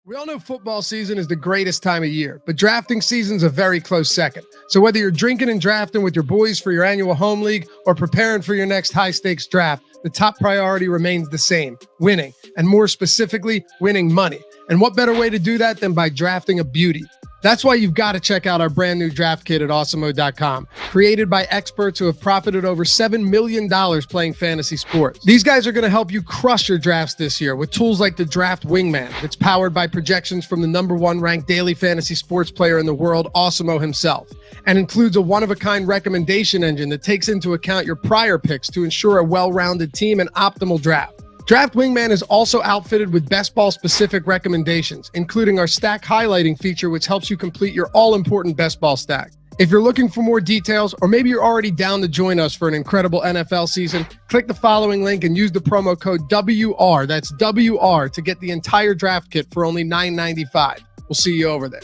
We all know football season is the greatest time of year, but drafting season's a very close second. So whether you're drinking and drafting with your boys for your annual home league or preparing for your next high-stakes draft, the top priority remains the same: winning, and more specifically, winning money. And what better way to do that than by drafting a beauty? That's why you've got to check out our brand new draft kit at Awesemo.com, created by experts who have profited over $7 million playing fantasy sports. These guys are going to help you crush your drafts this year with tools like the Draft Wingman. That's powered by projections from the #1 ranked daily fantasy sports player in the world, Awesemo himself, and includes a one-of-a-kind recommendation engine that takes into account your prior picks to ensure a well-rounded team and optimal draft. Draft Wingman is also outfitted with best ball-specific recommendations, including our stack highlighting feature, which helps you complete your all-important best ball stack. If you're looking for more details, or maybe you're already down to join us for an incredible NFL season, click the following link and use the promo code WR, that's WR, to get the entire draft kit for only $9.95. We'll see you over there.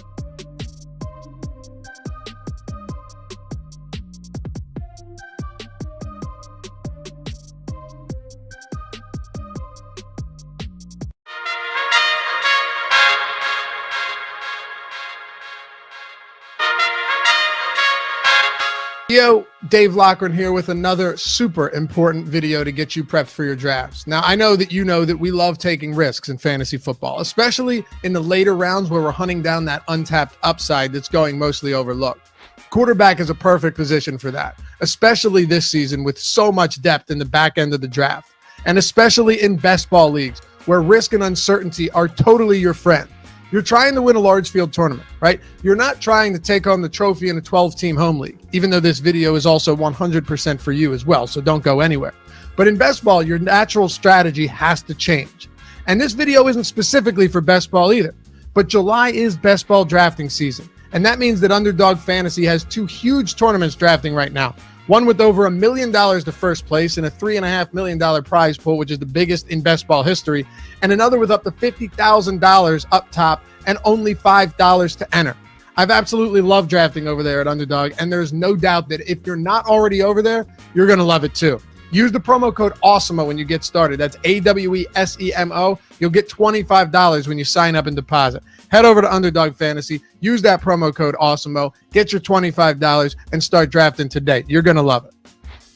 Yo, Dave Loughran here with another super important video to get you prepped for your drafts. Now, I know that we love taking risks in fantasy football, especially in the later rounds where we're hunting down that untapped upside that's going mostly overlooked. Quarterback is a perfect position for that, especially this season with so much depth in the back end of the draft, and especially in best ball leagues where risk and uncertainty are totally your friend. You're trying to win a large field tournament, right? You're not trying to take home the trophy in a 12-team home league, even though this video is also 100% for you as well, so don't go anywhere. But in best ball, your natural strategy has to change. And this video isn't specifically for best ball either, but July is best ball drafting season. And that means that Underdog Fantasy has two huge tournaments drafting right now. One with over $1 million to first place and a $3.5 million prize pool, which is the biggest in best ball history, and another with up to $50,000 up top and only $5 to enter. I've absolutely loved drafting over there at Underdog, and there's no doubt that if you're not already over there, you're going to love it too. Use the promo code Awesemo when you get started. That's AWESEMO. You'll get $25 when you sign up and deposit. Head over to Underdog Fantasy, use that promo code Awesemo, get your $25, and start drafting today. You're going to love it.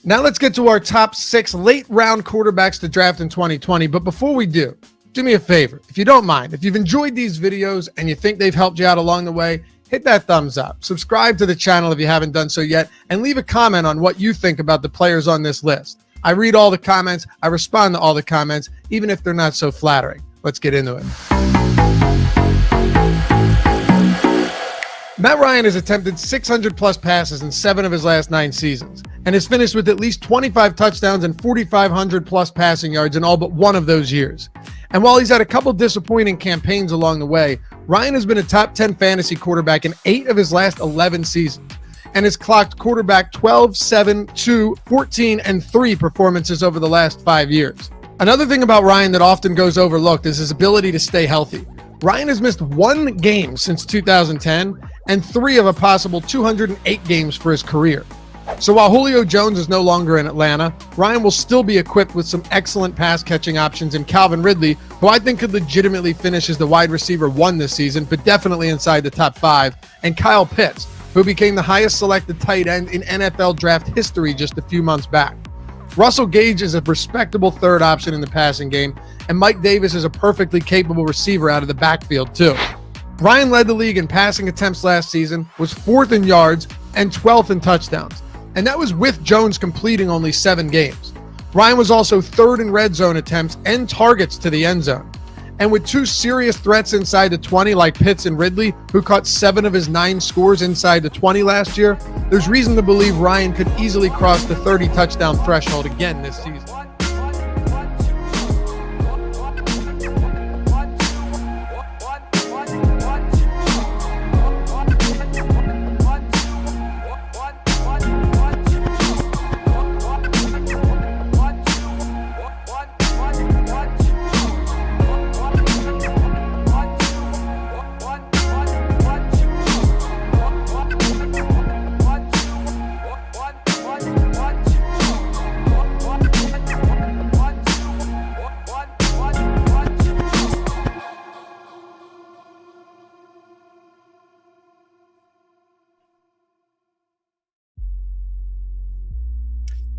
Now let's get to our top 6 late round quarterbacks to draft in 2020. But before we do me a favor, if you don't mind, if you've enjoyed these videos and you think they've helped you out along the way, hit that thumbs up, subscribe to the channel if you haven't done so yet, and leave a comment on what you think about the players on this list. I read all the comments, I respond to all the comments, even if they're not so flattering. Let's get into it. Matt Ryan has attempted 600 plus passes in 7 of his last 9 seasons, and has finished with at least 25 touchdowns and 4,500 plus passing yards in all but one of those years. And while he's had a couple disappointing campaigns along the way, Ryan has been a top 10 fantasy quarterback in 8 of his last 11 seasons, and has clocked quarterback 12, 7, 2, 14, and 3 performances over the last 5 years. Another thing about Ryan that often goes overlooked is his ability to stay healthy. Ryan has missed 1 game since 2010 and 3 of a possible 208 games for his career. So while Julio Jones is no longer in Atlanta, Ryan will still be equipped with some excellent pass-catching options in Calvin Ridley, who I think could legitimately finish as the wide receiver 1 this season, but definitely inside the top 5, and Kyle Pitts, who became the highest selected tight end in NFL draft history just a few months back. Russell Gage is a respectable third option in the passing game, and Mike Davis is a perfectly capable receiver out of the backfield too. Ryan led the league in passing attempts last season, was 4th in yards, and 12th in touchdowns, and that was with Jones completing only 7 games. Ryan was also 3rd in red zone attempts and targets to the end zone. And with 2 serious threats inside the 20 like Pitts and Ridley, who caught 7 of his 9 scores inside the 20 last year, there's reason to believe Ryan could easily cross the 30 touchdown threshold again this season.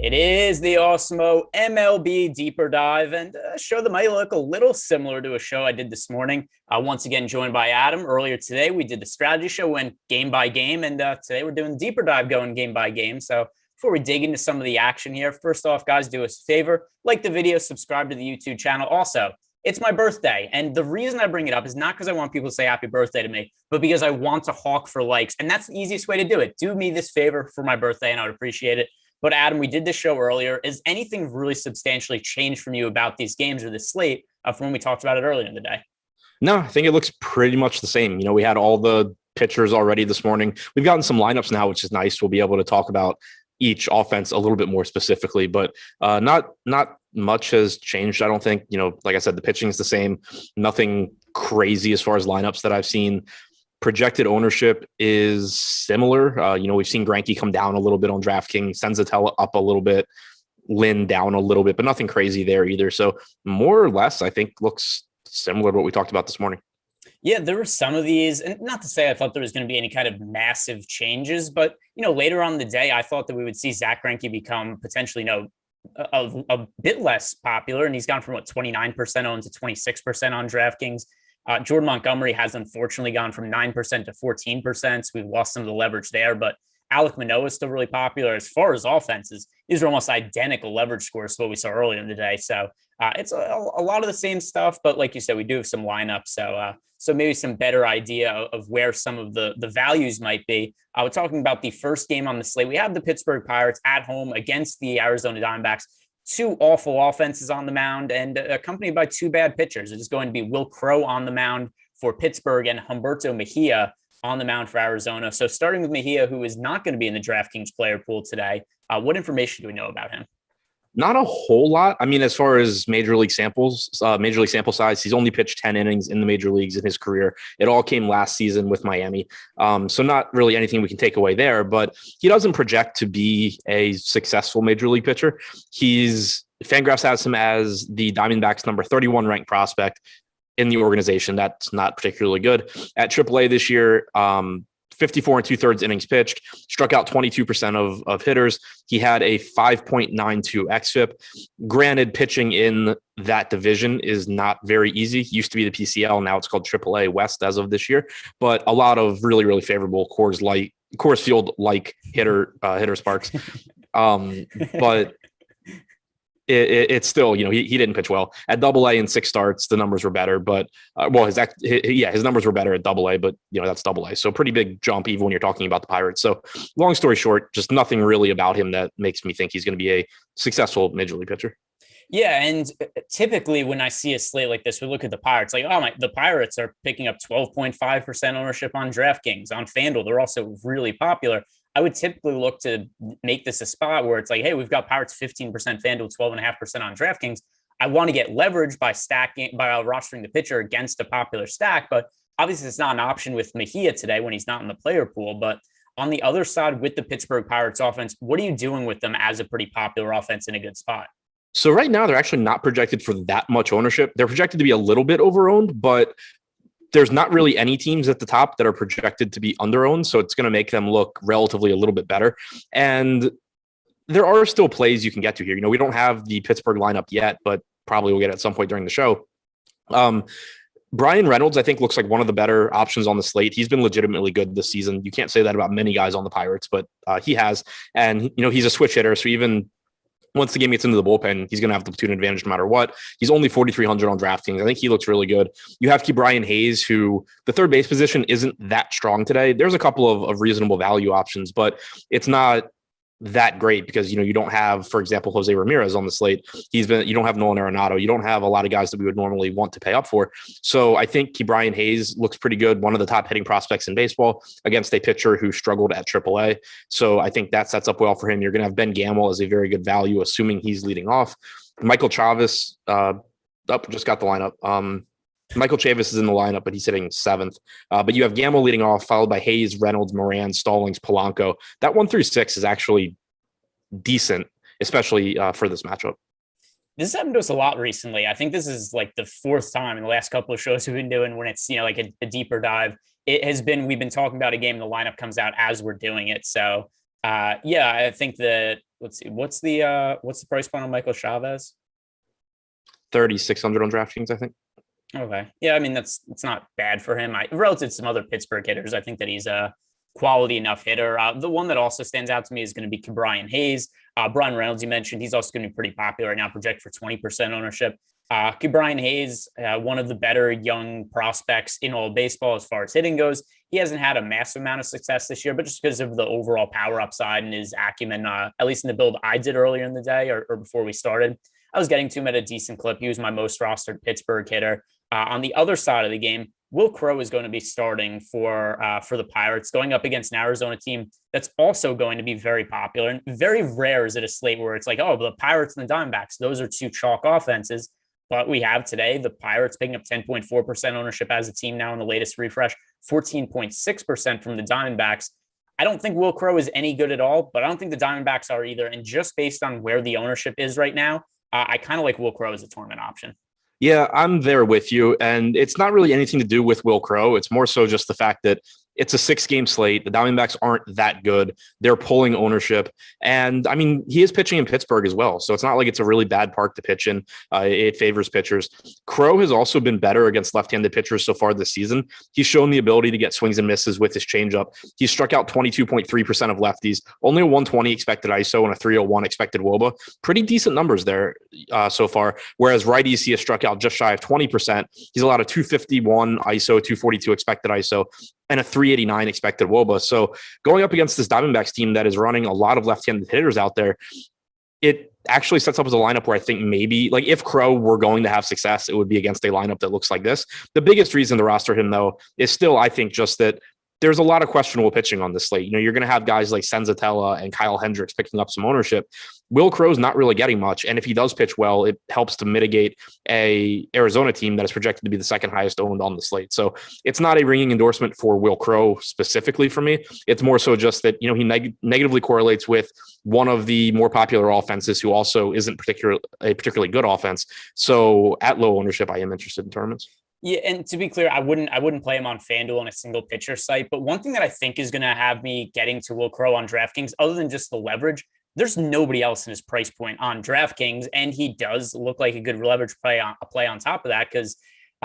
It is the Awesemo MLB Deeper Dive, and a show that might look a little similar to a show I did this morning. Once again, joined by Adam. Earlier today, we did the strategy show, went game by game, and today we're doing Deeper Dive, going game by game. So before we dig into some of the action here, first off, guys, do us a favor, like the video, subscribe to the YouTube channel. Also, it's my birthday, and the reason I bring it up is not because I want people to say happy birthday to me, but because I want to hawk for likes, and that's the easiest way to do it. Do me this favor for my birthday, and I would appreciate it. But Adam, we did this show earlier. Is anything really substantially changed from you about these games or the slate from when we talked about it earlier in the day? No, I think it looks pretty much the same. You know, we had all the pitchers already this morning. We've gotten some lineups now, which is nice. We'll be able to talk about each offense a little bit more specifically, but not much has changed. I don't think, you know, like I said, the pitching is the same. Nothing crazy as far as lineups that I've seen. Projected ownership is similar. You know, we've seen Greinke come down a little bit on DraftKings, Senzatela up a little bit, Lynn down a little bit, but nothing crazy there either. So more or less, I think looks similar to what we talked about this morning. Yeah, there were some of these, and not to say I thought there was going to be any kind of massive changes, but, you know, later on in the day, I thought that we would see Zach Greinke become potentially, you know, a bit less popular. And he's gone from 29% owned to 26% on DraftKings. Jordan Montgomery has unfortunately gone from 9% to 14%. So we've lost some of the leverage there, but Alek Manoah is still really popular. As far as offenses, these are almost identical leverage scores to what we saw earlier in the day. So it's a lot of the same stuff, but like you said, we do have some lineups. So maybe some better idea of where some of the values might be. We're talking about the first game on the slate. We have the Pittsburgh Pirates at home against the Arizona Diamondbacks. Two awful offenses on the mound and accompanied by two bad pitchers. It is going to be Will Crowe on the mound for Pittsburgh and Humberto Mejia on the mound for Arizona. So starting with Mejia, who is not going to be in the DraftKings player pool today, what information do we know about him? Not a whole lot. I mean, as far as major league sample size, he's only pitched 10 innings in the major leagues in his career. It all came last season with Miami. So not really anything we can take away there, but he doesn't project to be a successful major league pitcher. Fangraphs has him as the Diamondbacks number 31 ranked prospect in the organization. That's not particularly good. At AAA this year, 54 and 2/3 innings pitched, struck out 22% of hitters. He had a 5.92 xFIP. Granted, pitching in that division is not very easy. Used to be the PCL, now it's called AAA West as of this year. But a lot of really, really favorable Coors Field-like hitter sparks. But it's still, you know, he didn't pitch well at AA in 6 starts. The numbers were better, but his numbers were better at AA, but you know, that's AA. So pretty big jump, even when you're talking about the Pirates. So long story short, just nothing really about him that makes me think he's going to be a successful major league pitcher. Yeah, and typically when I see a slate like this, we look at the Pirates like, the Pirates are picking up 12.5% ownership on DraftKings, on FanDuel. They're also really popular. I would typically look to make this a spot where it's like, hey, we've got Pirates 15% FanDuel, 12.5% on DraftKings. I want to get leverage by rostering the pitcher against a popular stack, but obviously it's not an option with Mejia today when he's not in the player pool. But on the other side with the Pittsburgh Pirates offense, what are you doing with them as a pretty popular offense in a good spot? So right now they're actually not projected for that much ownership. They're projected to be a little bit overowned, but there's not really any teams at the top that are projected to be underowned. So it's going to make them look relatively a little bit better. And there are still plays you can get to here. You know, we don't have the Pittsburgh lineup yet, but probably we'll get it at some point during the show. Brian Reynolds, I think, looks like one of the better options on the slate. He's been legitimately good this season. You can't say that about many guys on the Pirates, but he has. And, you know, he's a switch hitter. So even once the game gets into the bullpen, he's going to have the platoon advantage no matter what. He's only 4,300 on DraftKings. I think he looks really good. You have Brian Hayes, who the third base position isn't that strong today. There's a couple of reasonable value options, but it's not that great because, you know, you don't have, for example, Jose Ramirez on the slate. You don't have Nolan Arenado. You don't have a lot of guys that we would normally want to pay up for. So I think Brian Hayes looks pretty good. One of the top hitting prospects in baseball against a pitcher who struggled at AAA. So I think that sets up well for him. You're going to have Ben Gamel as a very good value, assuming he's leading off. Michael Chavis, just got the lineup. Michael Chavis is in the lineup, but he's sitting 7th. But you have Gamble leading off, followed by Hayes, Reynolds, Moran, Stallings, Polanco. That 1 through 6 is actually decent, especially for this matchup. This has happened to us a lot recently. I think this is like the 4th time in the last couple of shows we've been doing when it's, you know, like a deeper dive. We've been talking about a game, the lineup comes out as we're doing it. So Yeah, I think that, let's see, what's the price point on Michael Chavez? 3,600 on DraftKings, I think. Okay. Yeah, I mean, it's not bad for him. Relative to some other Pittsburgh hitters, I think that he's a quality enough hitter. The one that also stands out to me is going to be Brian Hayes. Brian Reynolds, you mentioned, he's also going to be pretty popular right now, project for 20% ownership. Brian Hayes, one of the better young prospects in all baseball as far as hitting goes. He hasn't had a massive amount of success this year, but just because of the overall power upside and his acumen, at least in the build I did earlier in the day or before we started, I was getting to him at a decent clip. He was my most rostered Pittsburgh hitter. On the other side of the game, Will Crowe is going to be starting for the Pirates, going up against an Arizona team that's also going to be very popular. And very rare is it a slate where it's like, oh, the Pirates and the Diamondbacks, those are two chalk offenses. But we have today the Pirates picking up 10.4% ownership as a team now in the latest refresh, 14.6% from the Diamondbacks. I don't think Will Crowe is any good at all, but I don't think the Diamondbacks are either. And just based on where the ownership is right now, I kind of like Will Crowe as a tournament option. Yeah, I'm there with you. And it's not really anything to do with Will Crowe. It's more so just the fact that it's a 6-game slate. The Diamondbacks aren't that good. They're pulling ownership. And I mean, he is pitching in Pittsburgh as well. So it's not like it's a really bad park to pitch in. It favors pitchers. Crowe has also been better against left-handed pitchers so far this season. He's shown the ability to get swings and misses with his changeup. He's struck out 22.3% of lefties, only a 120 expected ISO and a 301 expected WOBA. Pretty decent numbers there so far. Whereas righties, he has struck out just shy of 20%. He's allowed a 251 ISO, 242 expected ISO, and a 389 expected WOBA. So going up against this Diamondbacks team that is running a lot of left-handed hitters out there, it actually sets up as a lineup where I think maybe, like, if Crowe were going to have success, it would be against a lineup that looks like this. The biggest reason to roster him, though, is still, I think, just that there's a lot of questionable pitching on this slate. You know, you're going to have guys like Senzatela and Kyle Hendricks picking up some ownership. Will Crowe's not really getting much. And if he does pitch well, it helps to mitigate a Arizona team that is projected to be the second highest owned on the slate. So it's not a ringing endorsement for Will Crowe specifically for me. It's more so just that, you know, he negatively correlates with one of the more popular offenses who also isn't a particularly good offense. So at low ownership, I am interested in tournaments. Yeah, and to be clear, I wouldn't play him on FanDuel on a single pitcher site. But one thing that I think is going to have me getting to Will Crowe on DraftKings, other than just the leverage, there's nobody else in his price point on DraftKings, and he does look like a good leverage play on top of that because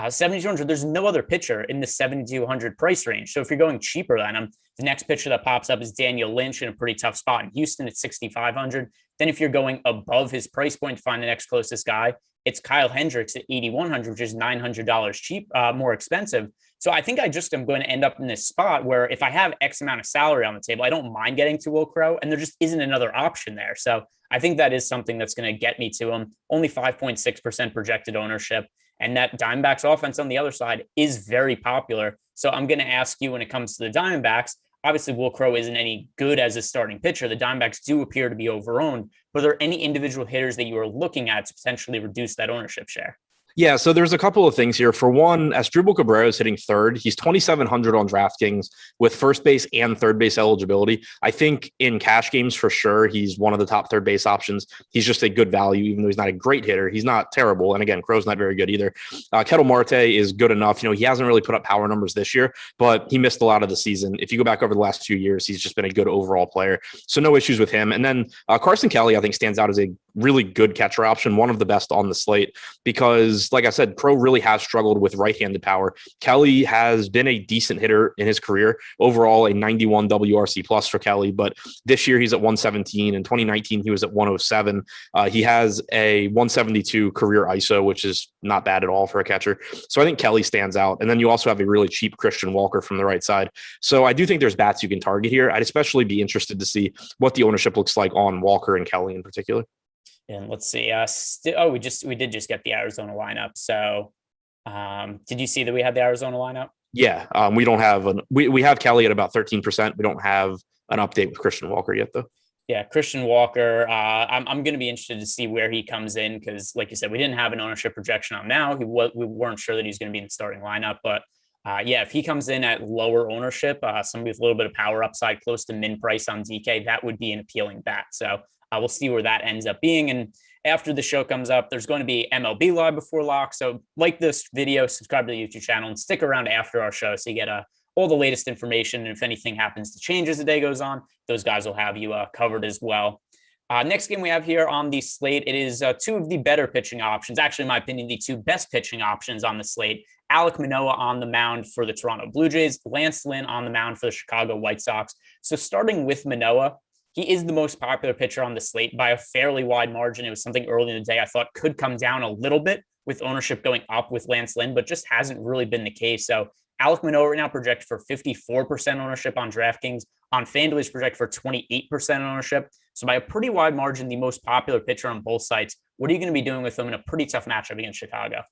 7,200. There's no other pitcher in the 7,200 price range. So if you're going cheaper than him, the next pitcher that pops up is Daniel Lynch in a pretty tough spot in Houston at 6,500. Then if you're going above his price point to find the next closest guy, it's Kyle Hendricks at 8,100, which is $900 cheap, more expensive. So I think I just am going to end up in this spot where if I have X amount of salary on the table, I don't mind getting to Will Crowe, and there just isn't another option there. So I think that is something that's going to get me to him. Only 5.6% projected ownership. And that Diamondbacks offense on the other side is very popular. So I'm going to ask you when it comes to the Diamondbacks, obviously Will Crowe isn't any good as a starting pitcher. The Diamondbacks do appear to be overowned. But are there any individual hitters that you are looking at to potentially reduce that ownership share? Yeah, so there's a couple of things here. For one, Asdrubal Cabrera is hitting third. He's 2,700 on DraftKings with first base and third base eligibility. I think in cash games, for sure, he's one of the top third base options. He's just a good value, even though he's not a great hitter. He's not terrible. And again, Crowe's not very good either. Ketel Marte is good enough. You know, he hasn't really put up power numbers this year, but he missed a lot of the season. If you go back over the last 2 years, he's just been a good overall player. So no issues with him. And then Carson Kelly, I think, stands out as a really good catcher option, one of the best on the slate, because like I said, Crowe really has struggled with right-handed power. Kelly has been a decent hitter in his career, overall a 91 WRC plus for Kelly, but this year he's at 117. In 2019, he was at 107. He has a 172 career ISO, which is not bad at all for a catcher. So I think Kelly stands out. And then you also have a really cheap Christian Walker from the right side. So I do think there's bats you can target here. I'd especially be interested to see what the ownership looks like on Walker and Kelly in particular. And let's see. We did just get the Arizona lineup. So, did you see that we had the Arizona lineup? Yeah, we don't have we have Kelly at about 13%. We don't have an update with Christian Walker yet, though. Yeah, Christian Walker. I'm going to be interested to see where he comes in because, like you said, we didn't have an ownership projection on now. We weren't sure that he's going to be in the starting lineup, but yeah, if he comes in at lower ownership, somebody with a little bit of power upside, close to min price on DK, that would be an appealing bat. So. We'll see where that ends up being. And after the show comes up, there's going to be MLB Live before lock. So like this video, subscribe to the YouTube channel, and stick around after our show so you get all the latest information. And if anything happens to change as the day goes on, those guys will have you covered as well. Next game we have here on the slate, it is two of the better pitching options. Actually, in my opinion, the two best pitching options on the slate. Alek Manoah on the mound for the Toronto Blue Jays, Lance Lynn on the mound for the Chicago White Sox. So starting with Manoah, he is the most popular pitcher on the slate by a fairly wide margin. It was something early in the day I thought could come down a little bit with ownership going up with Lance Lynn, but just hasn't really been the case. So Alek Manoah right now projected for 54% ownership on DraftKings. On FanDuel, he's projected for 28% ownership. So by a pretty wide margin, the most popular pitcher on both sites. What are you going to be doing with him in a pretty tough matchup against Chicago?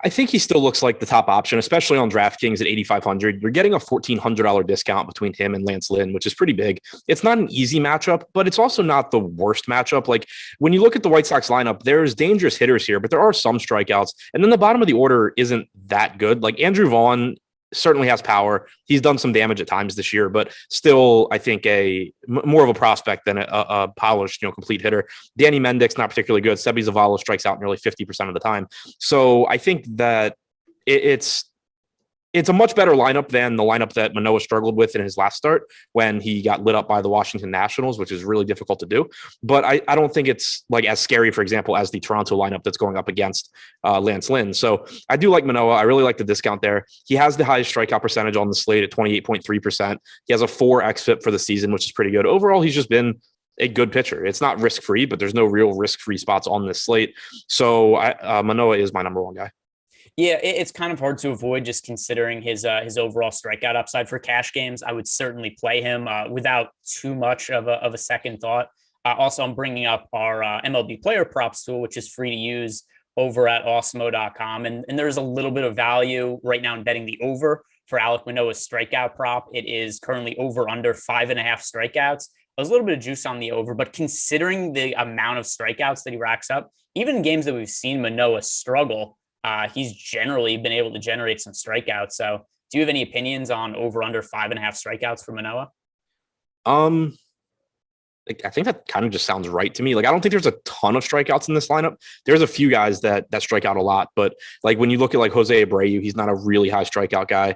I think he still looks like the top option, especially on DraftKings at 8,500. You're getting a $1,400 discount between him and Lance Lynn, which is pretty big. It's not an easy matchup, but it's also not the worst matchup. Like when you look at the White Sox lineup, there's dangerous hitters here, but there are some strikeouts. And then the bottom of the order isn't that good. Like Andrew Vaughn certainly has power. He's done some damage at times this year, but still, I think more of a prospect than a polished, complete hitter. Danny Mendick's not particularly good. Sebi Zavala strikes out nearly 50% of the time. So I think that it's a much better lineup than the lineup that Manoah struggled with in his last start when he got lit up by the Washington Nationals, which is really difficult to do. But I don't think it's like as scary, for example, as the Toronto lineup that's going up against Lance Lynn. So I do like Manoah. I really like the discount there. He has the highest strikeout percentage on the slate at 28.3%. He has a 4 xFIP for the season, which is pretty good. Overall, he's just been a good pitcher. It's not risk-free, but there's no real risk-free spots on this slate. So Manoah is my number one guy. Yeah, it's kind of hard to avoid just considering his overall strikeout upside for cash games. I would certainly play him without too much of a second thought. Also, I'm bringing up our MLB player props tool, which is free to use over at Awesemo.com. And there's a little bit of value right now in betting the over for Alek Manoah's strikeout prop. It is currently over under 5.5 strikeouts. There's a little bit of juice on the over, but considering the amount of strikeouts that he racks up, even in games that we've seen Manoah struggle, he's generally been able to generate some strikeouts. So do you have any opinions on over under 5.5 strikeouts for Manoah? I think that kind of just sounds right to me. Like, I don't think there's a ton of strikeouts in this lineup. There's a few guys that strike out a lot, but like when you look at like Jose Abreu, he's not a really high strikeout guy.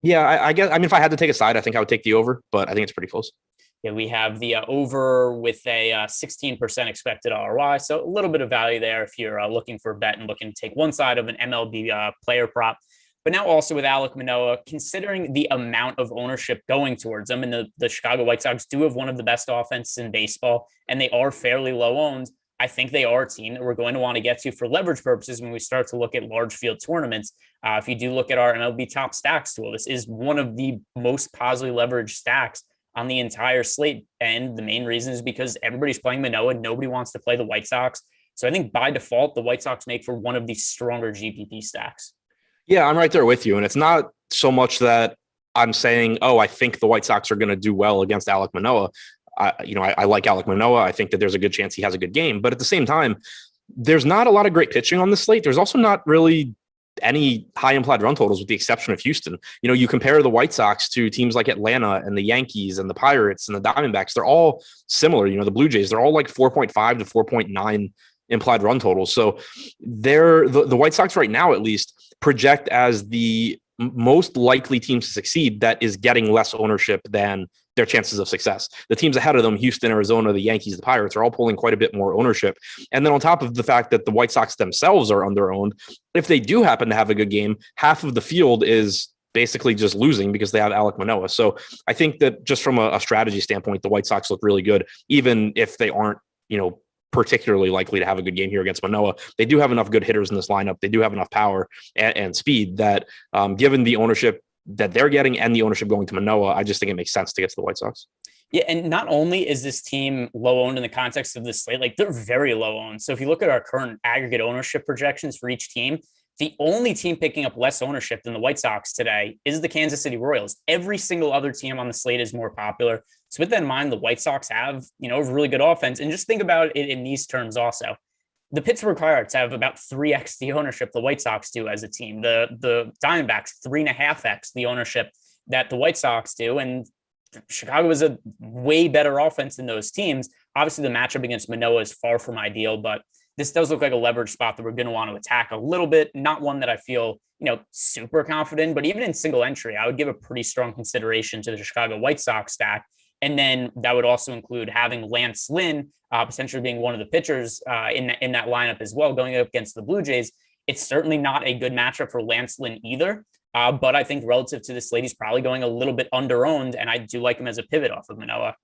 Yeah, I guess, I mean, if I had to take a side, I think I would take the over, but I think it's pretty close. Yeah, we have the over with a 16% expected ROI. So a little bit of value there if you're looking for a bet and looking to take one side of an MLB player prop. But now also with Alek Manoah, considering the amount of ownership going towards them, and the Chicago White Sox do have one of the best offenses in baseball, and they are fairly low owned, I think they are a team that we're going to want to get to for leverage purposes when we start to look at large field tournaments. If you do look at our MLB top stacks tool, this is one of the most positively leveraged stacks on the entire slate. And the main reason is because everybody's playing Manoah. Nobody wants to play the White Sox. So I think by default, the White Sox make for one of the stronger GPP stacks. Yeah, I'm right there with you. And it's not so much that I'm saying, oh, I think the White Sox are going to do well against Alek Manoah. I like Alek Manoah. I think that there's a good chance he has a good game. But at the same time, there's not a lot of great pitching on the slate. There's also not really any high implied run totals with the exception of Houston. You compare the White Sox to teams like Atlanta and the Yankees and the Pirates and the Diamondbacks. They're all similar. The Blue Jays, they're all like 4.5 to 4.9 implied run totals. So the White Sox right now, at least, project as the most likely teams to succeed that is getting less ownership than their chances of success. The teams ahead of them, Houston, Arizona, the Yankees, the Pirates, are all pulling quite a bit more ownership. And then on top of the fact that the White Sox themselves are under-owned, if they do happen to have a good game, half of the field is basically just losing because they have Alek Manoah. So I think that just from a strategy standpoint, the White Sox look really good, even if they aren't, particularly likely to have a good game here against Manoah. They do have enough good hitters in this lineup. They do have enough power and speed that given the ownership that they're getting and the ownership going to Manoah, I just think it makes sense to get to the White Sox. Yeah, and not only is this team low owned in the context of this slate, like they're very low owned. So if you look at our current aggregate ownership projections for each team, the only team picking up less ownership than the White Sox today is the Kansas City Royals. Every single other team on the slate is more popular. So with that in mind, the White Sox have, a really good offense. And just think about it in these terms also. The Pittsburgh Pirates have about 3x the ownership the White Sox do as a team. The Diamondbacks, 3.5x the ownership that the White Sox do. And Chicago is a way better offense than those teams. Obviously, the matchup against Manoah is far from ideal, but this does look like a leverage spot that we're going to want to attack a little bit. Not one that I feel, super confident, but even in single entry, I would give a pretty strong consideration to the Chicago White Sox stack. And then that would also include having Lance Lynn potentially being one of the pitchers in that lineup as well, going up against the Blue Jays. It's certainly not a good matchup for Lance Lynn either. But I think relative to the slate, he's probably going a little bit under-owned, and I do like him as a pivot off of Manoah.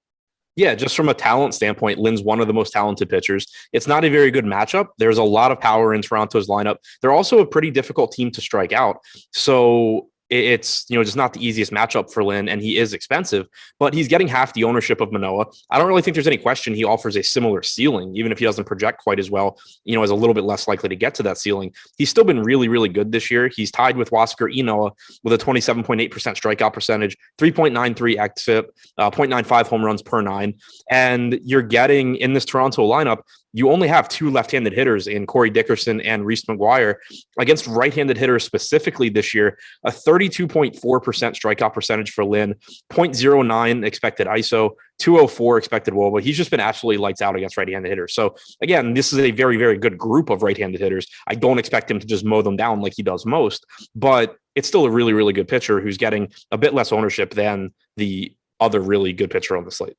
Yeah, just from a talent standpoint, Lynn's one of the most talented pitchers. It's not a very good matchup. There's a lot of power in Toronto's lineup. They're also a pretty difficult team to strike out. So it's, just not the easiest matchup for Lynn, and he is expensive, but he's getting half the ownership of Manoah. I don't really think there's any question he offers a similar ceiling, even if he doesn't project quite as well, is a little bit less likely to get to that ceiling. He's still been really, really good this year. He's tied with Huascar Ynoa with a 27.8% strikeout percentage, 3.93 xFIP, 0.95 home runs per 9. And you're getting in this Toronto lineup, you only have two left-handed hitters in Corey Dickerson and Reese McGuire. Against right-handed hitters specifically this year, a 32.4% strikeout percentage for Lynn, 0.09 expected ISO, 204 expected WOBA. He's just been absolutely lights out against right-handed hitters. So again, this is a very, very good group of right-handed hitters. I don't expect him to just mow them down like he does most, but it's still a really, really good pitcher who's getting a bit less ownership than the other really good pitcher on the slate.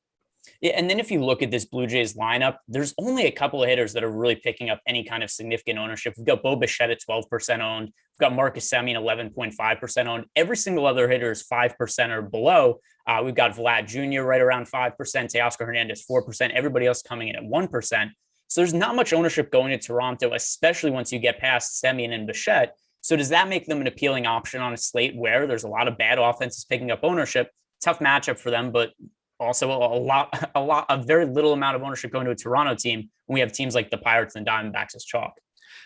Yeah, and then if you look at this Blue Jays lineup, there's only a couple of hitters that are really picking up any kind of significant ownership. We've got Bo Bichette at 12% owned. We've got Marcus Semien 11.5% owned. Every single other hitter is 5% or below. We've got Vlad Jr. right around 5%, Teoscar Hernandez 4%, everybody else coming in at 1%. So there's not much ownership going to Toronto, especially once you get past Semien and Bichette. So does that make them an appealing option on a slate where there's a lot of bad offenses picking up ownership? Tough matchup for them, but also a very little amount of ownership going to a Toronto team when we have teams like the Pirates and Diamondbacks as chalk.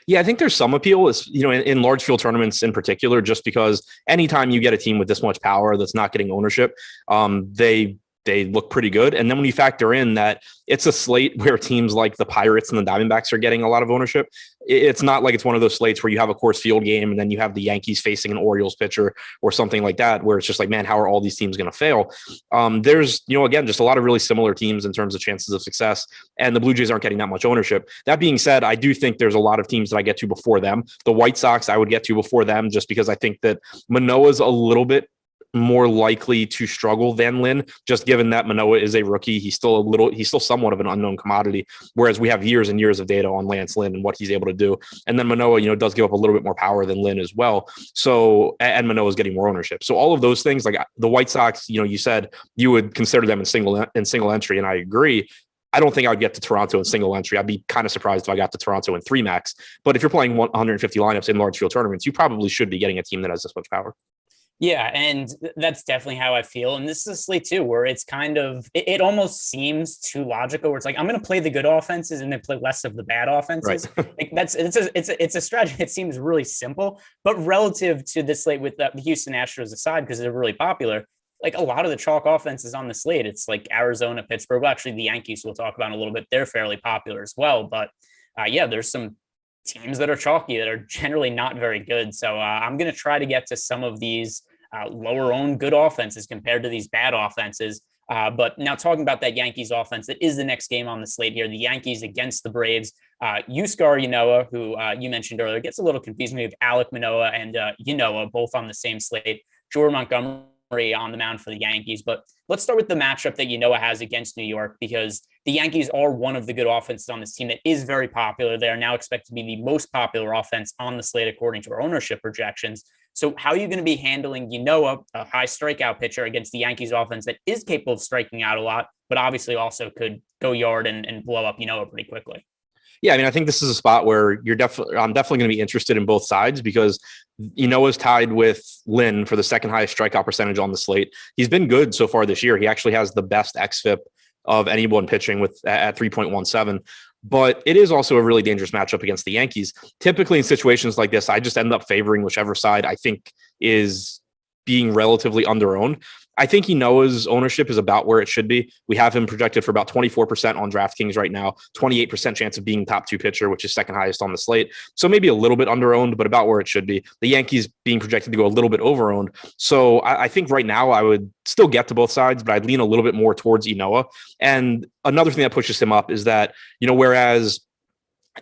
Yeah, I think there's some appeal, in large field tournaments in particular, just because anytime you get a team with this much power that's not getting ownership, they look pretty good. And then when you factor in that it's a slate where teams like the Pirates and the Diamondbacks are getting a lot of ownership, it's not like it's one of those slates where you have a Coors Field game and then you have the Yankees facing an Orioles pitcher or something like that, where it's just like, man, how are all these teams going to fail? There's, again, just a lot of really similar teams in terms of chances of success, and the Blue Jays aren't getting that much ownership. That being said, I do think there's a lot of teams that I get to before them. The White Sox I would get to before them, just because I think that Manoah's a little bit more likely to struggle than Lynn, just given that Manoah is a rookie. He's still somewhat of an unknown commodity, whereas we have years and years of data on Lance Lynn and what he's able to do. And then Manoah, does give up a little bit more power than Lynn as well. So, and Manoah is getting more ownership. So all of those things, like the White Sox, you said you would consider them in single entry, and I agree. I don't think I would get to Toronto in single entry. I'd be kind of surprised if I got to Toronto in 3 max. But if you're playing 150 lineups in large field tournaments, you probably should be getting a team that has this much power. Yeah, and that's definitely how I feel. And this is a slate too, where it's kind of, it almost seems too logical, where it's like, I'm going to play the good offenses and then play less of the bad offenses. Right. It's a strategy. It seems really simple, but relative to this slate with the Houston Astros aside, because they're really popular, like a lot of the chalk offenses on the slate, it's like Arizona, Pittsburgh. Well, actually the Yankees we'll talk about in a little bit. They're fairly popular as well. But there's some teams that are chalky that are generally not very good. So I'm going to try to get to some of these lower owned good offenses compared to these bad offenses. But now talking about that Yankees offense, that is the next game on the slate here. The Yankees against the Braves. Huascar Ynoa, who you mentioned earlier, gets a little confusing with Alek Manoah and Ynoa, both on the same slate. Jordan Montgomery on the mound for the Yankees. But let's start with the matchup that Ynoa has against New York, because the Yankees are one of the good offenses on this team that is very popular. They are now expected to be the most popular offense on the slate, according to our ownership projections. So how are you going to be handling Ynoa, a high strikeout pitcher, against the Yankees offense that is capable of striking out a lot, but obviously also could go yard and blow up Ynoa pretty quickly? Yeah, I mean, I think this is a spot where I'm definitely going to be interested in both sides, because Ynoa's tied with Lynn for the second highest strikeout percentage on the slate. He's been good so far this year. He actually has the best xFIP of anyone pitching at 3.17. But it is also a really dangerous matchup against the Yankees. Typically in situations like this, I just end up favoring whichever side I think is being relatively under-owned. I think Ynoa's ownership is about where it should be. We have him projected for about 24% on DraftKings right now, 28% chance of being top 2 pitcher, which is second highest on the slate. So maybe a little bit under-owned, but about where it should be. The Yankees being projected to go a little bit over-owned. So I think right now I would still get to both sides, but I'd lean a little bit more towards Ynoa. And another thing that pushes him up is that, whereas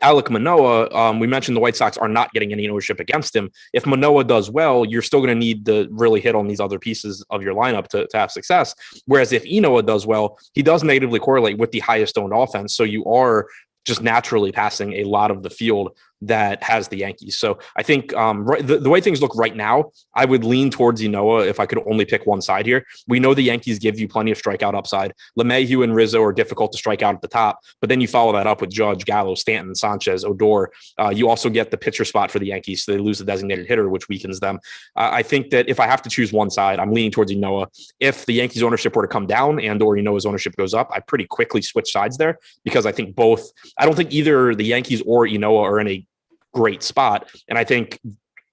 Alek Manoah, we mentioned the White Sox are not getting any ownership against him. If Manoah does well, you're still going to need to really hit on these other pieces of your lineup to have success. Whereas if Enoa does well, he does negatively correlate with the highest owned offense. So you are just naturally passing a lot of the field that has the Yankees. So I think the way things look right now, I would lean towards Enoa if I could only pick one side here. We know the Yankees give you plenty of strikeout upside. LeMahieu and Rizzo are difficult to strike out at the top, but then you follow that up with Judge, Gallo, Stanton, Sanchez, Odor. You also get the pitcher spot for the Yankees, so they lose the designated hitter, which weakens them. I think that if I have to choose one side, I'm leaning towards Enoa. If the Yankees ownership were to come down and or Enoa's ownership goes up, I pretty quickly switch sides there because I think I don't think either the Yankees or Enoa are in a great spot. And I think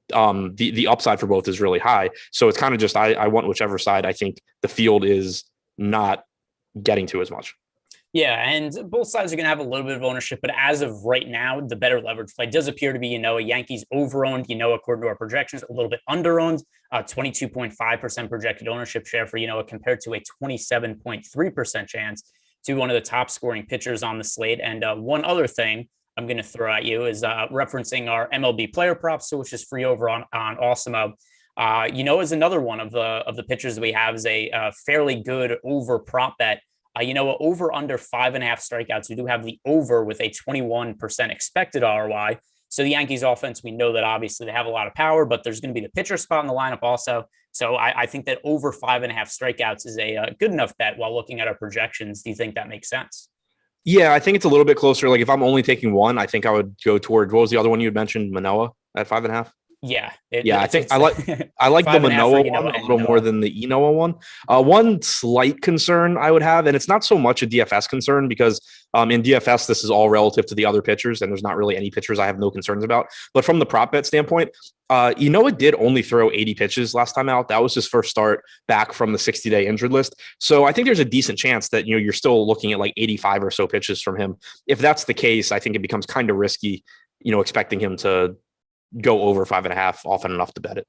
the upside for both is really high. So it's kind of just, I want whichever side I think the field is not getting to as much. Yeah, and both sides are going to have a little bit of ownership, but as of right now, the better leverage play does appear to be, Yankees over-owned, according to our projections, a little bit under-owned, 22.5% projected ownership share for, compared to a 27.3% chance to one of the top scoring pitchers on the slate. And one other thing I'm going to throw at you is referencing our MLB player props, which is free over on Awesemo. Is another one of the pitchers that we have is a fairly good over prop bet. Over under 5.5 strikeouts. We do have the over with a 21% expected ROI. So the Yankees offense, we know that obviously they have a lot of power, but there's going to be the pitcher spot in the lineup also. So I think that over 5.5 strikeouts is a good enough bet while looking at our projections. Do you think that makes sense? Yeah, I think it's a little bit closer. Like if I'm only taking one, I think I would go toward, what was the other one you had mentioned? Manoah at 5.5. Yeah. I think I like the Manoah one a little more than the Enoa one. One slight concern I would have, and it's not so much a DFS concern because in DFS, this is all relative to the other pitchers, and there's not really any pitchers I have no concerns about. But from the prop bet standpoint, Enoa did only throw 80 pitches last time out. That was his first start back from the 60-day injured list. So I think there's a decent chance that, you're still looking at like 85 or so pitches from him. If that's the case, I think it becomes kind of risky, expecting him to go over 5.5 often enough to bet it.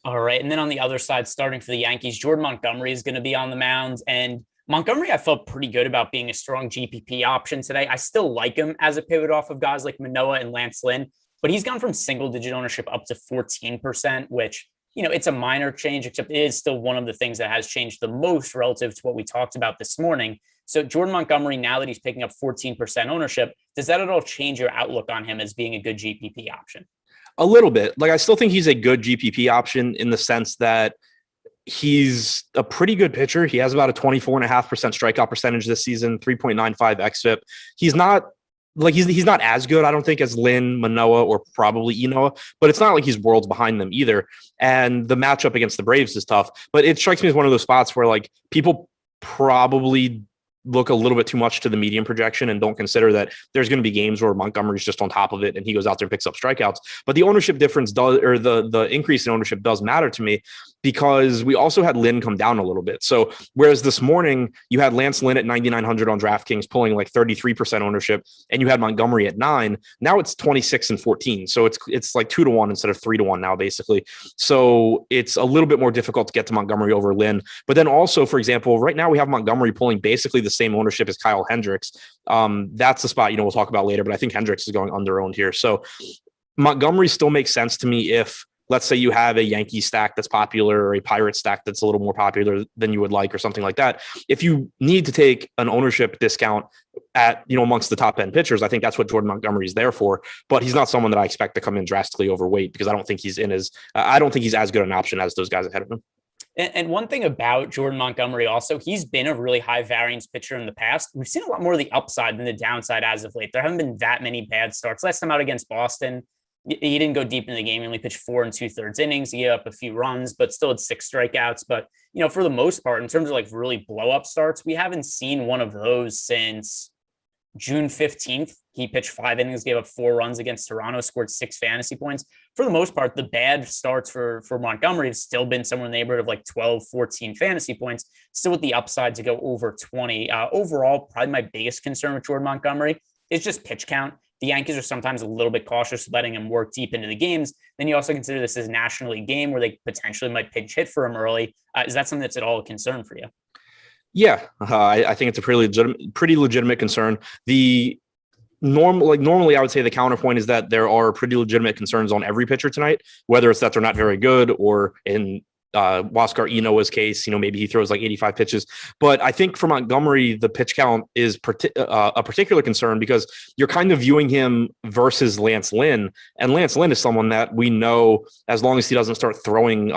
All right. And then on the other side, starting for the Yankees, Jordan Montgomery is going to be on the mound. And Montgomery, I felt pretty good about being a strong GPP option today. I still like him as a pivot off of guys like Manoah and Lance Lynn, but he's gone from single digit ownership up to 14%, which, it's a minor change, except it is still one of the things that has changed the most relative to what we talked about this morning. So Jordan Montgomery, now that he's picking up 14% ownership, does that at all change your outlook on him as being a good GPP option? A little bit. Like I still think he's a good GPP option in the sense that he's a pretty good pitcher. He has about a 24.5% strikeout percentage this season, 3.95 xFIP. He's not he's not as good, I don't think, as Lynn, Manoah, or probably Enoa, but it's not like he's worlds behind them either. And the matchup against the Braves is tough, but it strikes me as one of those spots where like people probably look a little bit too much to the medium projection and don't consider that there's going to be games where Montgomery's just on top of it and he goes out there and picks up strikeouts. But the ownership difference does, or the increase in ownership does matter to me because we also had Lynn come down a little bit. So whereas this morning you had Lance Lynn at 9,900 on DraftKings pulling like 33% ownership and you had Montgomery at 9, now it's 26 and 14. So it's like 2-1 instead of 3-1 now basically. So it's a little bit more difficult to get to Montgomery over Lynn. But then also, for example, right now we have Montgomery pulling basically the same ownership as Kyle Hendricks. That's the spot, we'll talk about later, but I think Hendricks is going under-owned here. So Montgomery still makes sense to me if, let's say you have a Yankee stack that's popular or a Pirate stack that's a little more popular than you would like or something like that. If you need to take an ownership discount at, amongst the top 10 pitchers, I think that's what Jordan Montgomery is there for. But he's not someone that I expect to come in drastically overweight because I don't think he's as good an option as those guys ahead of him. And one thing about Jordan Montgomery also, he's been a really high variance pitcher in the past. We've seen a lot more of the upside than the downside as of late. There haven't been that many bad starts. Last time out against Boston, he didn't go deep in the game. He only pitched 4 2/3 innings. He gave up a few runs, but still had 6 strikeouts. But, for the most part, in terms of like really blow up starts, we haven't seen one of those since June 15th. He pitched 5 innings, gave up 4 runs against Toronto, scored 6 fantasy points. For the most part, the bad starts for Montgomery have still been somewhere in the neighborhood of like 12, 14 fantasy points, still with the upside to go over 20. Overall, probably my biggest concern with Jordan Montgomery is just pitch count. The Yankees are sometimes a little bit cautious letting him work deep into the games. Then you also consider this as a National League game where they potentially might pinch hit for him early. Is that something that's at all a concern for you? Yeah, I think it's a pretty legitimate concern. The Normally I would say the counterpoint is that there are pretty legitimate concerns on every pitcher tonight, whether it's that they're not very good, or in Huascar Eno's case, maybe he throws like 85 pitches. But I think for Montgomery, the pitch count is a particular concern, because you're kind of viewing him versus Lance Lynn. And Lance Lynn is someone that we know, as long as he doesn't start throwing,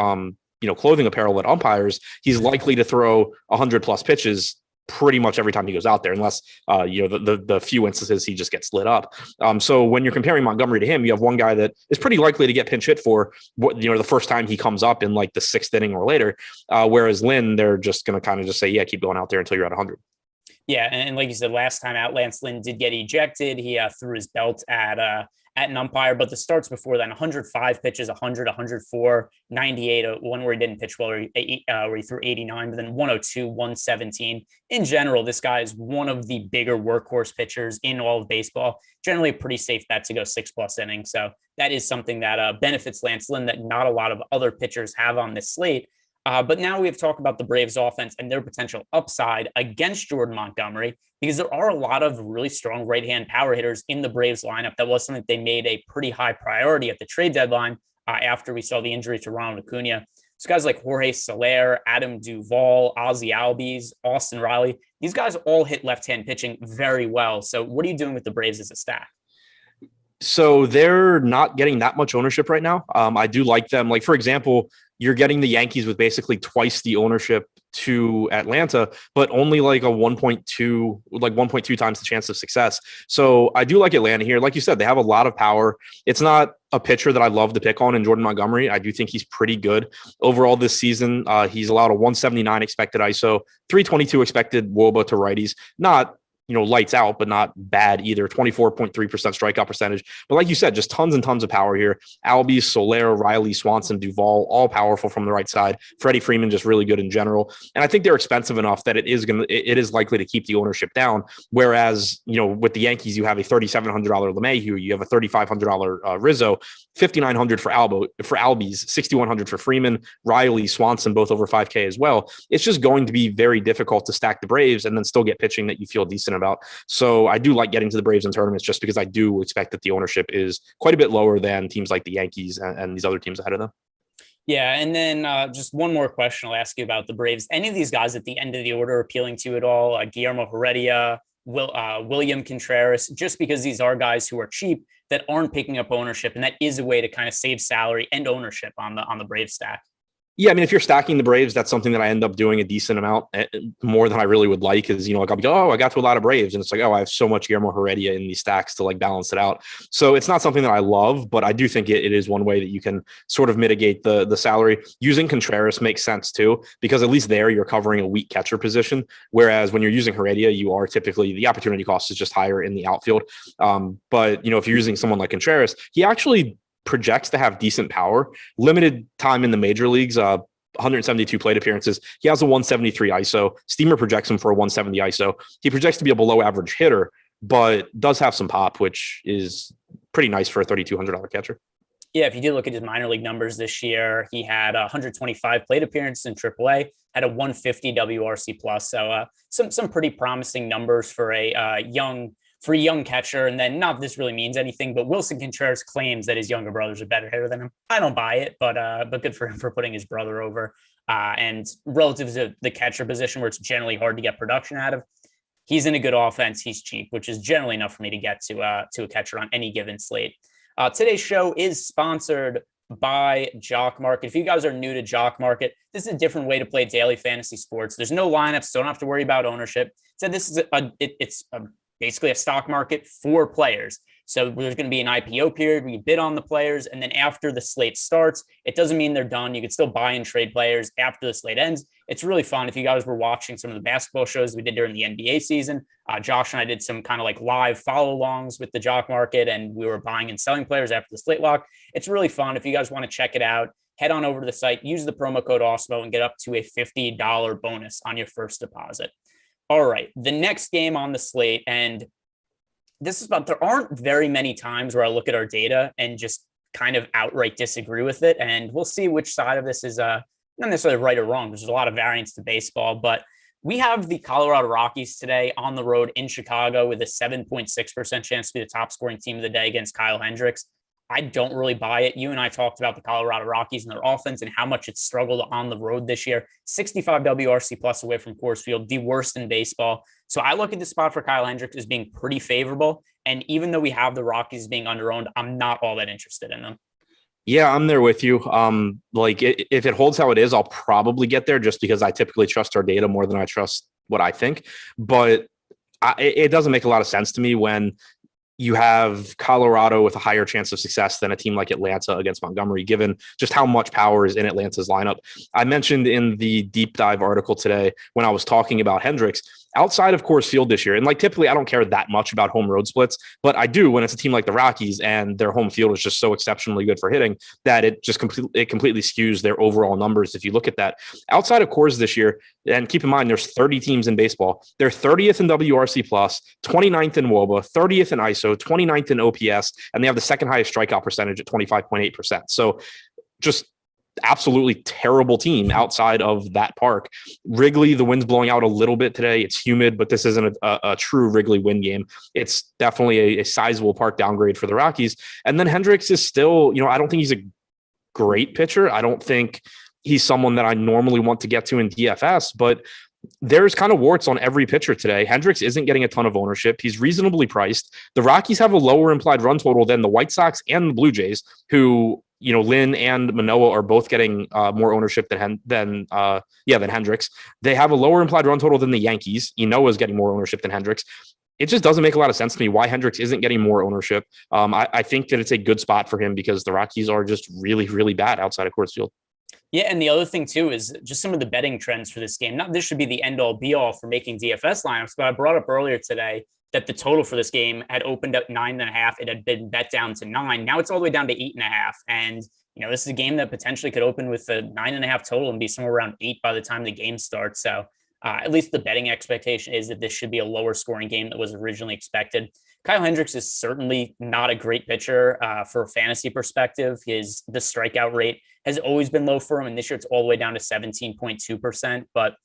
clothing apparel at umpires, he's likely to throw 100 plus pitches pretty much every time he goes out there, unless the few instances he just gets lit up. So when you're comparing Montgomery to him, you have one guy that is pretty likely to get pinch hit for the first time he comes up in like the 6th inning or later, whereas Lynn, they're just going to kind of just say, yeah, keep going out there until you're at 100. Yeah, and like you said, last time out, Lance Lynn did get ejected. He threw his belt at an umpire, but the starts before then, 105 pitches, 100, 104, 98, one where he didn't pitch well, where he threw 89, but then 102, 117. In general, this guy is one of the bigger workhorse pitchers in all of baseball. Generally a pretty safe bet to go 6+ innings. So that is something that benefits Lance Lynn that not a lot of other pitchers have on this slate. But now we have talked about the Braves offense and their potential upside against Jordan Montgomery, because there are a lot of really strong right-hand power hitters in the Braves lineup. That was something they made a pretty high priority at the trade deadline after we saw the injury to Ronald Acuna. So guys like Jorge Soler, Adam Duvall, Ozzie Albies, Austin Riley, these guys all hit left-hand pitching very well. So what are you doing with the Braves as a stack? So they're not getting that much ownership right now. I do like them. Like, for example, you're getting the Yankees with basically twice the ownership to Atlanta, but only like 1.2 times the chance of success. So I do like Atlanta here. Like you said, they have a lot of power. It's not a pitcher that I love to pick on in Jordan Montgomery. I do think he's pretty good overall this season. He's allowed a 179 expected ISO, 322 expected WOBA to righties. Not lights out, but not bad either. 24.3% strikeout percentage. But like you said, just tons and tons of power here. Albies, Soler, Riley, Swanson, Duvall, all powerful from the right side. Freddie Freeman, just really good in general. And I think they're expensive enough that it is likely to keep the ownership down. Whereas, with the Yankees, you have a $3,700 LeMahieu, you have a $3,500 Rizzo, $5,900 for Albies, $6,100 for Freeman, Riley, Swanson, both over 5K as well. It's just going to be very difficult to stack the Braves and then still get pitching that you feel decent about. So I do like getting to the Braves in tournaments, just because I do expect that the ownership is quite a bit lower than teams like the Yankees and these other teams ahead of them. Yeah, and then just one more question I'll ask you about the Braves. Any of these guys at the end of the order appealing to you at all? Guillermo Heredia, William Contreras, just because these are guys who are cheap that aren't picking up ownership, and that is a way to kind of save salary and ownership on the Braves stack. Yeah, I mean, if you're stacking the Braves, that's something that I end up doing a decent amount, more than I really would like, is, like I'll be, I got to a lot of Braves, and it's like, I have so much Guillermo Heredia in these stacks to like balance it out. So it's not something that I love, but I do think it is one way that you can sort of mitigate the salary. Using Contreras makes sense too, because at least there you're covering a weak catcher position. Whereas when you're using Heredia, you are typically, the opportunity cost is just higher in the outfield. But if you're using someone like Contreras, he actually projects to have decent power, limited time in the major leagues, 172 plate appearances. He has a 173 ISO. Steamer projects him for a 170 ISO. He projects to be a below average hitter, but does have some pop, which is pretty nice for a $3,200 catcher. Yeah, if you do look at his minor league numbers this year, he had 125 plate appearances in AAA, had a 150 WRC plus. So some pretty promising numbers for a young catcher. And then, not this really means anything, but Wilson Contreras claims that his younger brother's a better hitter than him. I don't buy it, but good for him for putting his brother over. And relative to the catcher position, where it's generally hard to get production out of, he's in a good offense. He's cheap, which is generally enough for me to get to a catcher on any given slate. Today's show is sponsored by Jock Market. If you guys are new to Jock Market, this is a different way to play daily fantasy sports. There's no lineups, so don't have to worry about ownership. So this is it's basically a stock market for players. So there's going to be an IPO period where you bid on the players, and then after the slate starts, it doesn't mean they're done. You can still buy and trade players after the slate ends. It's really fun. If you guys were watching some of the basketball shows we did during the NBA season, Josh and I did some kind of like live follow-alongs with the Jock Market, and we were buying and selling players after the slate lock. It's really fun. If you guys want to check it out, head on over to the site, use the promo code Awesemo, and get up to a $50 bonus on your first deposit. All right, the next game on the slate, and this is about, there aren't very many times where I look at our data and just kind of outright disagree with it. And we'll see which side of this is not necessarily right or wrong. There's a lot of variance to baseball, but We have the Colorado Rockies today on the road in Chicago with a 7.6% chance to be the top scoring team of the day against Kyle Hendricks. I don't really buy it. You and I talked about the Colorado Rockies and their offense and how much it's struggled on the road this year. 65 WRC plus away from Coors Field, the worst in baseball. So I look at the spot for Kyle Hendricks as being pretty favorable. And even though we have the Rockies being underowned, I'm not all that interested in them. Yeah, I'm there with you. If it holds how it is, I'll probably get there just because I typically trust our data more than I trust what I think. But it doesn't make a lot of sense to me when you have Colorado with a higher chance of success than a team like Atlanta against Montgomery, given just how much power is in Atlanta's lineup. I mentioned in the deep dive article today when I was talking about Hendricks, outside of Coors Field this year, and like typically I don't care that much about home road splits, but I do when it's a team like the Rockies and their home field is just so exceptionally good for hitting that it just completely skews their overall numbers. If you look at that outside of Coors this year, and keep in mind there's 30 teams in baseball, they're 30th in WRC plus, 29th in WOBA, 30th in ISO, 29th in OPS, and they have the second highest strikeout percentage at 25.8%. So just absolutely terrible team outside of that park. Wrigley, the wind's blowing out a little bit today. It's humid, but this isn't a true Wrigley wind game. It's definitely a sizable park downgrade for the Rockies. And then Hendricks is still, I don't think he's a great pitcher. I don't think he's someone that I normally want to get to in DFS, but there's kind of warts on every pitcher today. Hendricks isn't getting a ton of ownership. He's reasonably priced. The Rockies have a lower implied run total than the White Sox and the Blue Jays, who, Lynn and Manoah are both getting more ownership than Hendricks. They have a lower implied run total than the Yankees. Noah's getting more ownership than Hendricks. It just doesn't make a lot of sense to me why Hendricks isn't getting more ownership. I think that it's a good spot for him because the Rockies are just really, really bad outside of Coors Field. Yeah, and the other thing too is just some of the betting trends for this game. Not this should be the end all be all for making DFS lineups, but I brought up earlier today that the total for this game had opened at 9.5. It had been bet down to 9. Now it's all the way down to 8.5. And this is a game that potentially could open with a 9.5 total and be somewhere around 8 by the time the game starts. So at least the betting expectation is that this should be a lower scoring game than was originally expected. Kyle Hendricks is certainly not a great pitcher for a fantasy perspective. The strikeout rate has always been low for him, and this year it's all the way down to 17.2%. But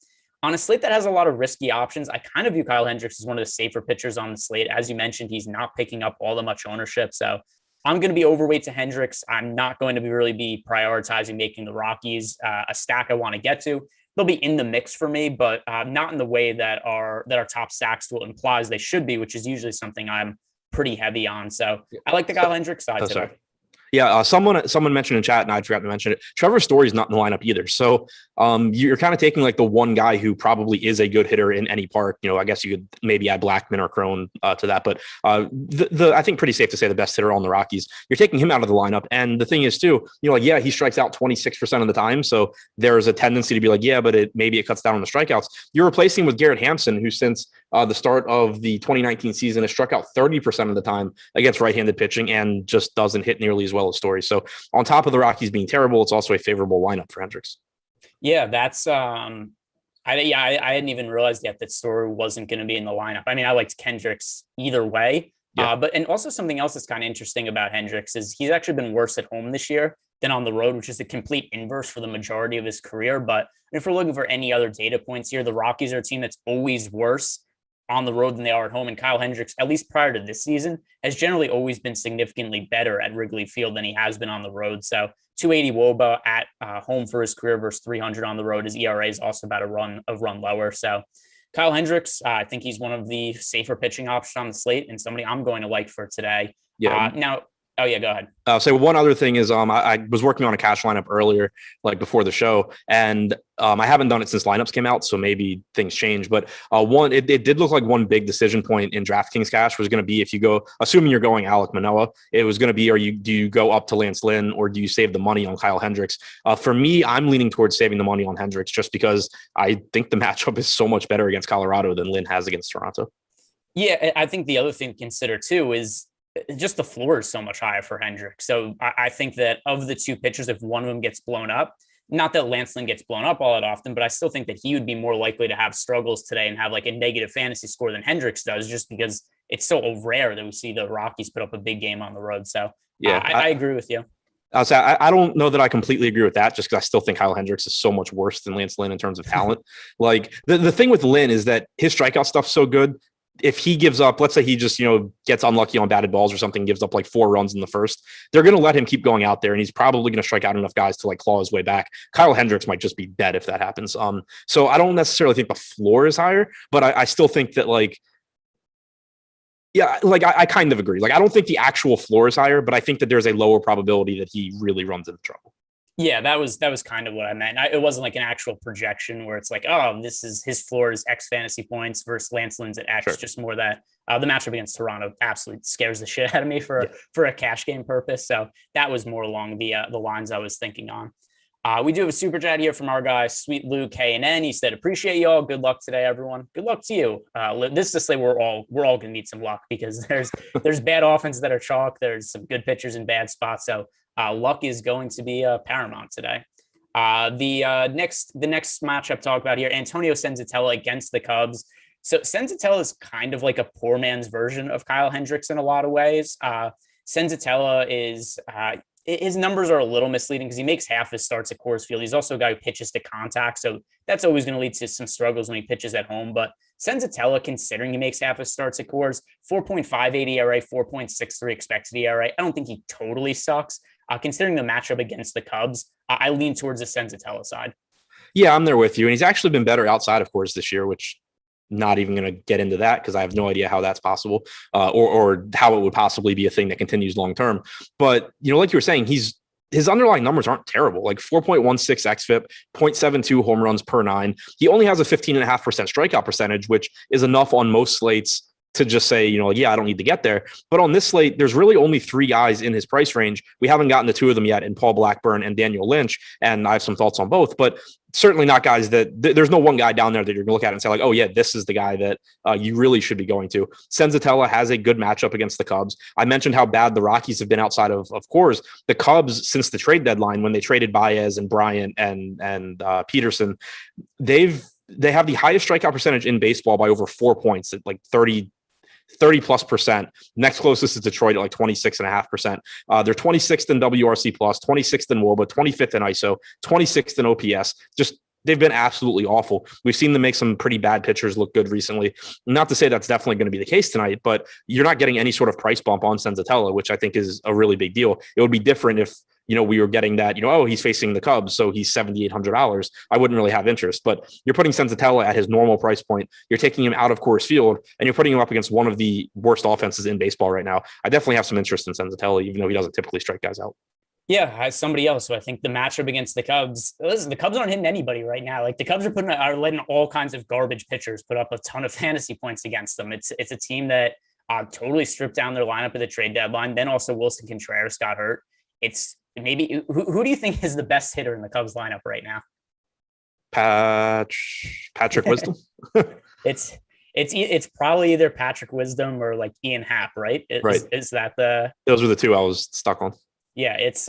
on a slate that has a lot of risky options, I kind of view Kyle Hendricks as one of the safer pitchers on the slate. As you mentioned, he's not picking up all that much ownership. So I'm going to be overweight to Hendricks. I'm not going to really be prioritizing making the Rockies a stack I want to get to. They'll be in the mix for me, but not in the way that our top stacks will implies they should be, which is usually something I'm pretty heavy on. So I like the Kyle Hendricks side today. Sorry. Yeah, someone mentioned in chat, and I forgot to mention it. Trevor Story's not in the lineup either. So you're kind of taking like the one guy who probably is a good hitter in any park. I guess you could maybe add Blackman or Crone to that, but I think pretty safe to say the best hitter on the Rockies. You're taking him out of the lineup, and the thing is too, he strikes out 26% of the time. So there's a tendency to be like, yeah, but maybe it cuts down on the strikeouts. You're replacing with Garrett Hampson, who since the start of the 2019 season has struck out 30% of the time against right-handed pitching and just doesn't hit nearly as well as Story. So on top of the Rockies being terrible, it's also a favorable lineup for Hendricks. Yeah, that's I hadn't even realized yet that Story wasn't going to be in the lineup. I mean, I liked Hendricks either way. Yeah. And also something else that's kind of interesting about Hendricks is he's actually been worse at home this year than on the road, which is the complete inverse for the majority of his career. But if we're looking for any other data points here, the Rockies are a team that's always worse on the road than they are at home. And Kyle Hendricks, at least prior to this season, has generally always been significantly better at Wrigley Field than he has been on the road. So 280 WOBA at home for his career versus 300 on the road. His ERA is also about a run lower. So Kyle Hendricks, I think he's one of the safer pitching options on the slate and somebody I'm going to like for today. Yeah. Oh, yeah, go ahead. So one other thing is I was working on a cash lineup earlier, like before the show, and I haven't done it since lineups came out, so maybe things change. But it did look like one big decision point in DraftKings cash was going to be if you go, assuming you're going Alek Manoah, it was going to be, do you go up to Lance Lynn or do you save the money on Kyle Hendricks? For me, I'm leaning towards saving the money on Hendricks just because I think the matchup is so much better against Colorado than Lynn has against Toronto. Yeah, I think the other thing to consider too is just the floor is so much higher for Hendricks. So I think that of the two pitchers, if one of them gets blown up, not that Lance Lynn gets blown up all that often, but I still think that he would be more likely to have struggles today and have like a negative fantasy score than Hendricks does, just because it's so rare that we see the Rockies put up a big game on the road. So yeah, I agree with you. I don't know that I completely agree with that, just because I still think Kyle Hendricks is so much worse than Lance Lynn in terms of talent. Like the thing with Lynn is that his strikeout stuff's so good. If he gives up, let's say he just, gets unlucky on batted balls or something, gives up like 4 runs in the first, they're going to let him keep going out there, and he's probably going to strike out enough guys to like claw his way back. Kyle Hendricks might just be dead if that happens. So I don't necessarily think the floor is higher, but I still think that I kind of agree. Like, I don't think the actual floor is higher, but I think that there's a lower probability that he really runs into trouble. Yeah, that was kind of what I meant. It wasn't like an actual projection where it's like, oh, this is his floor is X fantasy points versus Lance Lynn's at X. Sure. Just more that the matchup against Toronto absolutely scares the shit out of me for a cash game purpose. So that was more along the lines I was thinking on. We do have a super chat here from our guy, Sweet Lou KNN. He said, appreciate y'all. Good luck today, everyone. Good luck to you. This is to say we're all going to need some luck, because there's bad offenses that are chalk. There's some good pitchers in bad spots. So luck is going to be paramount today. The next matchup talk about here, Antonio Senzatela against the Cubs. So Senzatela is kind of like a poor man's version of Kyle Hendricks in a lot of ways. Senzatela is his numbers are a little misleading because he makes half his starts at Coors Field. He's also a guy who pitches to contact, so that's always going to lead to some struggles when he pitches at home. But Senzatela, considering he makes half his starts at Coors, 4.58 ERA, 4.63 expected ERA. I don't think he totally sucks. Considering the matchup against the Cubs, I lean towards the Senzatela side. Yeah, I'm there with you. And he's actually been better outside of Coors this year, which not even going to get into that because I have no idea how that's possible or how it would possibly be a thing that continues long term. But, like you were saying, his underlying numbers aren't terrible, like 4.16 xFIP, 0.72 home runs per 9. He only has a 15.5% strikeout percentage, which is enough on most slates to just say, I don't need to get there. But on this slate, there's really only 3 guys in his price range. We haven't gotten to 2 of them yet in Paul Blackburn and Daniel Lynch. And I have some thoughts on both, but certainly not guys that there's no one guy down there that you're gonna look at and say like, oh yeah, this is the guy that you really should be going to. Senzatela has a good matchup against the Cubs. I mentioned how bad the Rockies have been outside of Coors. The Cubs, since the trade deadline, when they traded Baez and Bryant and Peterson, they have the highest strikeout percentage in baseball by over 4 points at like 30+%. Next closest is Detroit at like 26.5%. They're 26th in WRC plus, 26th in WOBA, 25th in ISO, 26th in OPS. They've been absolutely awful. We've seen them make some pretty bad pitchers look good recently. Not to say that's definitely going to be the case tonight, but you're not getting any sort of price bump on Senzatela, which I think is a really big deal. It would be different if we were getting that, he's facing the Cubs, so he's $7,800. I wouldn't really have interest, but you're putting Senzatela at his normal price point. You're taking him out of Coors Field, and you're putting him up against one of the worst offenses in baseball right now. I definitely have some interest in Senzatela, even though he doesn't typically strike guys out. Yeah, as somebody else. So I think the matchup against the Cubs, listen, the Cubs aren't hitting anybody right now. Like the Cubs are letting all kinds of garbage pitchers put up a ton of fantasy points against them. It's a team that totally stripped down their lineup at the trade deadline. Then also Wilson Contreras got hurt. It's maybe who do you think is the best hitter in the Cubs lineup right now? Patrick Wisdom. It's probably either Patrick Wisdom or like Ian Happ, right? Is that those were the 2 I was stuck on. Yeah, it's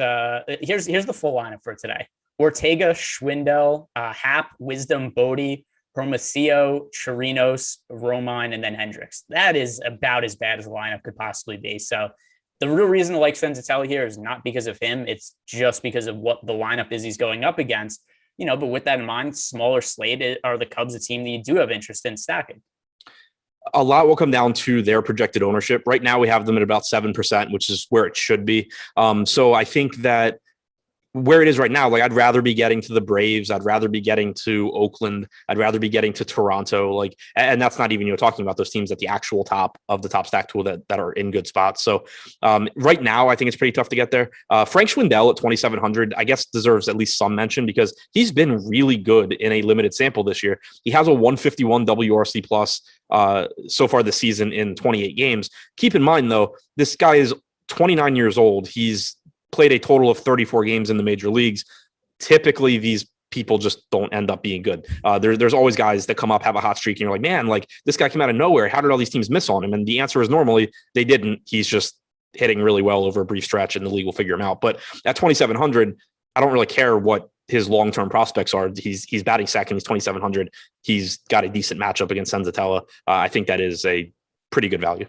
here's the full lineup for today. Ortega, Schwindel, Happ, Wisdom, Bodie, Hermosillo, Chirinos, Romine, and then Hendricks. That is about as bad as the lineup could possibly be. So the real reason to like Senzatela here is not because of him. It's just because of what the lineup is he's going up against. But with that in mind, smaller slate, are the Cubs a team that you do have interest in stacking? A lot will come down to their projected ownership. Right now, we have them at about 7%, which is where it should be. So I think that where it is right now, like I'd rather be getting to the Braves. I'd rather be getting to Oakland. I'd rather be getting to Toronto. And that's not even, talking about those teams at the actual top of the top stack tool that are in good spots. So right now, I think it's pretty tough to get there. Frank Schwindel at 2,700, I guess deserves at least some mention because he's been really good in a limited sample this year. He has a 151 WRC plus so far this season in 28 games. Keep in mind though, this guy is 29 years old. He's played a total of 34 games in the major leagues. Typically, these people just don't end up being good. There's always guys that come up, have a hot streak, and you're like, man, like this guy came out of nowhere. How did all these teams miss on him? And the answer is normally they didn't. He's just hitting really well over a brief stretch, and the league will figure him out. But at 2,700, I don't really care what his long-term prospects are. He's batting second. He's 2,700. He's got a decent matchup against Senzatela. I think that is a pretty good value.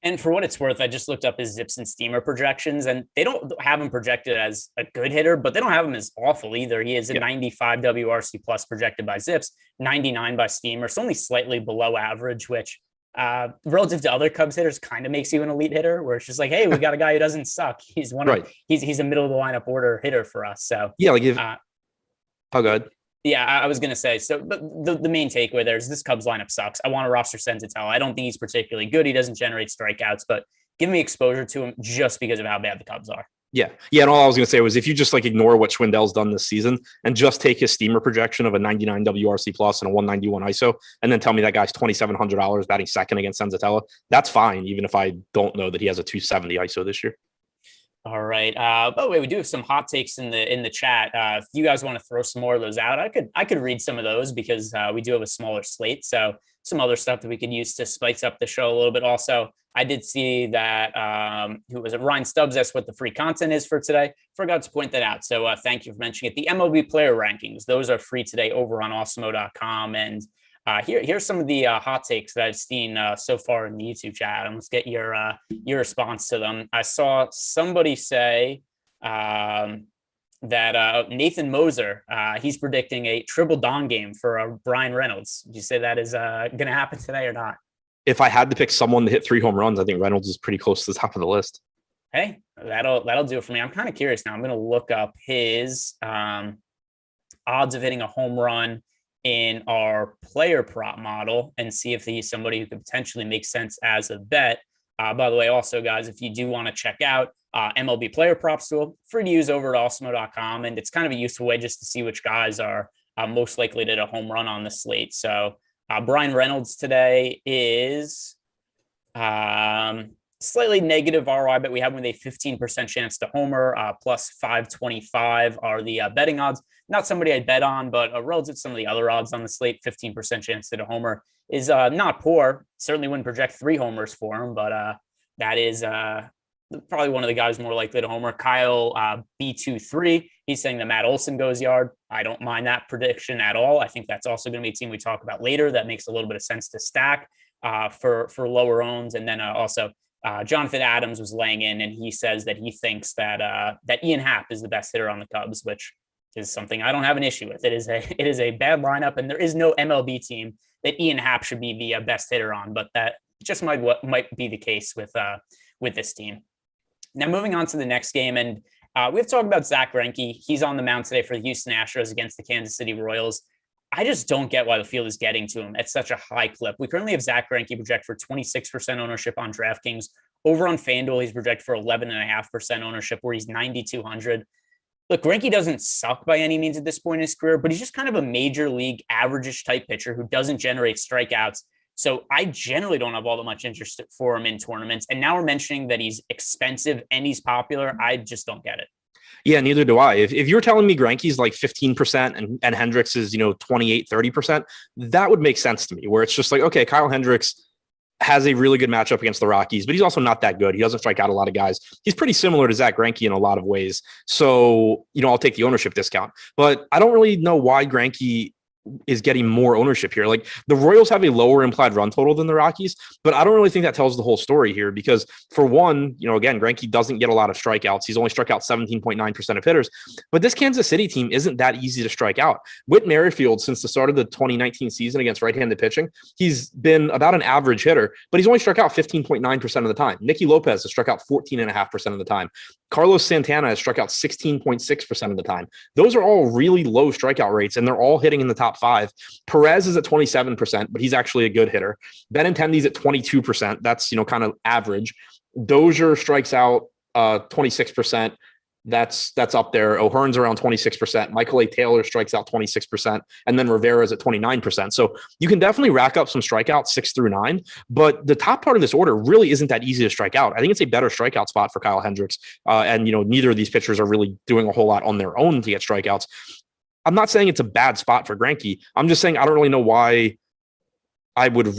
And for what it's worth, I just looked up his Zips and Steamer projections, and they don't have him projected as a good hitter, but they don't have him as awful either. He is a 95 WRC plus projected by Zips, 99 by Steamer. It's only slightly below average, which relative to other Cubs hitters kind of makes you an elite hitter, where it's just like, hey, we got a guy who doesn't suck. He's he's a middle of the lineup order hitter for us. So yeah, like if oh, good. Yeah, I was going to say, so but the main takeaway there is this Cubs lineup sucks. I want to roster Senzatela. I don't think he's particularly good. He doesn't generate strikeouts, but give me exposure to him just because of how bad the Cubs are. Yeah. And all I was going to say was if you just like ignore what Schwindel's done this season and just take his Steamer projection of a 99 WRC plus and a 191 ISO, and then tell me that guy's $2,700 batting second against Senzatela, that's fine, even if I don't know that he has a 270 ISO this year. All right. By the way, we do have some hot takes in the chat. If you guys want to throw some more of those out, I could read some of those because we do have a smaller slate. So some other stuff that we could use to spice up the show a little bit. Also, I did see that who was it? Ryan Stubbs asked what the free content is for today. Forgot to point that out. So thank you for mentioning it. The MLB player rankings, those are free today over on Awesemo.com. And here's some of the hot takes that I've seen so far in the YouTube chat. And let's get your response to them. I saw somebody say that Nathan Moser, he's predicting a triple Don game for Brian Reynolds. Did you say that is going to happen today or not? If I had to pick someone to hit 3 home runs, I think Reynolds is pretty close to the top of the list. Hey, that'll do it for me. I'm kind of curious now. I'm going to look up his odds of hitting a home run in our player prop model and see if he's somebody who could potentially make sense as a bet. By the way, also, guys, if you do want to check out MLB player props tool, free to use over at Awesemo.com. And it's kind of a useful way just to see which guys are most likely to hit a home run on the slate. So Brian Reynolds today is slightly negative ROI, but we have him with a 15% chance to homer, plus 525 are the betting odds. Not somebody I'd bet on, but relative to some of the other odds on the slate, 15% chance to hit a homer is not poor. Certainly wouldn't project 3 homers for him, but that is probably one of the guys more likely to homer. Kyle B23, he's saying that Matt Olson goes yard. I don't mind that prediction at all. I think that's also going to be a team we talk about later. That makes a little bit of sense to stack for lower owns. And then also Jonathan Adams was laying in, and he says that he thinks that Ian Happ is the best hitter on the Cubs, which is something I don't have an issue with. It is a bad lineup, and there is no MLB team that Ian Happ should be the best hitter on, but that just might be the case with this team. Now, moving on to the next game, and we have to talk about Zack Greinke. He's on the mound today for the Houston Astros against the Kansas City Royals. I just don't get why the field is getting to him at such a high clip. We currently have Zack Greinke projected for 26% ownership on DraftKings. Over on FanDuel, he's projected for 11.5% ownership, where he's 9,200. Look, Greinke doesn't suck by any means at this point in his career, but he's just kind of a major league average-ish type pitcher who doesn't generate strikeouts. So I generally don't have all that much interest for him in tournaments. And now we're mentioning that he's expensive and he's popular. I just don't get it. Yeah, neither do I. If you're telling me Greinke's like 15% and Hendricks is, 28, 30%, that would make sense to me, where it's just like, okay, Kyle Hendricks has a really good matchup against the Rockies, but he's also not that good. He doesn't strike out a lot of guys. He's pretty similar to Zack Greinke in a lot of ways. So, I'll take the ownership discount, but I don't really know why Greinke is getting more ownership here. Like the Royals have a lower implied run total than the Rockies, but I don't really think that tells the whole story here because for one, again, Greinke doesn't get a lot of strikeouts. He's only struck out 17.9% of hitters, but this Kansas City team isn't that easy to strike out. Whit Merrifield, since the start of the 2019 season against right-handed pitching, he's been about an average hitter, but he's only struck out 15.9% of the time. Nicky Lopez has struck out 14.5% of the time. Carlos Santana has struck out 16.6% of the time. Those are all really low strikeout rates, and they're all hitting in the top 5. Perez is at 27%, but he's actually a good hitter. Benintendi's at 22%. That's, kind of average. Dozier strikes out 26%. That's up there. O'Hearn's around 26%. Michael A. Taylor strikes out 26%. And then Rivera's at 29%. So you can definitely rack up some strikeouts 6 through 9. But the top part of this order really isn't that easy to strike out. I think it's a better strikeout spot for Kyle Hendricks. And neither of these pitchers are really doing a whole lot on their own to get strikeouts. I'm not saying it's a bad spot for Greinke. I'm just saying I don't really know why I would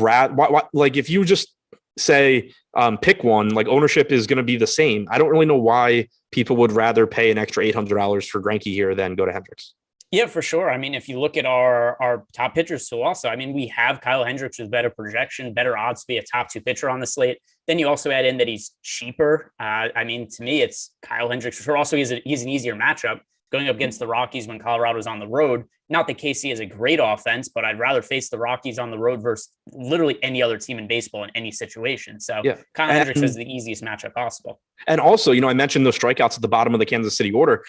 like if you just say pick one, like ownership is going to be the same. I don't really know why people would rather pay an extra $800 for Greinke here than go to Hendricks. Yeah, for sure. I mean, if you look at our top pitchers too, also, I mean, we have Kyle Hendricks with better projection, better odds to be a top two pitcher on the slate. Then you also add in that he's cheaper. I mean, to me, it's Kyle Hendricks for sure. Also, he's an easier matchup going up against the Rockies when Colorado's on the road. Not that KC is a great offense, but I'd rather face the Rockies on the road versus literally any other team in baseball in any situation. So Yeah. Kyle Hendricks is the easiest matchup possible. And also, I mentioned those strikeouts at the bottom of the Kansas City order.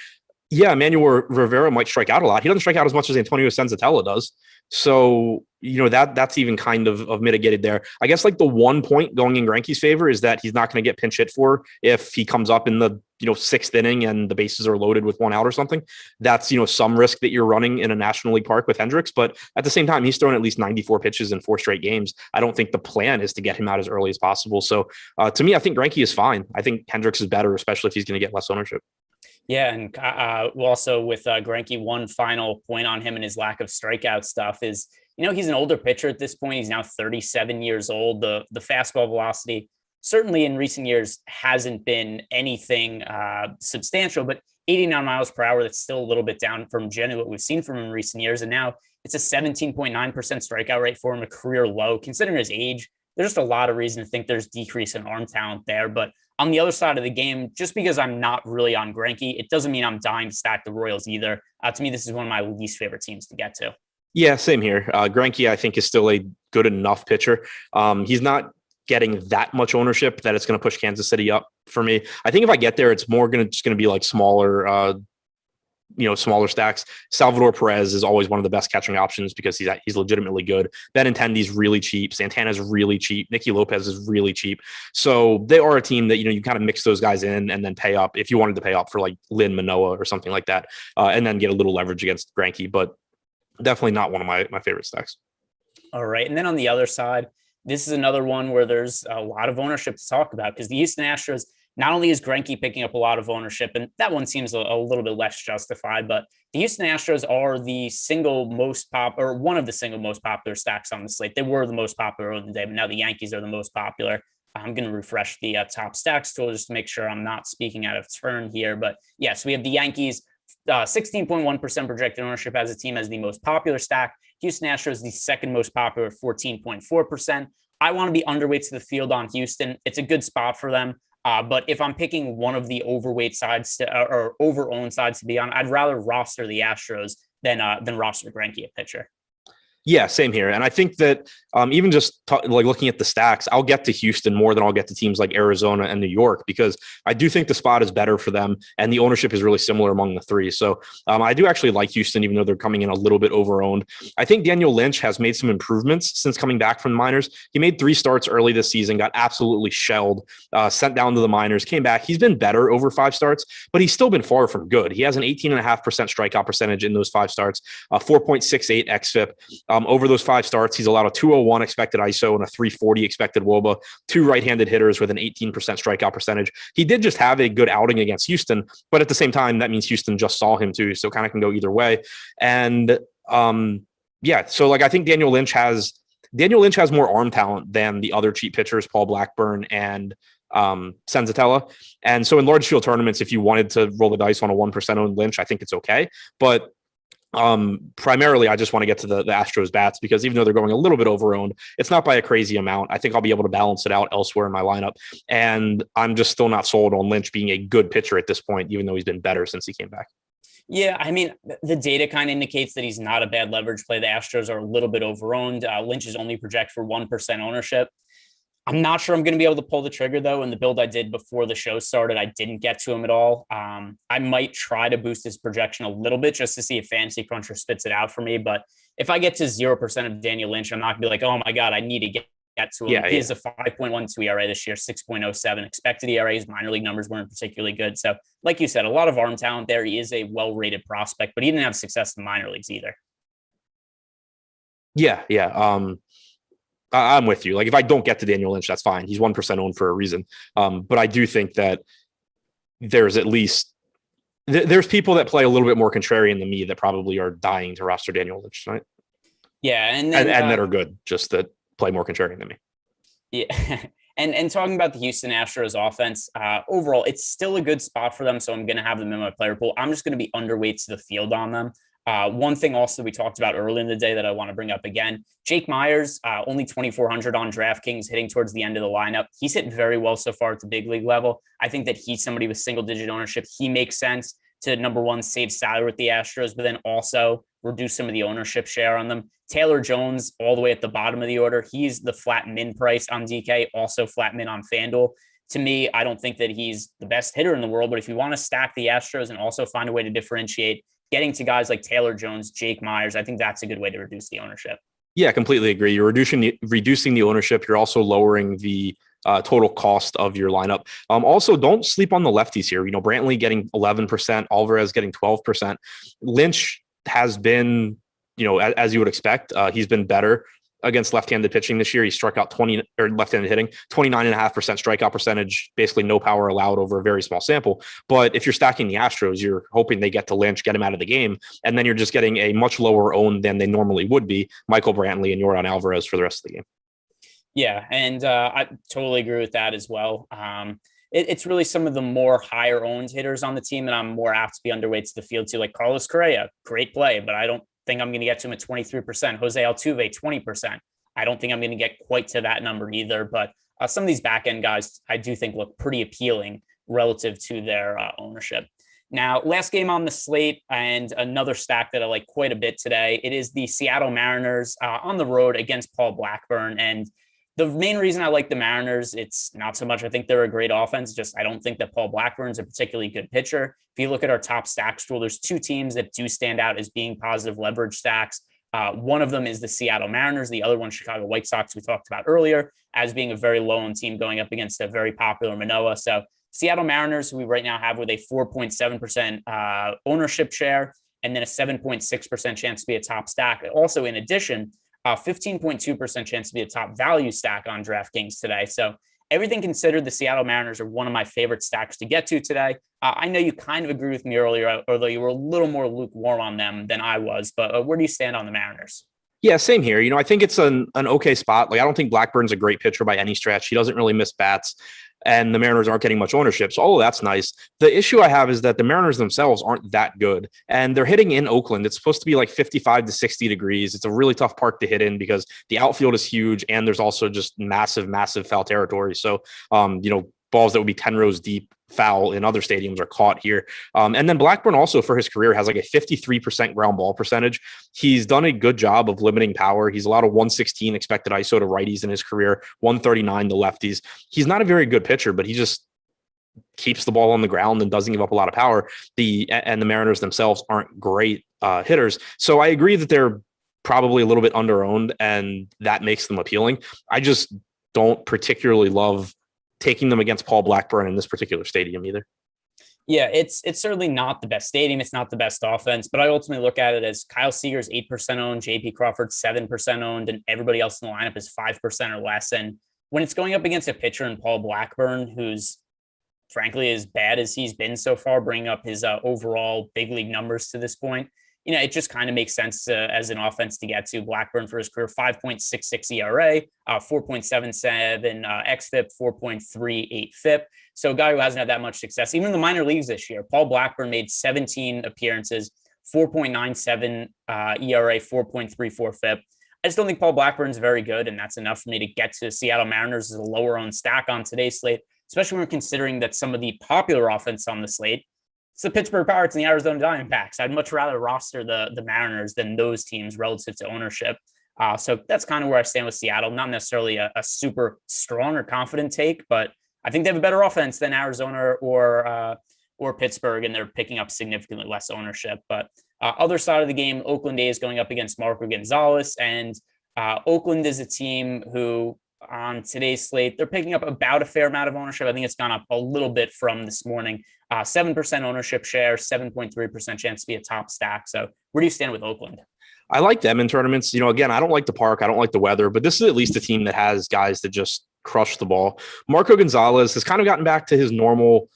Yeah, Emmanuel Rivera might strike out a lot. He doesn't strike out as much as Antonio Senzatela does. So, that's even kind of mitigated there. I guess like the one point going in Greinke's favor is that he's not going to get pinch hit for if he comes up in the, sixth inning and the bases are loaded with one out or something. That's, some risk that you're running in a National League park with Hendricks. But at the same time, he's thrown at least 94 pitches in 4 straight games. I don't think the plan is to get him out as early as possible. So to me, I think Greinke is fine. I think Hendricks is better, especially if he's going to get less ownership. Yeah, and also with Greinke, one final point on him and his lack of strikeout stuff is, he's an older pitcher at this point. He's now 37 years old. The fastball velocity certainly in recent years hasn't been anything substantial, but 89 miles per hour, that's still a little bit down from generally what we've seen from him in recent years. And now it's a 17.9% strikeout rate for him, a career low. Considering his age, there's just a lot of reason to think there's decrease in arm talent there. But on the other side of the game, just because I'm not really on Greinke, it doesn't mean I'm dying to stack the Royals either. To me, this is one of my least favorite teams to get to. Yeah, same here. Greinke, I think, is still a good enough pitcher. He's not getting that much ownership that it's going to push Kansas City up for me. I think if I get there, it's more just going to be like smaller stacks. Salvador Perez is always one of the best catching options because he's legitimately good. Benintendi's really cheap. Santana's really cheap. Nicky Lopez is really cheap. So they are a team that, you kind of mix those guys in and then pay up if you wanted to pay up for like Lynn, Manoah or something like that, and then get a little leverage against Greinke, but definitely not one of my favorite stacks. All right. And then on the other side, this is another one where there's a lot of ownership to talk about because the Houston Astros, not only is Greinke picking up a lot of ownership, and that one seems a little bit less justified, but the Houston Astros are the single most popular, or one of the single most popular stacks on the slate. They were the most popular on the day, but now the Yankees are the most popular. I'm going to refresh the top stacks tool just to make sure I'm not speaking out of turn here. But yes, we have the Yankees, 16.1% projected ownership as a team as the most popular stack. Houston Astros, the second most popular, 14.4%. I want to be underweight to the field on Houston. It's a good spot for them. But if I'm picking one of the overweight sides or over-owned sides to be on, I'd rather roster the Astros than roster Greinke at pitcher. Yeah, same here. And I think that even just looking at the stacks, I'll get to Houston more than I'll get to teams like Arizona and New York because I do think the spot is better for them and the ownership is really similar among the three. So I do actually like Houston, even though they're coming in a little bit over-owned. I think Daniel Lynch has made some improvements since coming back from the minors. He made 3 starts early this season, got absolutely shelled, sent down to the minors, came back. He's been better over 5 starts, but he's still been far from good. He has an 18.5% strikeout percentage in those 5 starts, 4.68 xFIP. Over those 5 starts, he's allowed a 201 expected ISO and a 340 expected WOBA, 2 right-handed hitters with an 18% strikeout percentage. He did just have a good outing against Houston, but at the same time, that means Houston just saw him too, so kind of can go either way. And so I think Daniel Lynch has more arm talent than the other cheap pitchers, Paul Blackburn and Senzatela. And so in large field tournaments, if you wanted to roll the dice on a 1% owned Lynch, I think it's okay. But primarily I just want to get to the Astros bats because even though they're going a little bit over-owned, it's not by a crazy amount. I think I'll be able to balance it out elsewhere in my lineup. And I'm just still not sold on Lynch being a good pitcher at this point, even though he's been better since he came back. Yeah, I mean, the data kind of indicates that he's not a bad leverage play. The Astros are a little bit over-owned. Lynch is only projected for 1% ownership. I'm not sure I'm going to be able to pull the trigger, though. In the build I did before the show started, I didn't get to him at all. I might try to boost his projection a little bit just to see if Fantasy Cruncher spits it out for me. But if I get to 0% of Daniel Lynch, I'm not going to be like, oh, my God, I need to get to him. He has a 5.12 ERA this year, 6.07. Expected ERAs, minor league numbers weren't particularly good. So like you said, a lot of arm talent there. He is a well-rated prospect, but he didn't have success in the minor leagues either. Yeah. I'm with you. Like if I don't get to Daniel Lynch, that's fine. He's 1% owned for a reason. But I do think that there's at least there's people that play a little bit more contrarian than me that probably are dying to roster Daniel Lynch tonight. Yeah, and that are good, just that play more contrarian than me. Yeah, and talking about the Houston Astros offense, overall, it's still a good spot for them. So I'm going to have them in my player pool. I'm just going to be underweight to the field on them. One thing also we talked about early in the day that I want to bring up again, Jake Myers, only 2,400 on DraftKings, hitting towards the end of the lineup. He's hit very well so far at the big league level. I think that he's somebody with single-digit ownership. He makes sense to, number one, save salary with the Astros, but then also reduce some of the ownership share on them. Taylor Jones, all the way at the bottom of the order. He's the flat min price on DK, also flat min on FanDuel. To me, I don't think that he's the best hitter in the world, but if you want to stack the Astros and also find a way to differentiate, getting to guys like Taylor Jones, Jake Myers, I think that's a good way to reduce the ownership. Yeah, completely agree. You're reducing the ownership. You're also lowering the total cost of your lineup. Also, don't sleep on the lefties here. Brantley getting 11%, Alvarez getting 12%. Lynch has been, as you would expect, he's been better against left-handed pitching this year. He struck out left-handed hitting, 29.5% strikeout percentage, basically no power allowed over a very small sample. But if you're stacking the Astros, you're hoping they get to Lynch, get him out of the game, and then you're just getting a much lower owned than they normally would be, Michael Brantley and Yordan Alvarez for the rest of the game. Yeah, and I totally agree with that as well. It's really some of the more higher owned hitters on the team that I'm more apt to be underweight to the field to, like Carlos Correa, great play, but I don't think I'm going to get to him at 23%. Jose Altuve, 20%. I don't think I'm going to get quite to that number either, but some of these back end guys I do think look pretty appealing relative to their ownership. Now, last game on the slate and another stack that I like quite a bit today. It is the Seattle Mariners on the road against Paul Blackburn. And the main reason I like the Mariners, it's not so much I think they're a great offense, just I don't think that Paul Blackburn's a particularly good pitcher. If you look at our top stacks tool, there's two teams that do stand out as being positive leverage stacks. One of them is the Seattle Mariners. The other one, Chicago White Sox, we talked about earlier, as being a very low-owned team going up against a very popular Manoah. So Seattle Mariners, who we right now have with a 4.7% ownership share, and then a 7.6% chance to be a top stack. Also, in addition, 15.2% chance to be a top value stack on DraftKings today. So everything considered, the Seattle Mariners are one of my favorite stacks to get to today. I know you kind of agree with me earlier, although you were a little more lukewarm on them than I was, but where do you stand on the Mariners? Yeah, same here. I think it's an okay spot. Like, I don't think Blackburn's a great pitcher by any stretch. He doesn't really miss bats, and the Mariners aren't getting much ownership. So, that's nice. The issue I have is that the Mariners themselves aren't that good, and they're hitting in Oakland. It's supposed to be like 55 to 60 degrees. It's a really tough park to hit in because the outfield is huge, and there's also just massive, massive foul territory. So, balls that would be 10 rows deep foul in other stadiums are caught here. And then Blackburn also for his career has like a 53% ground ball percentage. He's done a good job of limiting power. He's allowed a 116 expected ISO to righties in his career, 139 to lefties. He's not a very good pitcher, but he just keeps the ball on the ground and doesn't give up a lot of power. The Mariners themselves aren't great hitters. So I agree that they're probably a little bit underowned, and that makes them appealing. I just don't particularly love taking them against Paul Blackburn in this particular stadium either. Yeah, it's certainly not the best stadium. It's not the best offense, but I ultimately look at it as Kyle Seager's 8% owned, JP Crawford 7% owned, and everybody else in the lineup is 5% or less. And when it's going up against a pitcher in Paul Blackburn, who's frankly as bad as he's been so far, bringing up his overall big league numbers to this point, it just kind of makes sense as an offense to get to. Blackburn for his career, 5.66 ERA, 4.77 xFIP, 4.38 FIP. So a guy who hasn't had that much success, even in the minor leagues this year. Paul Blackburn made 17 appearances, 4.97 ERA, 4.34 FIP. I just don't think Paul Blackburn's very good, and that's enough for me to get to Seattle Mariners as a lower owned stack on today's slate, especially when we're considering that some of the popular offense on the slate, it's the Pittsburgh Pirates and the Arizona Diamondbacks. I'd much rather roster the Mariners than those teams relative to ownership. So that's kind of where I stand with Seattle. Not necessarily a super strong or confident take, but I think they have a better offense than Arizona or Pittsburgh, and they're picking up significantly less ownership. But other side of the game, Oakland A's going up against Marco Gonzalez, and Oakland is a team who on today's slate, they're picking up about a fair amount of ownership. I think it's gone up a little bit from this morning. 7% ownership share, 7.3% chance to be a top stack. So where do you stand with Oakland? I like them in tournaments. Again, I don't like the park. I don't like the weather, but this is at least a team that has guys that just crush the ball. Marco Gonzalez has kind of gotten back to his normal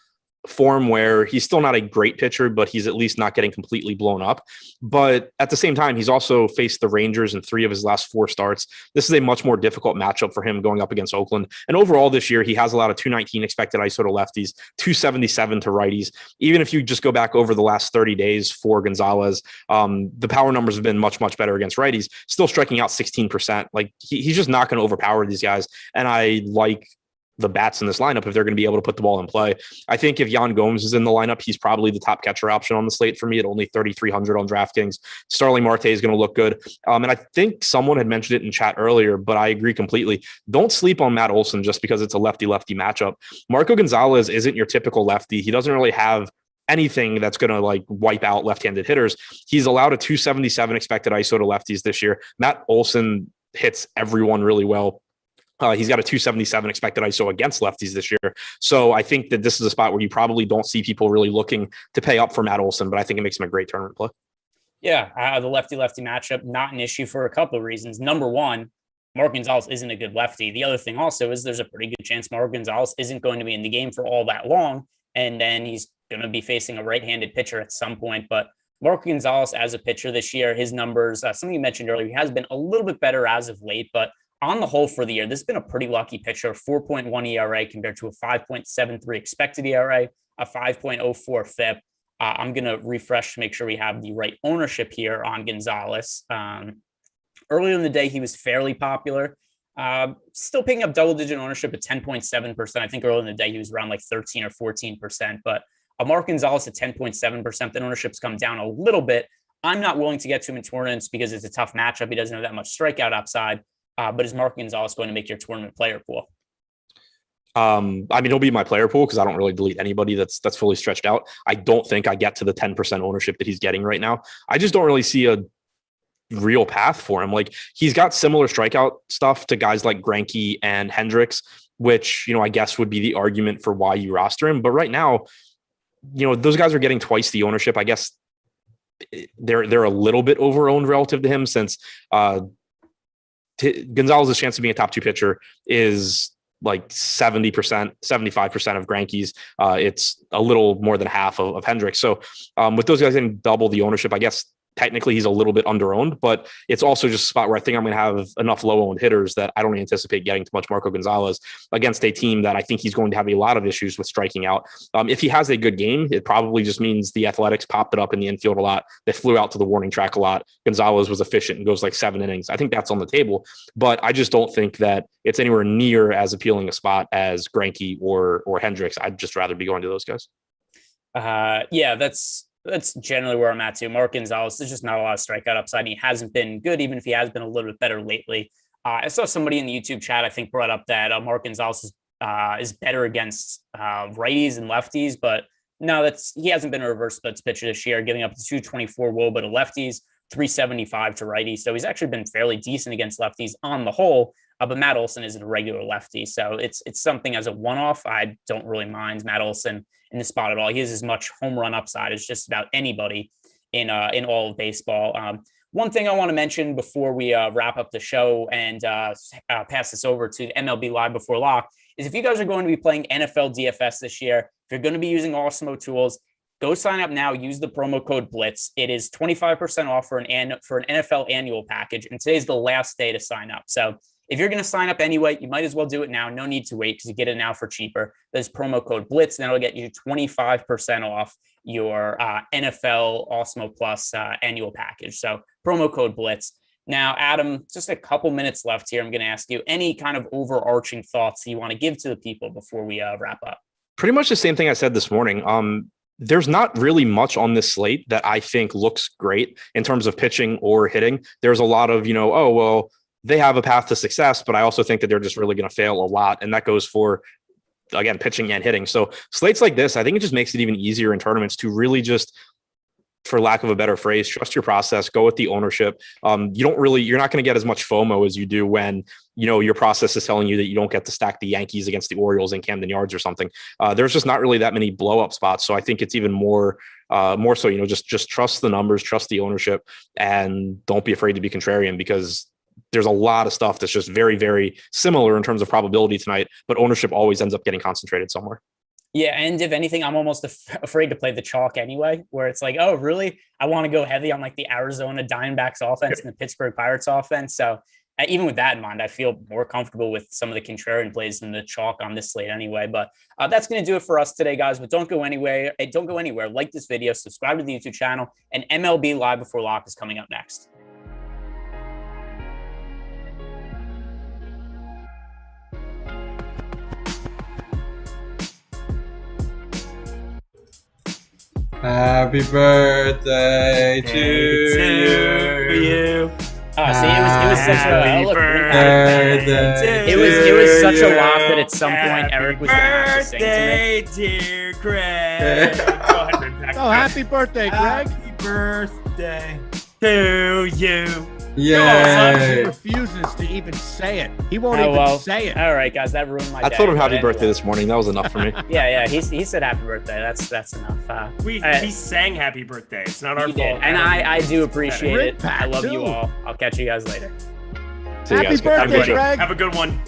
form where he's still not a great pitcher, but he's at least not getting completely blown up. But at the same time, he's also faced the Rangers in 3 of his last 4 starts. This is a much more difficult matchup for him going up against Oakland. And overall this year, he has allowed a 219 expected ISO to lefties, 277 to righties. Even if you just go back over the last 30 days for Gonzalez, the power numbers have been much, much better against righties, still striking out 16%. Like he's just not going to overpower these guys. And I like the bats in this lineup if they're going to be able to put the ball in play. I think if Yan Gomes is in the lineup, he's probably the top catcher option on the slate for me at only 3,300 on DraftKings. Starling Marte is going to look good. And I think someone had mentioned it in chat earlier, but I agree completely. Don't sleep on Matt Olson just because it's a lefty-lefty matchup. Marco Gonzalez isn't your typical lefty. He doesn't really have anything that's going to like wipe out left-handed hitters. He's allowed a 277 expected ISO to lefties this year. Matt Olson hits everyone really well. He's got a 277 expected ISO against lefties this year. So I think that this is a spot where you probably don't see people really looking to pay up for Matt Olson, but I think it makes him a great tournament play. Yeah, the lefty-lefty matchup, not an issue for a couple of reasons. Number one, Mark Gonzalez isn't a good lefty. The other thing also is there's a pretty good chance Mark Gonzalez isn't going to be in the game for all that long, and then he's going to be facing a right-handed pitcher at some point. But Mark Gonzalez as a pitcher this year, his numbers, something you mentioned earlier, he has been a little bit better as of late, but on the whole for the year, this has been a pretty lucky pitcher, 4.1 ERA compared to a 5.73 expected ERA, a 5.04 FIP. I'm going to refresh to make sure we have the right ownership here on Gonzalez. Earlier in the day, he was fairly popular, still picking up double-digit ownership at 10.7%. I think earlier in the day, he was around like 13 or 14%, but Mark Gonzalez at 10.7%, the ownership's come down a little bit. I'm not willing to get to him in tournaments because it's a tough matchup. He doesn't have that much strikeout upside. But is Mark Gonzalez going to make your tournament player pool? I mean, he'll be my player pool because I don't really delete anybody that's fully stretched out. I don't think I get to the 10% ownership that he's getting right now. I just don't really see a real path for him. Like he's got similar strikeout stuff to guys like Greinke and Hendricks, which, I guess would be the argument for why you roster him. But right now, those guys are getting twice the ownership. I guess they're a little bit overowned relative to him since, Gonzalez's chance of being a top 2 pitcher is like 70%, 75% of Greinke's. It's a little more than half of Hendricks. So with those guys getting double the ownership, I guess technically he's a little bit underowned, but it's also just a spot where I think I'm going to have enough low-owned hitters that I don't anticipate getting too much Marco Gonzalez against a team that I think he's going to have a lot of issues with striking out. If he has a good game, it probably just means the Athletics popped it up in the infield a lot. They flew out to the warning track a lot. Gonzalez was efficient and goes like 7 innings. I think that's on the table, but I just don't think that it's anywhere near as appealing a spot as Greinke or Hendricks. I'd just rather be going to those guys. Yeah, that's generally where I'm at too. Mark Gonzalez, there's just not a lot of strikeout upside. He hasn't been good, even if he has been a little bit better lately. I saw somebody in the YouTube chat, I think, brought up that Mark Gonzalez is better against righties and lefties, but no, he hasn't been a reverse splits pitcher this year, giving up the 224 WOBA to lefties, 375 to righties. So he's actually been fairly decent against lefties on the whole. But Matt Olson isn't a regular lefty, so it's something as a one-off. I don't really mind Matt Olson in the spot at all. He has as much home run upside as just about anybody in all of baseball. One thing I want to mention before we wrap up the show and pass this over to MLB Live Before Lock is if you guys are going to be playing NFL DFS this year, if you're going to be using Awesemo tools, go sign up now. Use the promo code BLITZ. It is 25% off for an NFL annual package, and today's the last day to sign up. So if you're going to sign up anyway, you might as well do it now. No need to wait because you get it now for cheaper. There's promo code BLITZ, and that'll get you 25% off your NFL Awesemo Plus annual package. So promo code BLITZ. Now, Adam, just a couple minutes left here. I'm going to ask you any kind of overarching thoughts that you want to give to the people before we wrap up. Pretty much the same thing I said this morning. There's not really much on this slate that I think looks great in terms of pitching or hitting. There's a lot of, they have a path to success, but I also think that they're just really going to fail a lot. And that goes for, again, pitching and hitting. So slates like this, I think it just makes it even easier in tournaments to really just, for lack of a better phrase, trust your process, go with the ownership. You're not going to get as much FOMO as you do when, your process is telling you that you don't get to stack the Yankees against the Orioles in Camden Yards or something. There's just not really that many blow up spots. So I think it's even more so, just trust the numbers, trust the ownership, and don't be afraid to be contrarian because there's a lot of stuff that's just very, very similar in terms of probability tonight, but ownership always ends up getting concentrated somewhere. Yeah, and if anything, I'm almost afraid to play the chalk anyway, where it's like, oh, really? I want to go heavy on like the Arizona Diamondbacks offense and the Pittsburgh Pirates offense. So even with that in mind, I feel more comfortable with some of the contrarian plays than the chalk on this slate anyway. But that's going to do it for us today, guys. But don't go anywhere. Don't go anywhere. Like this video, subscribe to the YouTube channel, and MLB Live Before Lock is coming up next. Happy birthday to you. Oh, see, it was such a birthday. It was such a lock that at some point Eric was going to have to sing to me. Dear Greg. Go ahead, Rebecca. Oh, happy birthday, Greg. Happy birthday to you. Yay. He refuses to even say it. He won't even say it. All right, guys, that ruined my day. I told him happy but birthday this morning. That was enough for me. Yeah, he said happy birthday. That's enough. He sang happy birthday. It's not our He fault. did. And I do appreciate Rick it. Pack, I love you too. all. I'll catch you guys later. See you Happy guys. birthday, Have a good Greg. Have a good one.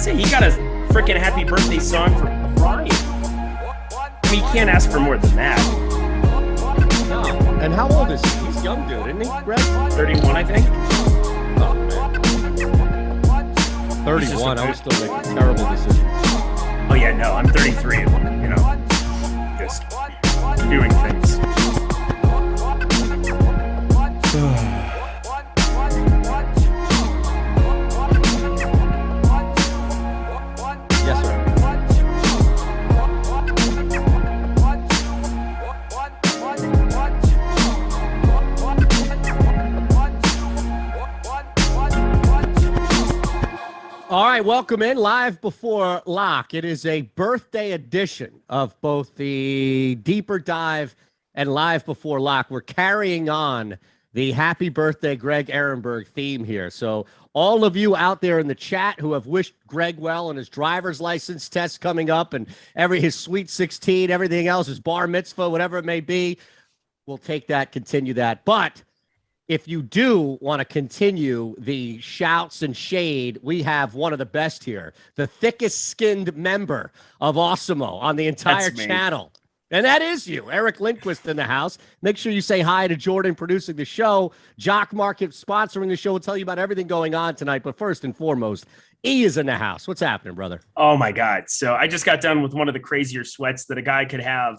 He got a freaking happy birthday song for Ryan. I mean, you can't ask for more than that. No. And how old is he? He's young, dude, isn't he, Greg? 31, I think. Oh, man. 31. I was still making terrible decisions. Oh, yeah, no, I'm 33. You know, just doing things. Yes, sir. All right, welcome in Live Before Lock. It is a birthday edition of both the Deeper Dive and Live Before Lock. We're carrying on the Happy Birthday Greg Ehrenberg theme here. So all of you out there in the chat who have wished Greg well on his driver's license test coming up and his Sweet 16, everything else, his bar mitzvah, whatever it may be, we'll take that, continue that. But if you do want to continue the shouts and shade, we have one of the best here, the thickest skinned member of Awesemo on the entire channel. And that is you, Eric Lindquist in the house. Make sure you say hi to Jordan producing the show. Jock Market sponsoring the show. We'll tell you about everything going on tonight. But first and foremost, E is in the house. What's happening, brother? Oh, my God. So I just got done with one of the crazier sweats that a guy could have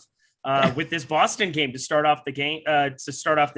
with this Boston game to start off the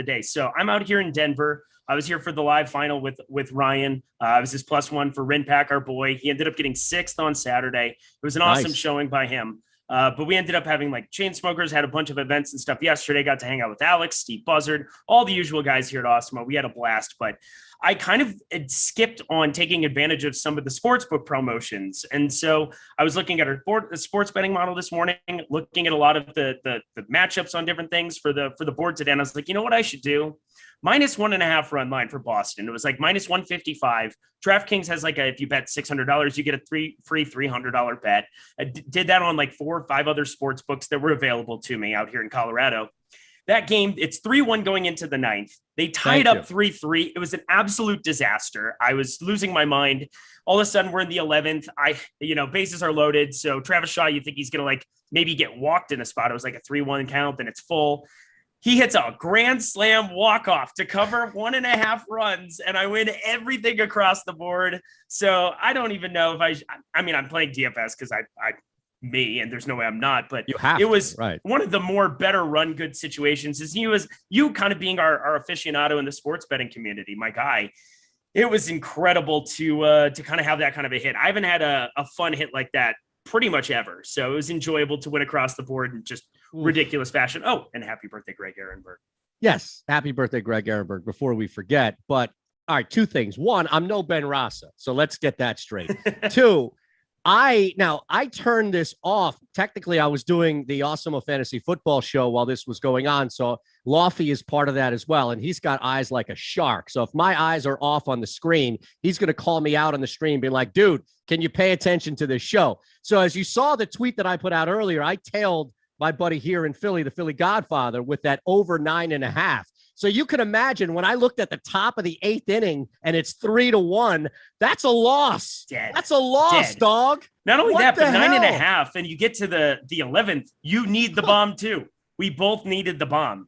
day. So I'm out here in Denver. I was here for the live final with Ryan. I was his +1 for Rinpack, our boy. He ended up getting 6th on Saturday. It was an awesome showing by him. But we ended up having like chain smokers, had a bunch of events and stuff yesterday, got to hang out with Alex, Steve Buzzard, all the usual guys here at Awesemo. We had a blast, but I kind of had skipped on taking advantage of some of the sportsbook promotions. And so I was looking at the sports betting model this morning, looking at a lot of the matchups on different things for the board today. And I was like, you know what I should do? -1.5 run line for Boston. It was like -155. DraftKings has like if you bet $600, you get a free $300 bet. I did that on like 4 or 5 other sports books that were available to me out here in Colorado. That game, it's 3-1 going into the 9th. They tied up 3-3. It was an absolute disaster. I was losing my mind. All of a sudden, we're in the 11th. Bases are loaded. So Travis Shaw, you think he's going to like maybe get walked in a spot. It was like a 3-1 count, and it's full. He hits a grand slam walk-off to cover 1.5 runs, and I win everything across the board. So I don't even know if I mean, I'm playing DFS because and there's no way I'm not, but it was one of the more better run good situations. Is you kind of being our aficionado in the sports betting community, my guy. It was incredible to kind of have that kind of a hit. I haven't had a fun hit like that pretty much ever. So it was enjoyable to win across the board in just ridiculous fashion. Oh, and happy birthday, Greg Ehrenberg. Yes. Happy birthday, Greg Ehrenberg, before we forget. But all right, two things. One, I'm no Ben Rasa. So let's get that straight. Two, I turned this off. Technically, I was doing the Awesemo Fantasy Football show while this was going on. So Lofty is part of that as well. And he's got eyes like a shark. So if my eyes are off on the screen, he's going to call me out on the stream, being like, dude, can you pay attention to this show? So as you saw the tweet that I put out earlier, I tailed my buddy here in Philly, the Philly Godfather, with that over 9.5. So you can imagine when I looked at the top of the 8th inning and it's 3-1, that's a loss. That's a loss, dog. Not only that, but 9.5, and you get to the 11th, you need the bomb too. We both needed the bomb.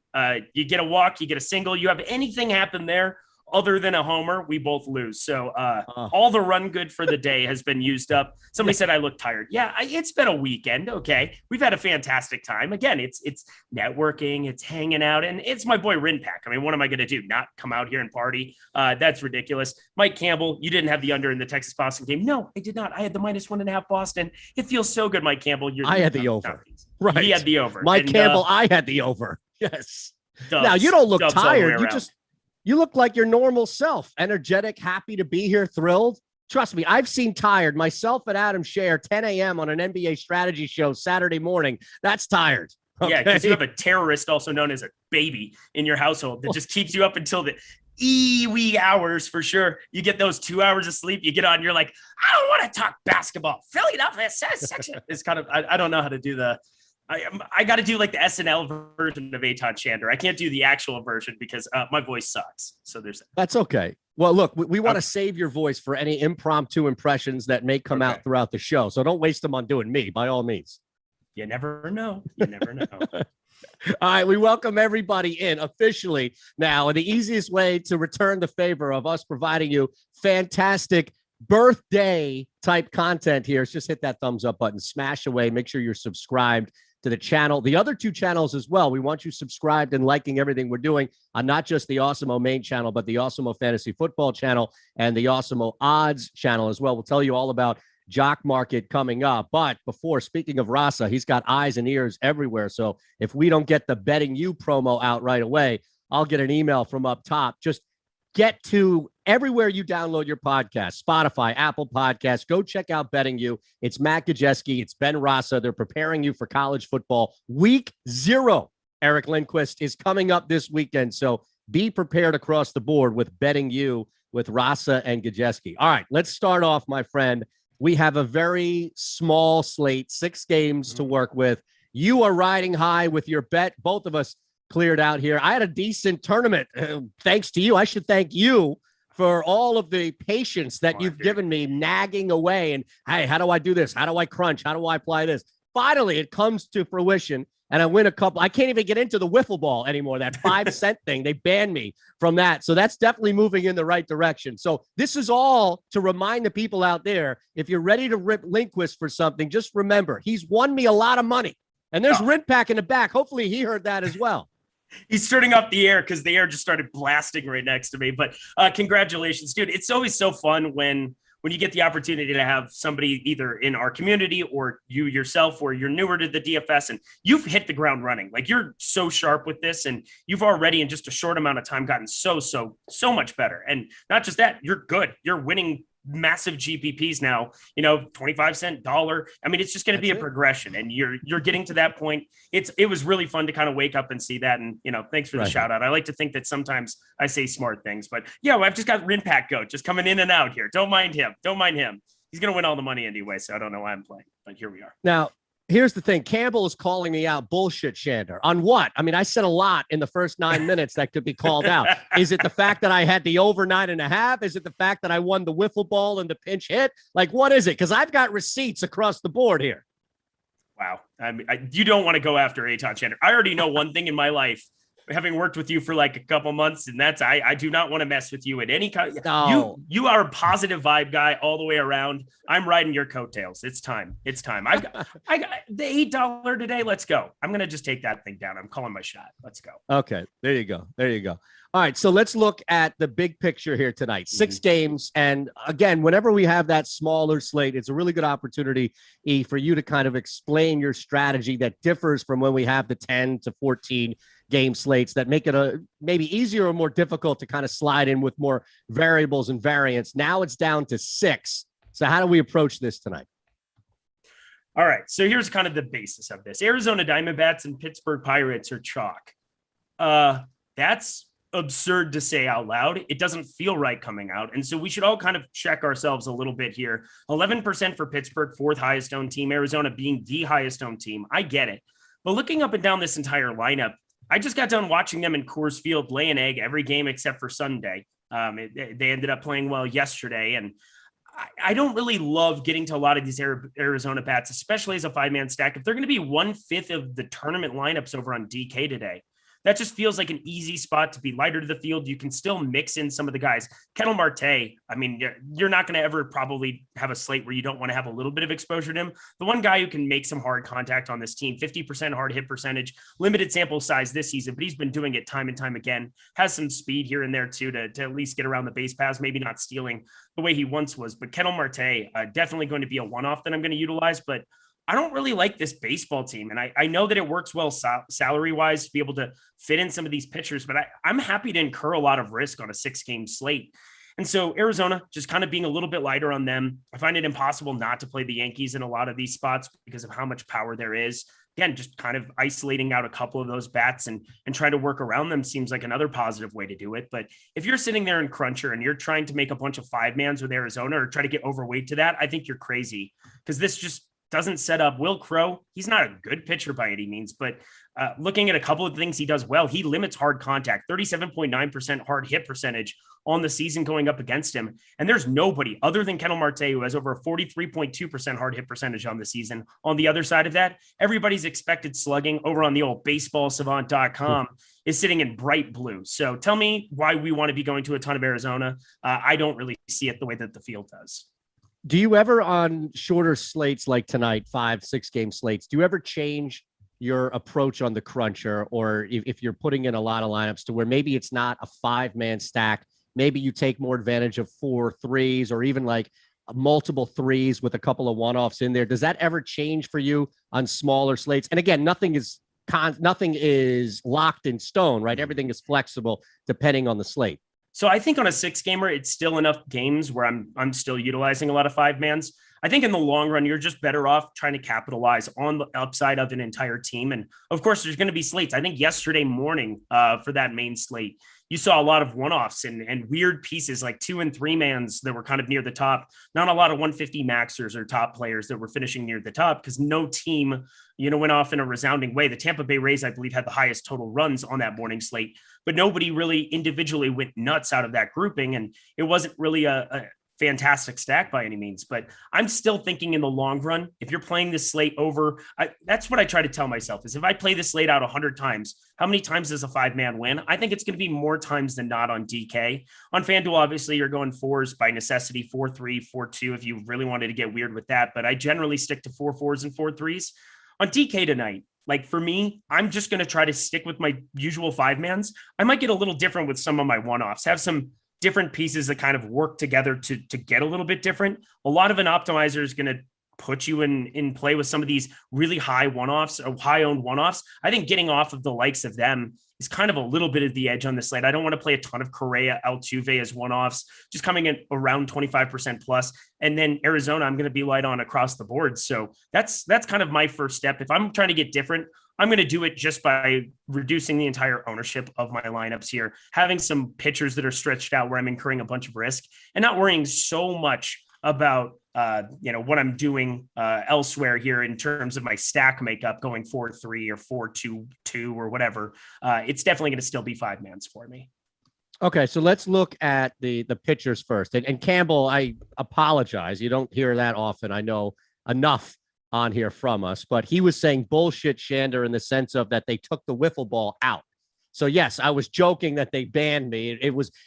You get a walk, you get a single, you have anything happen there other than a homer, we both lose. So all the run good for the day has been used up. Somebody said I look tired. Yeah, it's been a weekend. Okay. We've had a fantastic time. Again, it's networking, it's hanging out, and it's my boy Rinpack. I mean, what am I going to do? Not come out here and party? That's ridiculous. Mike Campbell, you didn't have the under in the Texas-Boston game. No, I did not. I had the -1.5 Boston. It feels so good, Mike Campbell. I had the over. Right. He had the over. Mike Campbell, I had the over. Yes. Now, you don't look tired. You look like your normal self, energetic, happy to be here, thrilled. Trust me, I've seen tired. Myself and Adam Scherer, 10 a.m. on an NBA strategy show Saturday morning. That's tired. Okay? Yeah, because you have a terrorist, also known as a baby, in your household that just keeps you up until the wee hours for sure. You get those 2 hours of sleep. You get on, you're like, I don't want to talk basketball. Philadelphia says section. It's kind of, I don't know how to do the. I got to do like the SNL version of Eytan Shander. I can't do the actual version because my voice sucks. So there's that. That's okay. Well, look, we want to save your voice for any impromptu impressions that may come out throughout the show. So don't waste them on doing me, by all means. You never know. You never know. All right, we welcome everybody in officially now. And the easiest way to return the favor of us providing you fantastic birthday type content here is just hit that thumbs up button, smash away, make sure you're subscribed to the channel, the other two channels as well. We want you subscribed and liking everything we're doing on not just the Awesemo main channel, but the Awesemo Fantasy Football channel and the Awesemo Odds channel as well. We'll tell you all about Jock Market coming up. But before, speaking of Rasa, he's got eyes and ears everywhere. So if we don't get the Betting You promo out right away, I'll get an email from up top. Just get to everywhere you download your podcast, Spotify, Apple Podcasts. Go check out Betting You. It's Matt Gajewski. It's Ben Rasa. They're preparing you for college football. Week 0, Eric Lindquist, is coming up this weekend. So be prepared across the board with Betting You with Rasa and Gajewski. All right, let's start off, my friend. We have a very small slate, 6 games to work with. You are riding high with your bet. Both of us cleared out here. I had a decent tournament thanks to you. I should thank you for all of the patience that you've given me nagging away. And hey, how do I do this? How do I crunch? How do I apply this? Finally, it comes to fruition and I win a couple. I can't even get into the wiffle ball anymore. That 5-cent thing, they banned me from that. So that's definitely moving in the right direction. So this is all to remind the people out there, if you're ready to rip Lindquist for something, just remember, he's won me a lot of money. And there's Rinpack in the back. Hopefully he heard that as well. He's turning off the air because the air just started blasting right next to me. But congratulations, dude. It's always so fun when you get the opportunity to have somebody either in our community or you yourself, where you're newer to the DFS and you've hit the ground running. Like, you're so sharp with this and you've already in just a short amount of time gotten so much better. And not just that, you're good. You're winning massive GPPs now, 25-cent dollar. I mean, it's just going to be a progression, and you're getting to that point. It was really fun to kind of wake up and see that. And, thanks for the shout out. I like to think that sometimes I say smart things, but yeah, I've just got Rinpack Goat just coming in and out here. Don't mind him. He's going to win all the money anyway. So I don't know why I'm playing, but here we are. Now, here's the thing. Campbell is calling me out bullshit, Shander. On what? I mean, I said a lot in the first 9 minutes that could be called out. Is it the fact that I had the over 9.5? Is it the fact that I won the wiffle ball and the pinch hit? Like, what is it? Because I've got receipts across the board here. Wow. I mean, you don't want to go after Eytan Shander. I already know one thing in my life. having worked with you for like a couple months, and I do not want to mess with you at any kind. No. You are a positive vibe guy all the way around. I'm riding your coattails. It's time. I got the $8 today. Let's go. I'm gonna just take that thing down. I'm calling my shot. Let's go. Okay, there you go. All right, so let's look at the big picture here tonight. 6 games, and again, whenever we have that smaller slate, it's a really good opportunity, for you to kind of explain your strategy that differs from when we have the 10 to 14 game slates that make it maybe easier or more difficult to kind of slide in with more variables and variants. Now it's down to 6. So how do we approach this tonight? All right, so here's kind of the basis of this. Arizona Diamondbacks and Pittsburgh Pirates are chalk. That's absurd to say out loud. It doesn't feel right coming out. And so we should all kind of check ourselves a little bit here. 11% for Pittsburgh, 4th highest owned team, Arizona being the highest owned team. I get it. But looking up and down this entire lineup, I just got done watching them in Coors Field lay an egg every game except for Sunday. They ended up playing well yesterday. And I don't really love getting to a lot of these Arizona bats, especially as a 5-man stack. If they're going to be 1/5 of the tournament lineups over on DK today, that just feels like an easy spot to be lighter to the field. You can still mix in some of the guys. Ketel Marte, I mean, you're not going to ever probably have a slate where you don't want to have a little bit of exposure to him. The one guy who can make some hard contact on this team, 50% hard hit percentage, limited sample size this season, but he's been doing it time and time again. Has some speed here and there too to at least get around the base paths, maybe not stealing the way he once was. But Ketel Marte, definitely going to be a one-off that I'm going to utilize, but I don't really like this baseball team. And I know that it works well salary-wise to be able to fit in some of these pitchers, but I'm happy to incur a lot of risk on a 6-game slate. And so Arizona, just kind of being a little bit lighter on them. I find it impossible not to play the Yankees in a lot of these spots because of how much power there is. Again, just kind of isolating out a couple of those bats and trying to work around them seems like another positive way to do it. But if you're sitting there in Cruncher and you're trying to make a bunch of 5-mans with Arizona or try to get overweight to that, I think you're crazy, because this just doesn't set up Will Crow. He's not a good pitcher by any means, but looking at a couple of things he does well, he limits hard contact, 37.9% hard hit percentage on the season going up against him. And there's nobody other than Ketel Marte who has over a 43.2% hard hit percentage on the season. On the other side of that, everybody's expected slugging over on the old baseballsavant.com is sitting in bright blue. So tell me why we want to be going to a ton of Arizona. I don't really see it the way that the field does. Do you ever, on shorter slates like tonight, 5-6 game slates, do you ever change your approach on the cruncher? Or if you're putting in a lot of lineups to where maybe it's not a 5-man stack, maybe you take more advantage of 4 threes or even like multiple threes with a couple of one-offs in there? Does that ever change for you on smaller slates? And again, nothing is locked in stone, right? Everything is flexible depending on the slate. So I think on a 6-gamer, it's still enough games where I'm still utilizing a lot of 5-mans. I think in the long run, you're just better off trying to capitalize on the upside of an entire team. And of course, there's going to be slates. I think yesterday morning for that main slate, you saw a lot of one-offs and weird pieces like 2 and 3-mans that were kind of near the top. Not a lot of 150 maxers or top players that were finishing near the top because no team, went off in a resounding way. The Tampa Bay Rays, I believe, had the highest total runs on that morning slate, but nobody really individually went nuts out of that grouping. And it wasn't really a fantastic stack by any means, but I'm still thinking in the long run, if you're playing this slate over, that's what I try to tell myself is if I play this slate out 100 times, how many times does a 5-man win? I think it's going to be more times than not on DK. On FanDuel, obviously you're going 4s by necessity, 4-3, 4-2, if you really wanted to get weird with that, but I generally stick to 4 4s and 4 3s. On DK tonight, like for me, I'm just going to try to stick with my usual 5-mans. I might get a little different with some of my one-offs, have some different pieces that kind of work together to get a little bit different. A lot of an optimizer is going to put you in play with some of these really high one-offs or high owned one-offs. I think getting off of the likes of them is kind of a little bit of the edge on the slate. I don't want to play a ton of Correa, Altuve as one-offs, just coming in around 25% plus. And then Arizona, I'm going to be light on across the board. So that's kind of my first step. If I'm trying to get different, I'm going to do it just by reducing the entire ownership of my lineups here, having some pitchers that are stretched out where I'm incurring a bunch of risk and not worrying so much about, what I'm doing elsewhere here in terms of my stack makeup going 4-3 or 4-2-2 or whatever. It's definitely going to still be 5-mans for me. Okay, so let's look at the pitchers first. And Campbell, I apologize. You don't hear that often. I know enough on here from us, but he was saying bullshit Shander in the sense of that they took the wiffle ball out. So yes, I was joking that they banned me.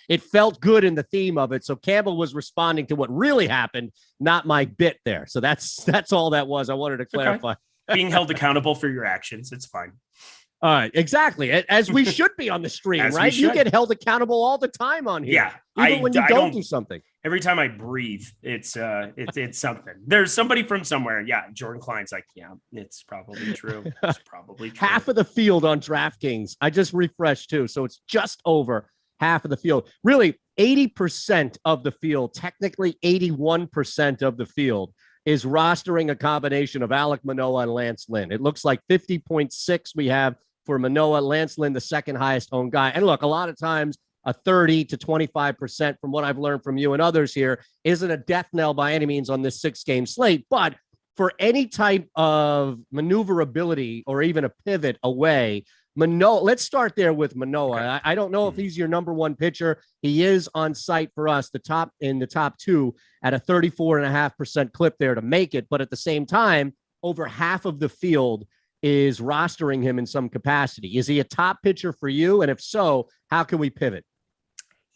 It felt good in the theme of it. So Campbell was responding to what really happened, not my bit there. So that's all that was. I wanted to clarify. Okay. Being held accountable for your actions. It's fine. All right, exactly. As we should be on the stream, right? You get held accountable all the time on here. Yeah. Even when you don't do something. Every time I breathe, it's something. There's somebody from somewhere. Yeah. Jordan Klein's like, yeah, it's probably true. It's probably true. Half of the field on DraftKings. I just refreshed too. So it's just over half of the field. Really, 80% of the field, technically 81% of the field is rostering a combination of Alek Manoah and Lance Lynn. It looks like 50.6 we have for Manoah, Lance Lynn, the second highest owned guy. And look, a lot of times a 30 to 25% from what I've learned from you and others here isn't a death knell by any means on this 6-game slate. But for any type of maneuverability or even a pivot away, Manoah, let's start there with Manoah. Okay. I don't know if he's your number one pitcher. He is on site for us, the top 2 at a 34.5% clip there to make it. But at the same time, over half of the field is rostering him in some capacity. Is he a top pitcher for you? And if so, how can we pivot?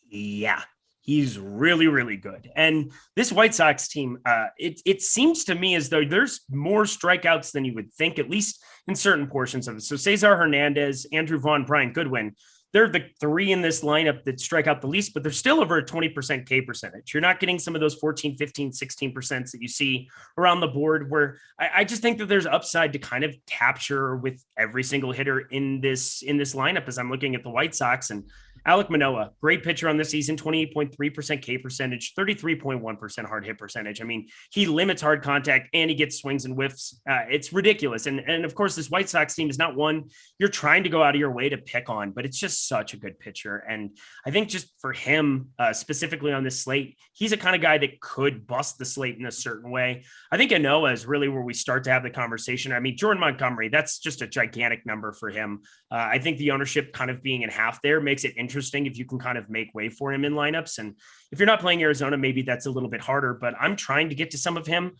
Yeah, he's really, really good. And this White Sox team, it seems to me as though there's more strikeouts than you would think, at least in certain portions of it. So Cesar Hernandez, Andrew Vaughn, Brian Goodwin, they're the three in this lineup that strike out the least, but they're still over a 20% K percentage. You're not getting some of those 14, 15, 16% that you see around the board, where I just think that there's upside to kind of capture with every single hitter in this lineup as I'm looking at the White Sox. And Alek Manoah, great pitcher on this season, 28.3% K percentage, 33.1% hard hit percentage. I mean, he limits hard contact and he gets swings and whiffs. It's ridiculous. And of course, this White Sox team is not one you're trying to go out of your way to pick on, but it's just such a good pitcher. And I think just for him, specifically on this slate, he's a kind of guy that could bust the slate in a certain way. I think Manoah is really where we start to have the conversation. I mean, Jordan Montgomery, that's just a gigantic number for him. I think the ownership kind of being in half there makes it interesting if you can kind of make way for him in lineups. And if you're not playing Arizona, maybe that's a little bit harder, but I'm trying to get to some of him,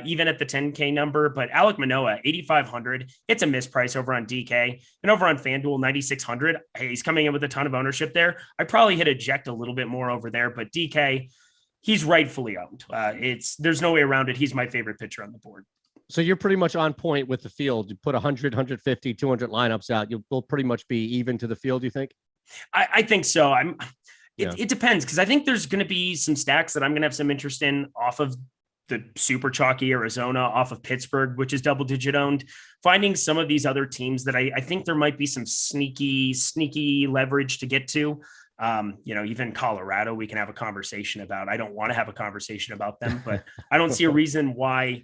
even at the 10K number. But Alek Manoah, 8,500, it's a misprice over on DK, and over on FanDuel, 9,600. Hey, he's coming in with a ton of ownership there. I probably hit eject a little bit more over there, but DK, he's rightfully owned. There's no way around it. He's my favorite pitcher on the board. So you're pretty much on point with the field. You put 100, 150, 200 lineups out. You'll pretty much be even to the field, you think? I think so. It depends, because I think there's going to be some stacks that I'm going to have some interest in off of the super chalky Arizona, off of Pittsburgh, which is double-digit owned. Finding some of these other teams that I think there might be some sneaky leverage to get to. Even Colorado, we can have a conversation about. I don't want to have a conversation about them, but I don't see a reason why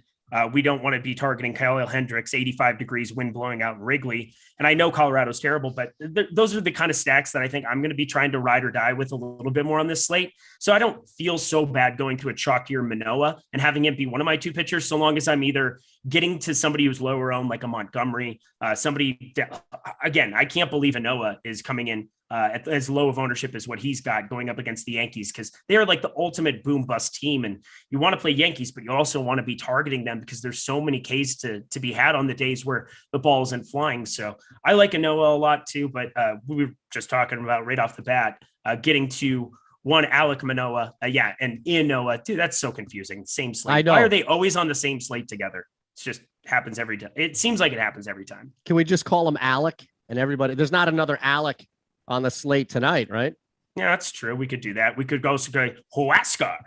we don't want to be targeting Kyle Hendricks, 85 degrees, wind blowing out in Wrigley. And I know Colorado's terrible, but those are the kind of stacks that I think I'm going to be trying to ride or die with a little bit more on this slate. So I don't feel so bad going to a chalkier Manoah and having it be one of my two pitchers, so long as I'm either getting to somebody who's lower owned, like a Montgomery, somebody that, again, I can't believe Manoah is coming in at as low of ownership as what he's got going up against the Yankees, because they are like the ultimate boom bust team. And you want to play Yankees, but you also want to be targeting them because there's so many Ks to be had on the days where the ball isn't flying. So I like Manoah a lot too, but we were just talking about right off the bat, getting to one Alek Manoah. And Noah, dude, that's so confusing. Same slate. I know. Why are they always on the same slate together? It's just happens every time. It seems like it happens every time. Can we just call him Alek and everybody? There's not another Alek on the slate tonight, right? Yeah, that's true. We could do that. We could also go Huascar.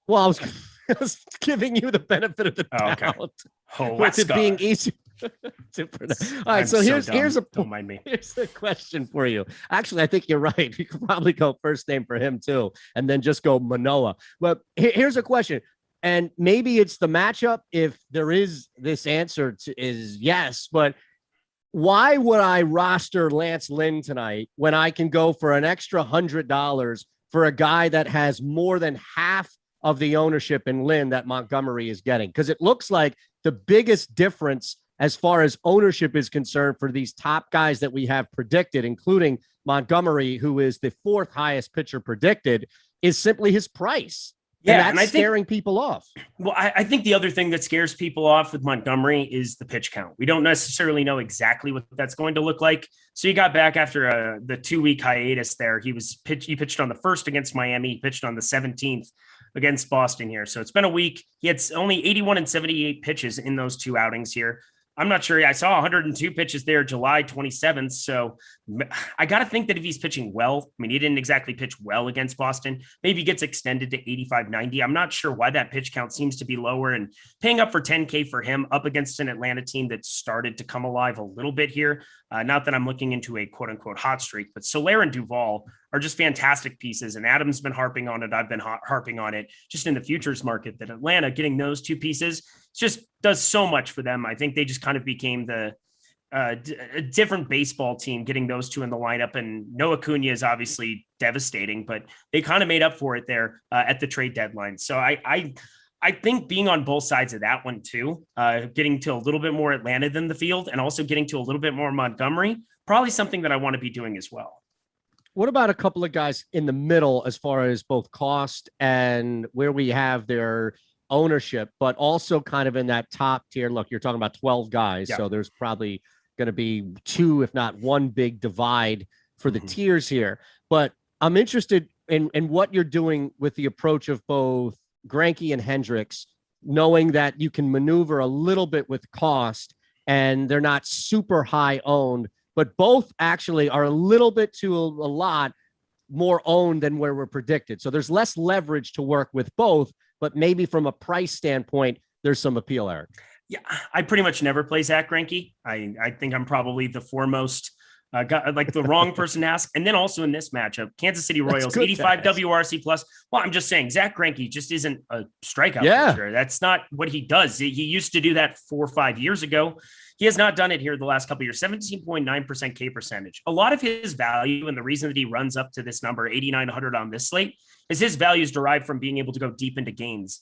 Well, I was giving you the benefit of the doubt. Okay. With it being easy to pronounce. All right, so here's don't mind me. Here's the question for you. Actually, I think you're right. You could probably go first name for him too, and then just go Manoah. But here's a question, and maybe it's the matchup. If there is this answer is yes, but why would I roster Lance Lynn tonight when I can go for an extra $100 for a guy that has more than half of the ownership in Lynn that Montgomery is getting? Because it looks like the biggest difference as far as ownership is concerned for these top guys that we have predicted, including Montgomery, who is the fourth highest pitcher predicted, is simply his price. Yeah, and that's scaring people off. Well, I think the other thing that scares people off with Montgomery is the pitch count. We don't necessarily know exactly what that's going to look like. So he got back after the 2-week hiatus there. He pitched on the 1st against Miami, he pitched on the 17th against Boston here. So it's been a week. He had only 81 and 78 pitches in those 2 outings here. I'm not sure. I saw 102 pitches there, July 27th. So I got to think that if he's pitching well, I mean, he didn't exactly pitch well against Boston. Maybe he gets extended to 85, 90. I'm not sure why that pitch count seems to be lower, and paying up for $10K for him up against an Atlanta team that started to come alive a little bit here. Not that I'm looking into a quote unquote hot streak, but Soler and Duvall are just fantastic pieces. And Adam's been harping on it. I've been harping on it just in the futures market, that Atlanta getting those 2 pieces just does so much for them. I think they just kind of became a different baseball team getting those 2 in the lineup. And Noah Acuna is obviously devastating, but they kind of made up for it there at the trade deadline. So I think being on both sides of that one too, getting to a little bit more Atlanta than the field and also getting to a little bit more Montgomery, probably something that I want to be doing as well. What about a couple of guys in the middle as far as both cost and where we have their ownership, but also kind of in that top tier? Look, you're talking about 12 guys, so there's probably going to be 2, if not 1 big divide for the tiers here. But I'm interested in what you're doing with the approach of both Greinke and Hendricks, knowing that you can maneuver a little bit with cost and they're not super high owned, but both actually are a little bit to a lot more owned than where we're predicted. So there's less leverage to work with both, but maybe from a price standpoint, there's some appeal, Eric. Yeah, I pretty much never play Zach Greinke. I think I'm probably the foremost like the wrong person to ask. And then also in this matchup, Kansas City Royals, 85 WRC plus. Well, I'm just saying Zach Greinke just isn't a strikeout pitcher. That's not what he does. He used to do that 4 or 5 years ago. He has not done it here the last couple of years. 17.9% K percentage. A lot of his value, and the reason that he runs up to this number 8,900 on this slate, is his value is derived from being able to go deep into games,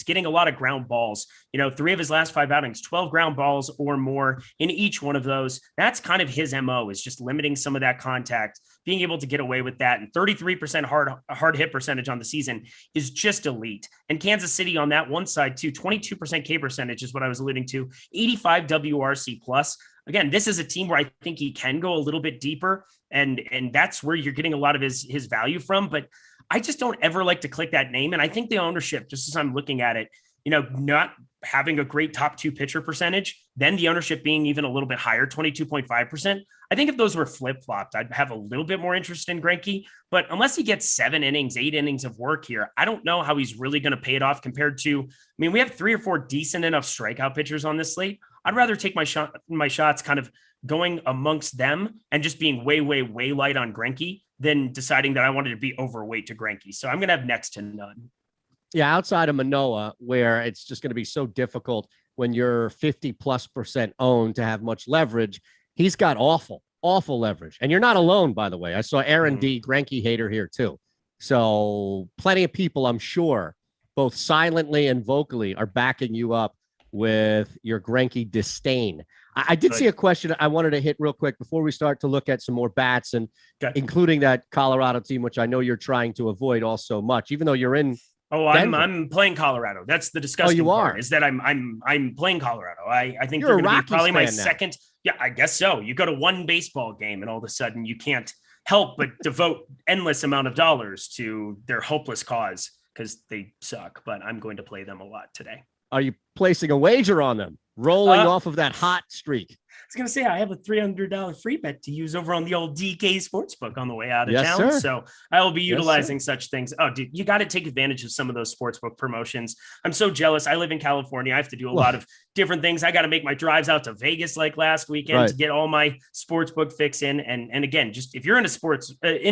getting a lot of ground balls. 3 of his last 5 outings, 12 ground balls or more in each one of those. That's kind of his MO, is just limiting some of that contact, being able to get away with that. And 33% hard hit percentage on the season is just elite. And Kansas City on that one side too, 22% K percentage is what I was alluding to, 85 WRC plus. Again, this is a team where I think he can go a little bit deeper, and that's where you're getting a lot of his value from. But I just don't ever like to click that name. And I think the ownership, just as I'm looking at it, not having a great top 2 pitcher percentage, then the ownership being even a little bit higher, 22.5%. I think if those were flip-flopped, I'd have a little bit more interest in Greinke. But unless he gets 7 innings, 8 innings of work here, I don't know how he's really going to pay it off compared to, we have 3 or 4 decent enough strikeout pitchers on this slate. I'd rather take my shots kind of going amongst them and just being way, way, way light on Greinke than deciding that I wanted to be overweight to Greinke. So I'm going to have next to none. Yeah, outside of Manoah, where it's just going to be so difficult when you're 50+% owned to have much leverage, he's got awful leverage. And you're not alone, by the way. I saw Aaron D. Greinke hater here too. So plenty of people, I'm sure, both silently and vocally, are backing you up with your Greinke disdain. I did see a question I wanted to hit real quick before we start to look at some more bats, and including that Colorado team, which I know you're trying to avoid all so much, even though you're in. Oh, I'm playing Colorado. That's the disgusting part, is that I'm playing Colorado. I think you're they're going to be probably my now. second. Yeah, I guess so. You go to one baseball game and all of a sudden you can't help but devote endless amount of dollars to their hopeless cause because they suck. But I'm going to play them a lot today. Are you placing a wager on them, rolling off of that hot streak? I was going to say, I have a $300 free bet to use over on the old DK Sportsbook on the way out of town. Sir. So I will be utilizing such things. Oh, dude, you got to take advantage of some of those Sportsbook promotions. I'm so jealous. I live in California. I have to do a lot of different things. I got to make my drives out to Vegas like last weekend to get all my Sportsbook fix in. And again, just if you're in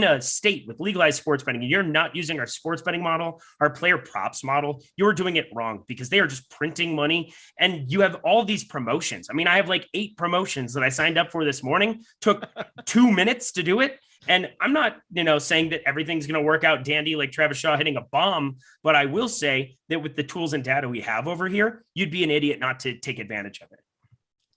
a state with legalized sports betting and you're not using our sports betting model, our player props model, you're doing it wrong because they are just printing money. And you have all these promotions. I have like 8 promotions that I signed up for this morning, took 2 minutes to do it. And I'm not, saying that everything's going to work out dandy like Travis Shaw hitting a bomb, but I will say that with the tools and data we have over here, you'd be an idiot not to take advantage of it.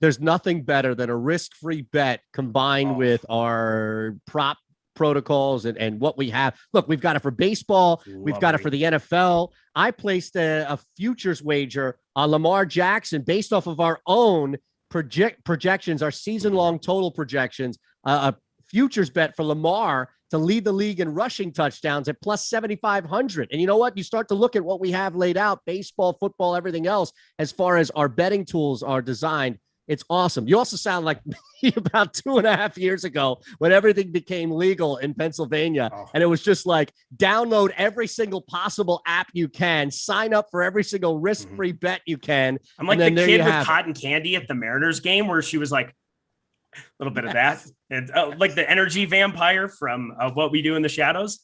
There's nothing better than a risk-free bet combined with our prop protocols and what we have. Look, we've got it for baseball. We've got it for the NFL. I placed a futures wager on Lamar Jackson based off of our own projections, our season-long total projections, a futures bet for Lamar to lead the league in rushing touchdowns at plus 7,500. And you know what? You start to look at what we have laid out, baseball, football, everything else, as far as our betting tools are designed. It's awesome. You also sound like me about 2.5 years ago when everything became legal in Pennsylvania. And it was just like, download every single possible app you can, sign up for every single risk-free bet you can. I'm like the kid with cotton candy at the Mariners game where she was like, a little bit of that. And like the energy vampire from What We Do in the Shadows.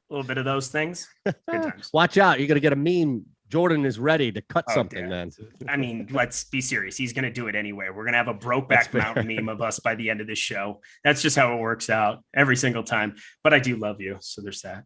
A little bit of those things. Good times. Watch out. You're going to get a meme. Jordan is ready to cut something, man. I mean, let's be serious. He's going to do it anyway. We're going to have a Brokeback Mountain meme of us by the end of this show. That's just how it works out every single time. But I do love you. So there's that.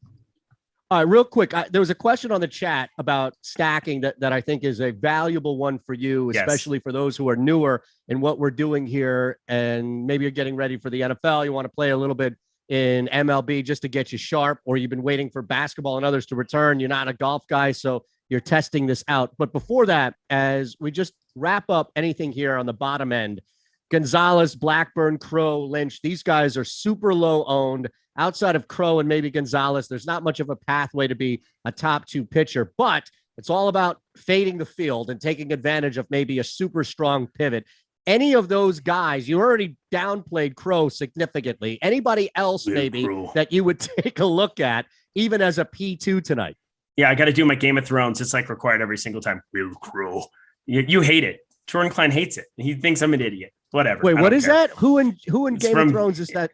All right, real quick. There was a question on the chat about stacking that I think is a valuable one for you, especially for those who are newer in what we're doing here. And maybe you're getting ready for the NFL. You want to play a little bit in MLB just to get you sharp, or you've been waiting for basketball and others to return. You're not a golf guy, so you're testing this out. But before that, as we just wrap up anything here on the bottom end, Gonzalez, Blackburn, Crow, Lynch, these guys are super low owned. Outside of Crow and maybe Gonzalez, there's not much of a pathway to be a top 2 pitcher, but it's all about fading the field and taking advantage of maybe a super strong pivot. Any of those guys, you already downplayed Crow significantly. Anybody else maybe that you would take a look at, even as a P2 tonight? Yeah, I got to do my Game of Thrones. It's like required every single time. Will Crow. You hate it. Jordan Klein hates it. He thinks I'm an idiot. Whatever. Wait, what is that? Who in Game of Thrones is that?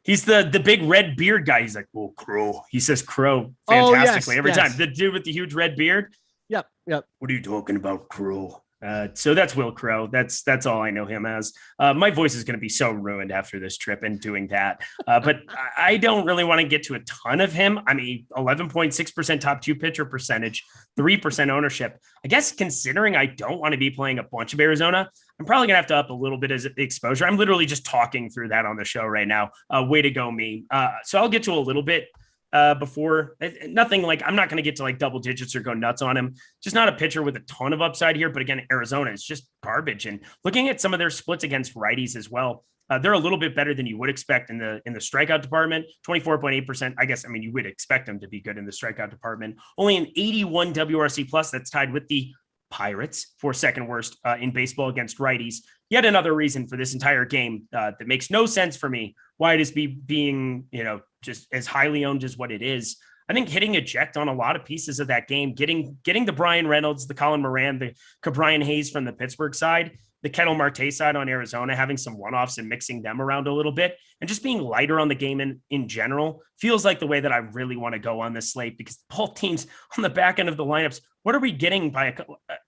He's the big red beard guy. He's like, "Well, Crow." He says Crow fantastically every time. The dude with the huge red beard. Yep. What are you talking about, Crow? So that's Will Crow. That's all I know him as. My voice is going to be so ruined after this trip and doing that. But I don't really want to get to a ton of him. I mean, 11.6% top 2 pitcher percentage, 3% ownership. I guess considering I don't want to be playing a bunch of Arizona, I'm probably gonna have to up a little bit as exposure. I'm literally just talking through that on the show right now. Way to go, me. So I'll get to a little bit before. Nothing like, I'm not going to get to like double digits or go nuts on him. Just not a pitcher with a ton of upside here. But again, Arizona is just garbage. And looking at some of their splits against righties as well, they're a little bit better than you would expect in the strikeout department. 24.8%. I guess, I mean, you would expect them to be good in the strikeout department. Only an 81 WRC plus. That's tied with the Pirates for second worst in baseball against righties. Yet another reason for this entire game that makes no sense for me why it is being, just as highly owned as what it is. I think hitting eject on a lot of pieces of that game, getting the Brian Reynolds, the Colin Moran, the Cabrian Hayes from the Pittsburgh side, the Kettle Marte side on Arizona, having some one-offs and mixing them around a little bit, and just being lighter on the game in general feels like the way that I really want to go on this slate, because both teams on the back end of the lineups, what are we getting by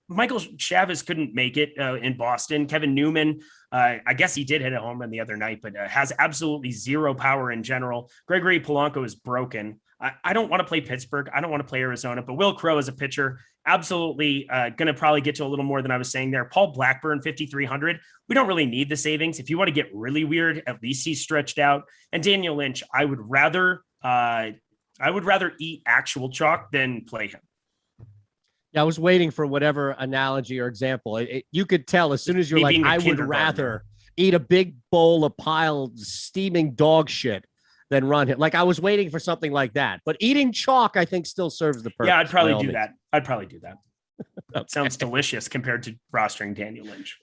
Michael Chavez couldn't make it in Boston. Kevin Newman, I guess he did hit a home run the other night, but has absolutely zero power in general. Gregory Polanco is broken. I don't want to play Pittsburgh. I don't want to play Arizona, but Will Crow as a pitcher, absolutely going to probably get to a little more than I was saying there. Paul Blackburn, 5,300. We don't really need the savings. If you want to get really weird, at least he's stretched out. And Daniel Lynch, I would rather eat actual chalk than play him. Yeah, I was waiting for whatever analogy or example. You could tell as soon as you're like, I would rather eat a big bowl of piled steaming dog shit than run him. Like I was waiting for something like that. But eating chalk, I think, still serves the purpose. Yeah, I'd probably do that. Okay. Sounds delicious compared to rostering Daniel Lynch.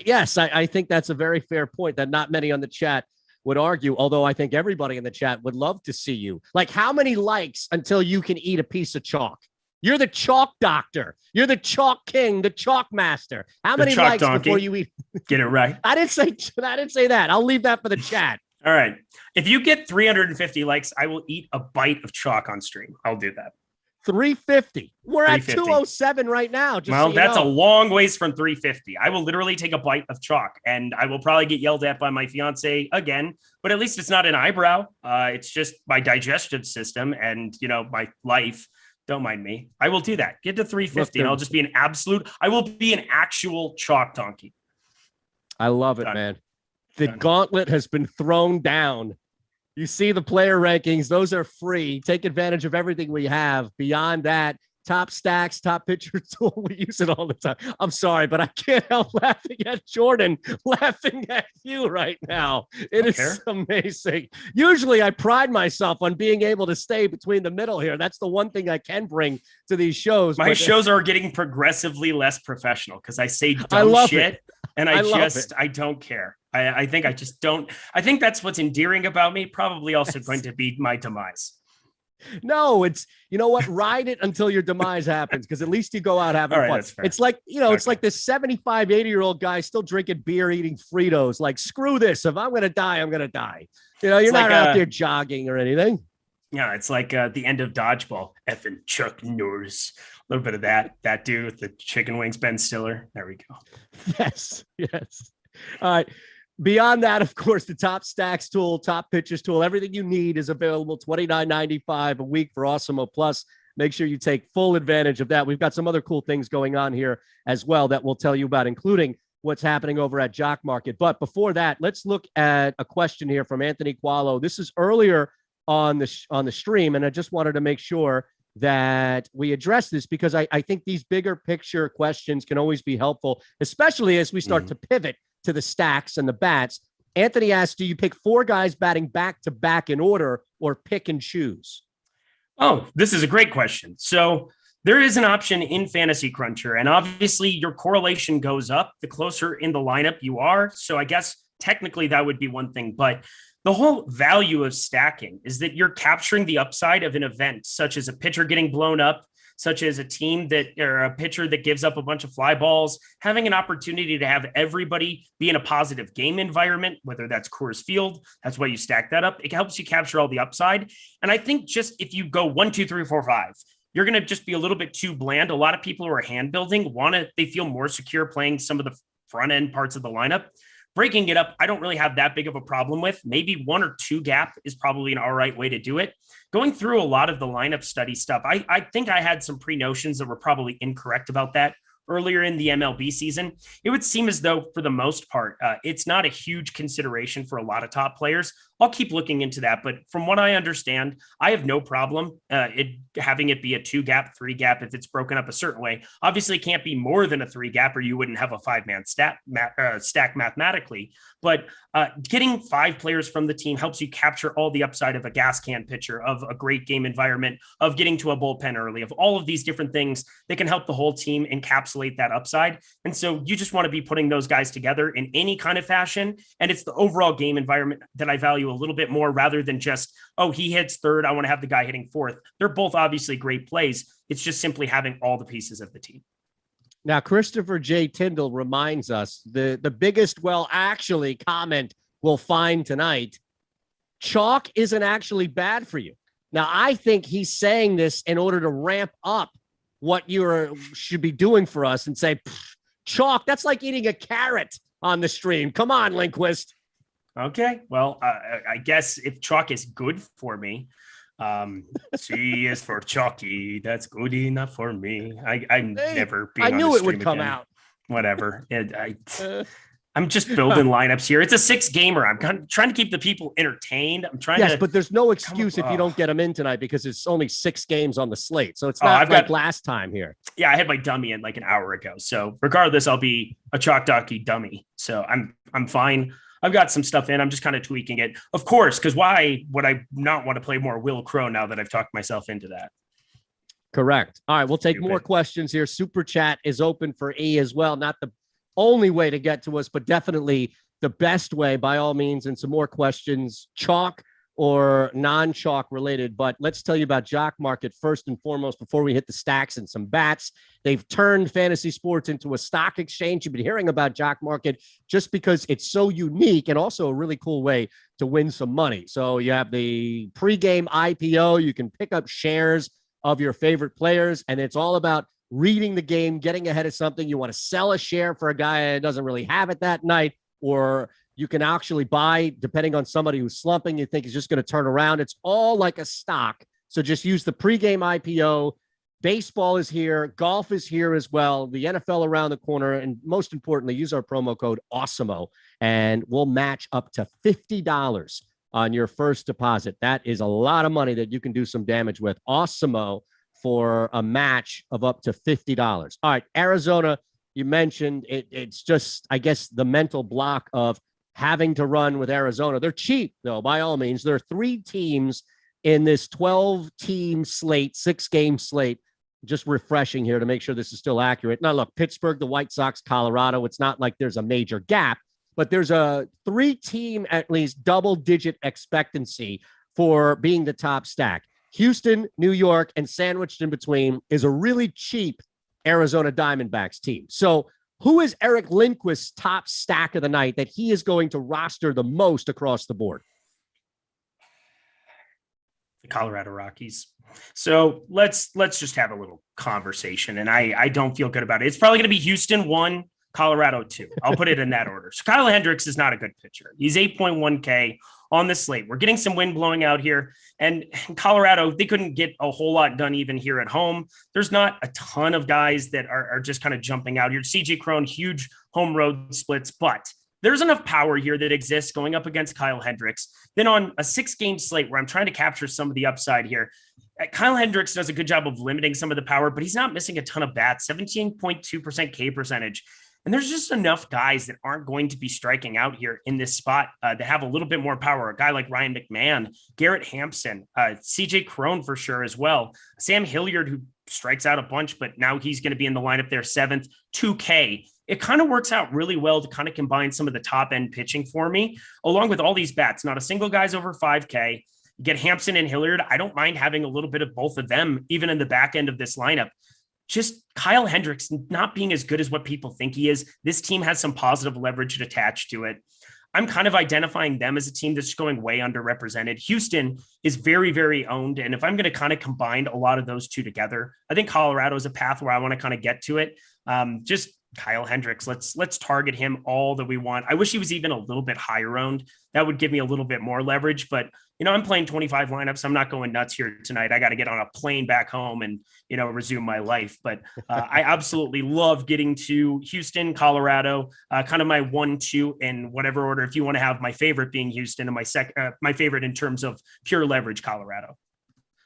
Yes, I think that's a very fair point that not many on the chat would argue, although I think everybody in the chat would love to see you. Like, how many likes until you can eat a piece of chalk? You're the chalk doctor. You're the chalk king, the chalk master. How many likes donkey. Before you eat? Get it right. I didn't say that. I'll leave that for the chat. All right. If you get 350 likes, I will eat a bite of chalk on stream. I'll do that. 350. We're at 207 right now. Well, that's a long ways from 350. I will literally take a bite of chalk, and I will probably get yelled at by my fiance again, but at least it's not an eyebrow. It's just my digestive system and, my life. Don't mind me. I will do that. Get to 350 and I'll just be I will be an actual chalk donkey. I love it, man. The gauntlet has been thrown down. You see the player rankings. Those are free. Take advantage of everything we have. Beyond that, top stacks, top pitcher tool. We use it all the time. I'm sorry, but I can't help laughing at Jordan, laughing at you right now. It is amazing. Usually I pride myself on being able to stay between the middle here. That's the one thing I can bring to these shows. My shows are getting progressively less professional because I say dumb shit and I don't care. I think I just don't. I think that's what's endearing about me. Probably also going to be my demise. No, it's, you know what? Ride it until your demise happens, because at least you go out having fun. It's like, it's like this 75, 80-year-old guy still drinking beer, eating Fritos. Like, screw this. If I'm going to die, I'm going to die. You're not out there jogging or anything. Yeah, it's like the end of Dodgeball. Effing Chuck Norris. A little bit of that dude with the chicken wings, Ben Stiller. There we go. Yes. All right. Beyond that, of course, the top stacks tool, top pitchers tool, everything you need is available $29.95 a week for Awesemo Plus. Make sure you take full advantage of that. We've got some other cool things going on here as well that we'll tell you about, including what's happening over at Jock Market. But before that, let's look at a question here from Anthony Qualo. This is earlier on the stream, and I just wanted to make sure that we address this because I think these bigger picture questions can always be helpful, especially as we start to pivot to the stacks and the bats. Anthony asked, do you pick 4 guys batting back to back in order or pick and choose? Oh, this is a great question. So there is an option in Fantasy Cruncher, and obviously your correlation goes up the closer in the lineup you are. So I guess technically that would be one thing, but the whole value of stacking is that you're capturing the upside of an event, such as a pitcher getting blown up, such as a team or a pitcher that gives up a bunch of fly balls, having an opportunity to have everybody be in a positive game environment, whether that's Coors Field. That's why you stack that up. It helps you capture all the upside. And I think just if you go 1, 2, 3, 4, 5, you're going to just be a little bit too bland. A lot of people who are hand building they feel more secure playing some of the front end parts of the lineup. Breaking it up, I don't really have that big of a problem with. Maybe 1 or 2 gap is probably an all right way to do it. Going through a lot of the lineup study stuff, I think I had some pre-notions that were probably incorrect about that earlier in the MLB season. It would seem as though, for the most part, it's not a huge consideration for a lot of top players. I'll keep looking into that. But from what I understand, I have no problem having it be a 2 gap, 3 gap if it's broken up a certain way. Obviously, it can't be more than a 3 gap or you wouldn't have a 5-man stack mathematically. But getting 5 players from the team helps you capture all the upside of a gas can pitcher, of a great game environment, of getting to a bullpen early, of all of these different things that can help the whole team encapsulate that upside. And so you just want to be putting those guys together in any kind of fashion. And it's the overall game environment that I value a little bit more rather than just, oh, he hits third, I want to have the guy hitting fourth. They're both obviously great plays. It's just simply having all the pieces of the team. Now, Christopher J. Tyndall reminds us the biggest, comment we'll find tonight. Chalk isn't actually bad for you. Now, I think he's saying this in order to ramp up what you should be doing for us and say, chalk, that's like eating a carrot on the stream. Come on, Lindquist. Okay. Well, I guess if chalk is good for me, C is for chalky. That's good enough for me. Never. I knew it would come out. Whatever. I'm just building lineups here. It's a 6-gamer. I'm trying to keep the people entertained. I'm trying to. Yes, but there's no excuse if you don't get them in tonight because it's only 6 games on the slate. So it's not like last time here. Yeah, I had my dummy in like an hour ago. So regardless, I'll be a chalk donkey dummy. So I'm fine. I've got some stuff in. I'm just kind of tweaking it. Of course, because why would I not want to play more Will Crow now that I've talked myself into that? Correct. All right, we'll take more questions here. Super chat is open for E as well. Not the only way to get to us, but definitely the best way by all means. And some more questions, chalk or non-chalk related. But let's tell you about Jock Market first and foremost before we hit the stacks and some bats. They've turned fantasy sports into a stock exchange. You've been hearing about Jock Market just because it's so unique and also a really cool way to win some money. So you have the pregame IPO. You can pick up shares of your favorite players, and it's all about reading the game, getting ahead of something. You want to sell a share for a guy that doesn't really have it that night, or you can actually buy, depending on somebody who's slumping, you think is just going to turn around. It's all like a stock. So just use the pregame IPO. Baseball is here. Golf is here as well. The NFL around the corner. And most importantly, use our promo code Awesemo, and we'll match up to $50 on your first deposit. That is a lot of money that you can do some damage with. Awesemo for a match of up to $50. All right, Arizona, you mentioned it's just, I guess, the mental block of having to run with Arizona. They're cheap, though, by all means. There are 3 teams in this 12-team slate, 6-game slate. Just refreshing here to make sure this is still accurate. Now, look, Pittsburgh, the White Sox, Colorado, it's not like there's a major gap, but there's a 3-team, at least double-digit expectancy for being the top stack. Houston, New York, and sandwiched in between is a really cheap Arizona Diamondbacks team. So who is Eric Lindquist's top stack of the night that he is going to roster the most across the board? The Colorado Rockies. So let's just have a little conversation. And I don't feel good about it. It's probably going to be Houston 1, Colorado 2. I'll put it in that order. So Kyle Hendricks is not a good pitcher. He's 8.1K on the slate. We're getting some wind blowing out here. And Colorado, they couldn't get a whole lot done even here at home. There's not a ton of guys that are just kind of jumping out here. CJ Cron, huge home road splits, but there's enough power here that exists going up against Kyle Hendricks. Then on a 6-game slate where I'm trying to capture some of the upside here, Kyle Hendricks does a good job of limiting some of the power, but he's not missing a ton of bats, 17.2% K percentage. And there's just enough guys that aren't going to be striking out here in this spot that have a little bit more power. A guy like Ryan McMahon, Garrett Hampson, CJ Cron for sure as well. Sam Hilliard, who strikes out a bunch, but now he's going to be in the lineup there, 7th, 2K. It kind of works out really well to kind of combine some of the top end pitching for me, along with all these bats. Not a single guy's over 5K. You get Hampson and Hilliard. I don't mind having a little bit of both of them, even in the back end of this lineup. Just Kyle Hendricks not being as good as what people think he is. This team has some positive leverage attached to it. I'm kind of identifying them as a team that's going way underrepresented. Houston is very, very owned. And if I'm going to kind of combine a lot of those two together, I think Colorado is a path where I want to kind of get to it. Just Kyle Hendricks. Let's target him all that we want. I wish he was even a little bit higher owned. That would give me a little bit more leverage, but I'm playing 25 lineups. I'm not going nuts here tonight. I got to get on a plane back home and, resume my life. But I absolutely love getting to Houston, Colorado, kind of my 1-2 in whatever order. If you want to have my favorite being Houston and my favorite in terms of pure leverage, Colorado.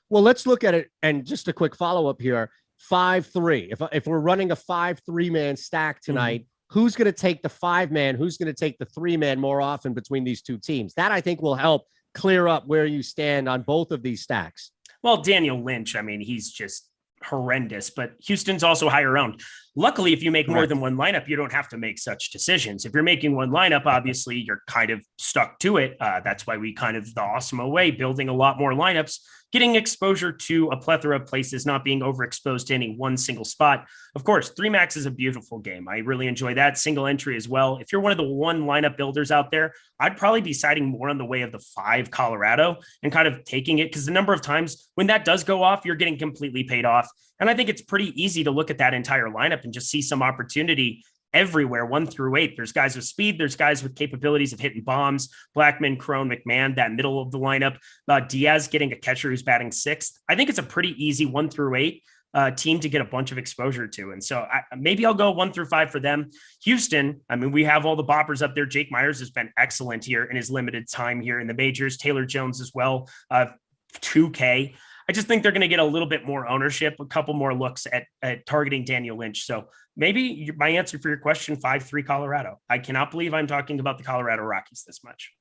Well, let's look at it. And just a quick follow-up here. 5-3. If we're running a 5-3-man stack tonight, who's going to take the 5-man? Who's going to take the 3-man more often between these two teams? That I think will help clear up where you stand on both of these stacks. Well, Daniel Lynch, I mean, he's just horrendous, but Houston's also higher owned. Luckily, if you make more than one lineup, you don't have to make such decisions. If you're making one lineup, obviously you're kind of stuck to it. That's why we kind of the Awesemo way, building a lot more lineups, getting exposure to a plethora of places, not being overexposed to any one single spot. Of course, 3-max is a beautiful game. I really enjoy that single entry as well. If you're one of the one lineup builders out there, I'd probably be siding more on the way of the 5 Colorado and kind of taking it because the number of times when that does go off, you're getting completely paid off. And I think it's pretty easy to look at that entire lineup and just see some opportunity everywhere, 1 through 8. There's guys with speed. There's guys with capabilities of hitting bombs. Blackman, Cron, McMahon, that middle of the lineup. Diaz getting a catcher who's batting 6th. I think it's a pretty easy 1 through 8 team to get a bunch of exposure to. And so maybe I'll go 1 through 5 for them. Houston, I mean, we have all the boppers up there. Jake Myers has been excellent here in his limited time here in the majors. Taylor Jones as well, 2K. I just think they're going to get a little bit more ownership, a couple more looks at targeting Daniel Lynch. So maybe my answer for your question, 5-3 Colorado. I cannot believe I'm talking about the Colorado Rockies this much.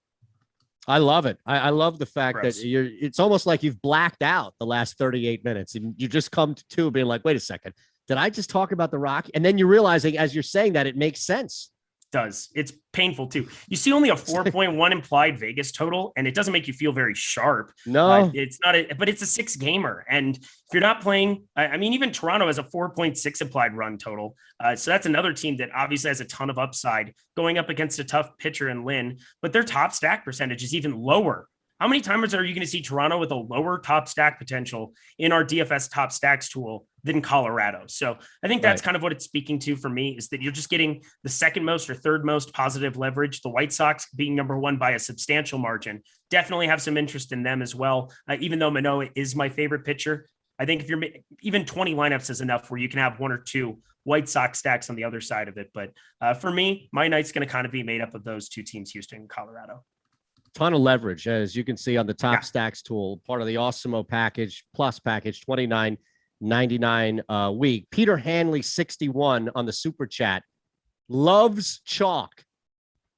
I love it. I love the fact that it's almost like you've blacked out the last 38 minutes and you just come to 2 being like, wait a second, did I just talk about the Rock? And then you're realizing as you're saying that it makes sense. Does. It's painful too. You see only a 4.1 implied Vegas total, and it doesn't make you feel very sharp. No, it's not, but it's a 6 gamer. And if you're not playing, I mean, even Toronto has a 4.6 implied run total. So that's another team that obviously has a ton of upside going up against a tough pitcher in Lynn, but their top stack percentage is even lower. How many times are you going to see Toronto with a lower top stack potential in our DFS top stacks tool than Colorado? So I think that's kind of what it's speaking to for me is that you're just getting the second most or third most positive leverage. The White Sox being number 1 by a substantial margin. Definitely have some interest in them as well. Even though Manoah is my favorite pitcher, I think if you're even 20 lineups is enough where you can have 1 or 2 White Sox stacks on the other side of it. But for me, my night's going to kind of be made up of those 2 teams, Houston and Colorado. ton of leverage, as you can see on the top stacks tool, part of the Awesemo package plus package, $29.99 a week. Peter Hanley 61 on the super chat loves chalk.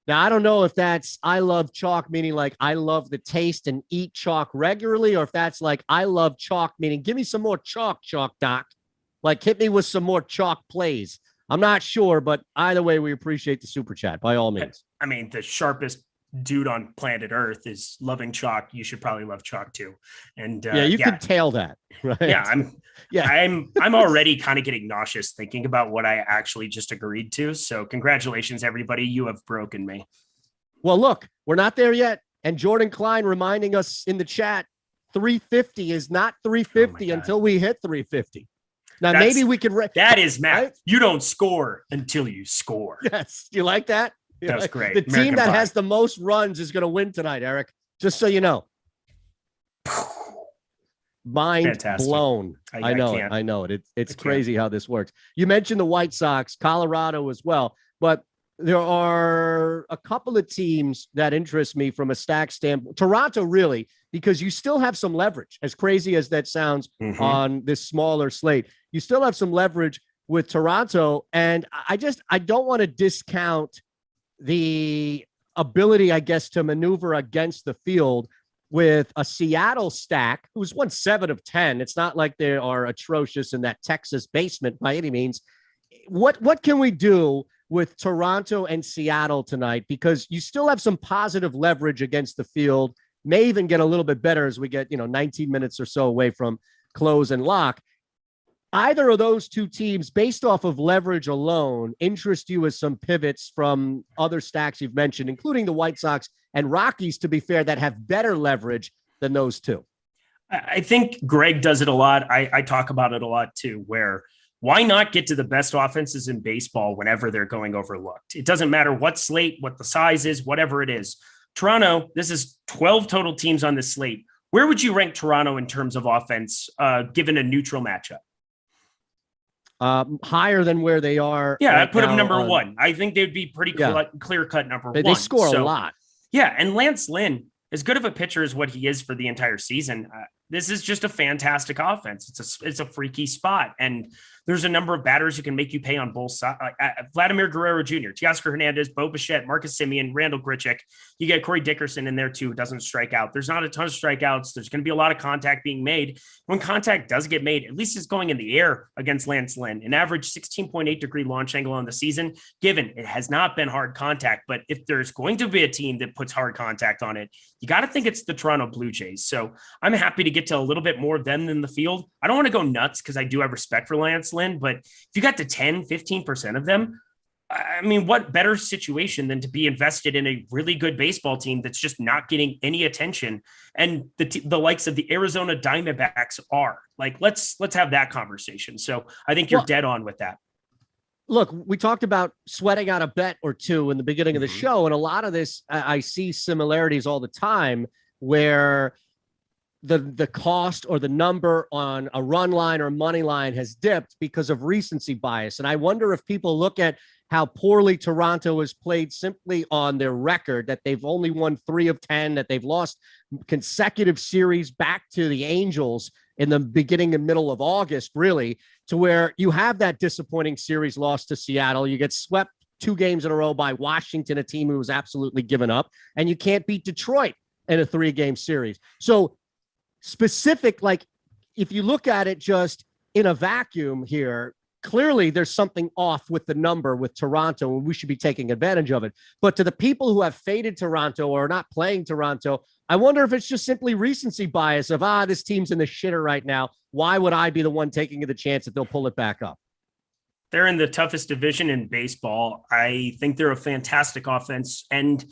Now, I don't know if that's I love chalk, meaning like I love the taste and eat chalk regularly, or if that's like I love chalk, meaning give me some more chalk, doc. Like hit me with some more chalk plays. I'm not sure, but either way, we appreciate the super chat by all means. I mean, the sharpest dude on planet Earth is loving chalk. You should probably love chalk too. And you can tail that, right? Yeah, I'm already kind of getting nauseous thinking about what I actually just agreed to. So congratulations, everybody. You have broken me. Well, look, we're not there yet. And Jordan Klein reminding us in the chat, 350 is not 350 until we hit 350. Now, maybe we could. That is math. Right? You don't score until you score. Yes. You like that? That was great. The team that has the most runs is going to win tonight, Eric. Just so you know. Mind Fantastic. Blown. I know it. It's crazy how this works. You mentioned the White Sox, Colorado as well, but there are a couple of teams that interest me from a stack standpoint. Toronto, really, because you still have some leverage, as crazy as that sounds on this smaller slate. You still have some leverage with Toronto, and I don't want to discount the ability, I guess, to maneuver against the field with a Seattle stack who's won 7 of 10. It's not like they are atrocious in that Texas basement by any means. What can we do with Toronto and Seattle tonight? Because you still have some positive leverage against the field, may even get a little bit better as we get, 19 minutes or so away from close and lock. Either of those two teams, based off of leverage alone, interest you as some pivots from other stacks you've mentioned, including the White Sox and Rockies, to be fair, that have better leverage than those two? I think Greg does it a lot. I talk about it a lot too, where why not get to the best offenses in baseball whenever they're going overlooked? It doesn't matter what slate, what the size is, whatever it is. Toronto, this is 12 total teams on this slate. Where would you rank Toronto in terms of offense, given a neutral matchup? Higher than where they are. Yeah, I put them number one. I think they'd be pretty clear-cut number one. They score a lot. Yeah, and Lance Lynn, as good of a pitcher as what he is for the entire season, this is just a fantastic offense. It's a freaky spot, and there's a number of batters who can make you pay on both sides. Vladimir Guerrero Jr., Teoscar Hernandez, Bo Bichette, Marcus Semien, Randall Grichuk. You get Corey Dickerson in there too, who doesn't strike out. There's not a ton of strikeouts. There's going to be a lot of contact being made. When contact does get made, at least it's going in the air against Lance Lynn. An average 16.8 degree launch angle on the season, given it has not been hard contact. But if there's going to be a team that puts hard contact on it, you got to think it's the Toronto Blue Jays. So I'm happy to get to a little bit more of them than the field. I don't want to go nuts because I do have respect for Lance Lynn, but if you got to 10, 15% of them, I mean, what better situation than to be invested in a really good baseball team that's just not getting any attention? And the likes of the Arizona Diamondbacks are like, let's have that conversation. So I think you're dead on with that. Look, we talked about sweating out a bet or two in the beginning of the show. And a lot of this, I see similarities all the time where the cost or the number on a run line or money line has dipped because of recency bias. And I wonder if people look at how poorly Toronto has played simply on their record, that they've only won 3 of 10, that they've lost consecutive series back to the Angels in the beginning and middle of August, really, to where you have that disappointing series loss to Seattle. You get swept 2 games in a row by Washington, a team who was absolutely given up, and you can't beat Detroit in a 3-game series. So specific, like if you look at it just in a vacuum here, clearly there's something off with the number with Toronto, and we should be taking advantage of it. But to the people who have faded Toronto or are not playing Toronto, I wonder if it's just simply recency bias of, this team's in the shitter right now. Why would I be the one taking the chance that they'll pull it back up? They're in the toughest division in baseball. I think they're a fantastic offense. And,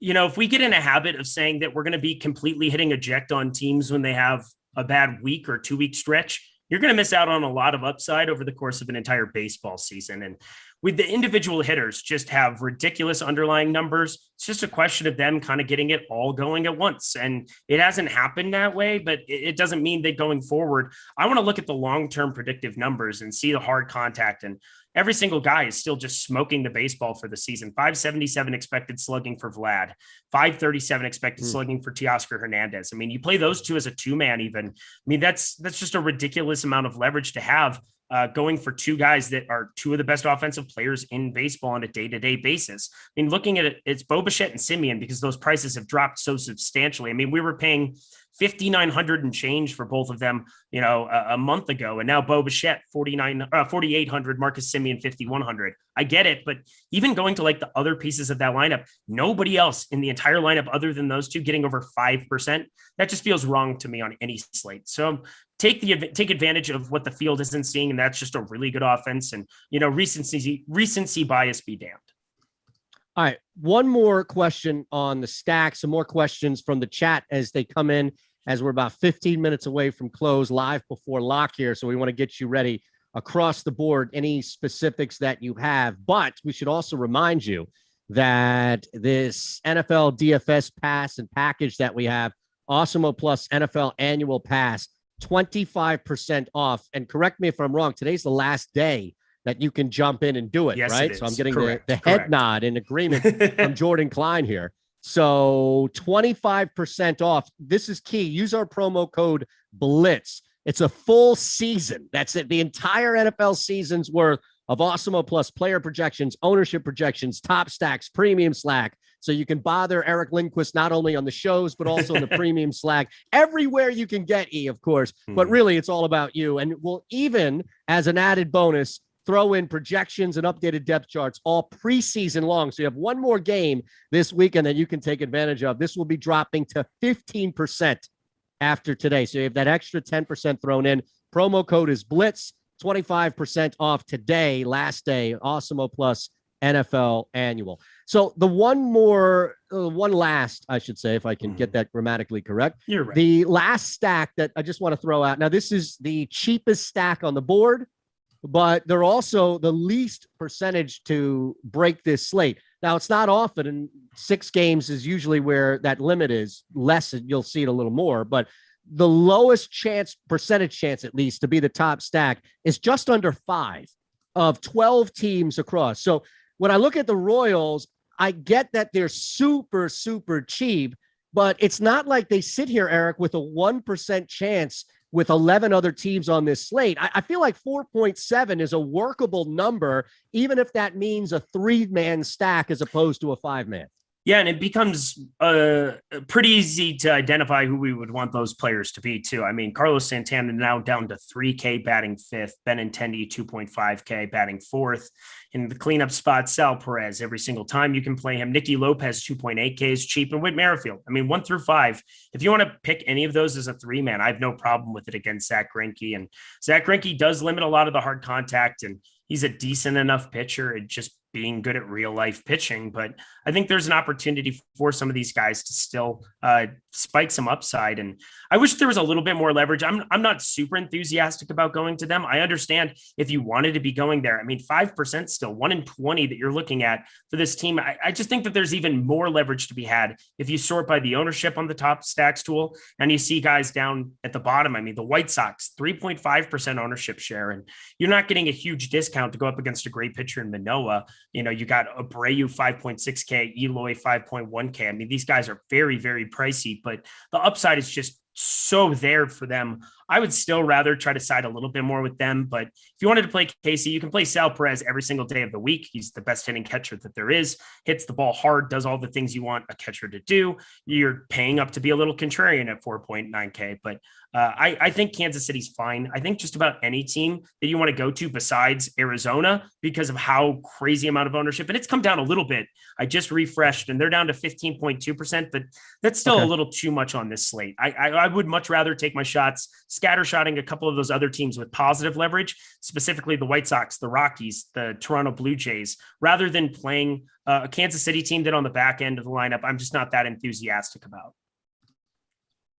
if we get in a habit of saying that we're going to be completely hitting eject on teams when they have a bad week or 2-week stretch, you're going to miss out on a lot of upside over the course of an entire baseball season. And with the individual hitters just have ridiculous underlying numbers. It's just a question of them kind of getting it all going at once. And it hasn't happened that way, but it doesn't mean that going forward, I want to look at the long-term predictive numbers and see the hard contact. And every single guy is still just smoking the baseball for the season. 577 expected slugging for Vlad, 537 expected slugging for Teoscar Hernandez. I mean, you play those two as a two-man even. I mean, that's just a ridiculous amount of leverage to have. Going for two guys that are two of the best offensive players in baseball on a day-to-day basis. I mean, looking at it, it's Bo Bichette and Simeon because those prices have dropped so substantially. I mean, we were paying $5,900 and change for both of them, a month ago. And now Bo Bichette, $4,800, Marcus Simeon, $5,100. I get it. But even going to like the other pieces of that lineup, nobody else in the entire lineup other than those two getting over 5%. That just feels wrong to me on any slate. So take advantage of what the field isn't seeing. And that's just a really good offense. And, recency bias be damned. All right. One more question on the stack. Some more questions from the chat as they come in, as we're about 15 minutes away from close, live before lock here. So we want to get you ready across the board, any specifics that you have. But we should also remind you that this NFL DFS pass and package that we have, Awesemo Plus NFL Annual Pass, 25% off. And correct me if I'm wrong, today's the last day that you can jump in and do it, yes, right? So I'm getting the head Correct. nod in agreement from Jordan Klein here. So 25% off. This is key. Use our promo code BLITZ. It's a full season. That's it. The entire NFL season's worth of Awesemo Plus player projections, ownership projections, top stacks, premium Slack. So you can bother Eric Lindquist not only on the shows, but also in the premium Slack, everywhere you can get of course. But really, it's all about you. And we'll even, as an added bonus, throw in projections and updated depth charts all preseason long. So you have one more game this weekend that you can take advantage of. This will be dropping to 15% after today. So you have that extra 10% thrown in. Promo code is BLITZ, 25% off today, last day, Awesemo Plus NFL Annual. So the one last, I should say, if I can get that grammatically correct. You're right. The last stack that I just want to throw out. Now, this is the cheapest stack on the board, but they're also the least percentage to break this slate. Now, it's not often, and 6 games is usually where that limit is. Less, you'll see it a little more, but the lowest percentage chance at least, to be the top stack is just under 5 of 12 teams across. So when I look at the Royals, I get that they're super, super cheap, but it's not like they sit here, Eric, with a 1% chance with 11 other teams on this slate. I feel like 4.7 is a workable number, even if that means a 3-man stack as opposed to a 5-man. Yeah, and it becomes pretty easy to identify who we would want those players to be, too. I mean, Carlos Santana now down to 3K batting 5th, Benintendi 2.5K batting 4th. In the cleanup spot, Sal Perez, every single time you can play him. Nicky Lopez, 2.8K is cheap. And Whit Merrifield, I mean, 1 through 5. If you want to pick any of those as a 3-man, I have no problem with it against Zach Greinke. And Zach Greinke does limit a lot of the hard contact, and he's a decent enough pitcher at just being good at real life pitching. But I think there's an opportunity for some of these guys to still spike some upside. And I wish there was a little bit more leverage. I'm not super enthusiastic about going to them. I understand if you wanted to be going there. I mean, 5% still, 1 in 20 that you're looking at for this team. I just think that there's even more leverage to be had if you sort by the ownership on the top stacks tool and you see guys down at the bottom. I mean, the White Sox, 3.5% ownership share, and you're not getting a huge discount to go up against a great pitcher in Manoah. You got Abreu 5.6K, Eloy 5.1K. I mean, these guys are very, very pricey, but the upside is just so there for them. I would still rather try to side a little bit more with them. But if you wanted to play Casey, you can play Sal Perez every single day of the week. He's the best hitting catcher that there is, hits the ball hard, does all the things you want a catcher to do. You're paying up to be a little contrarian at 4.9K, but I think Kansas City's fine. I think just about any team that you want to go to besides Arizona, because of how crazy amount of ownership, and it's come down a little bit. I just refreshed and they're down to 15.2%, but that's still a little too much on this slate. I would much rather take my shots scattershotting a couple of those other teams with positive leverage, specifically the White Sox, the Rockies, the Toronto Blue Jays, rather than playing a Kansas City team that on the back end of the lineup, I'm just not that enthusiastic about.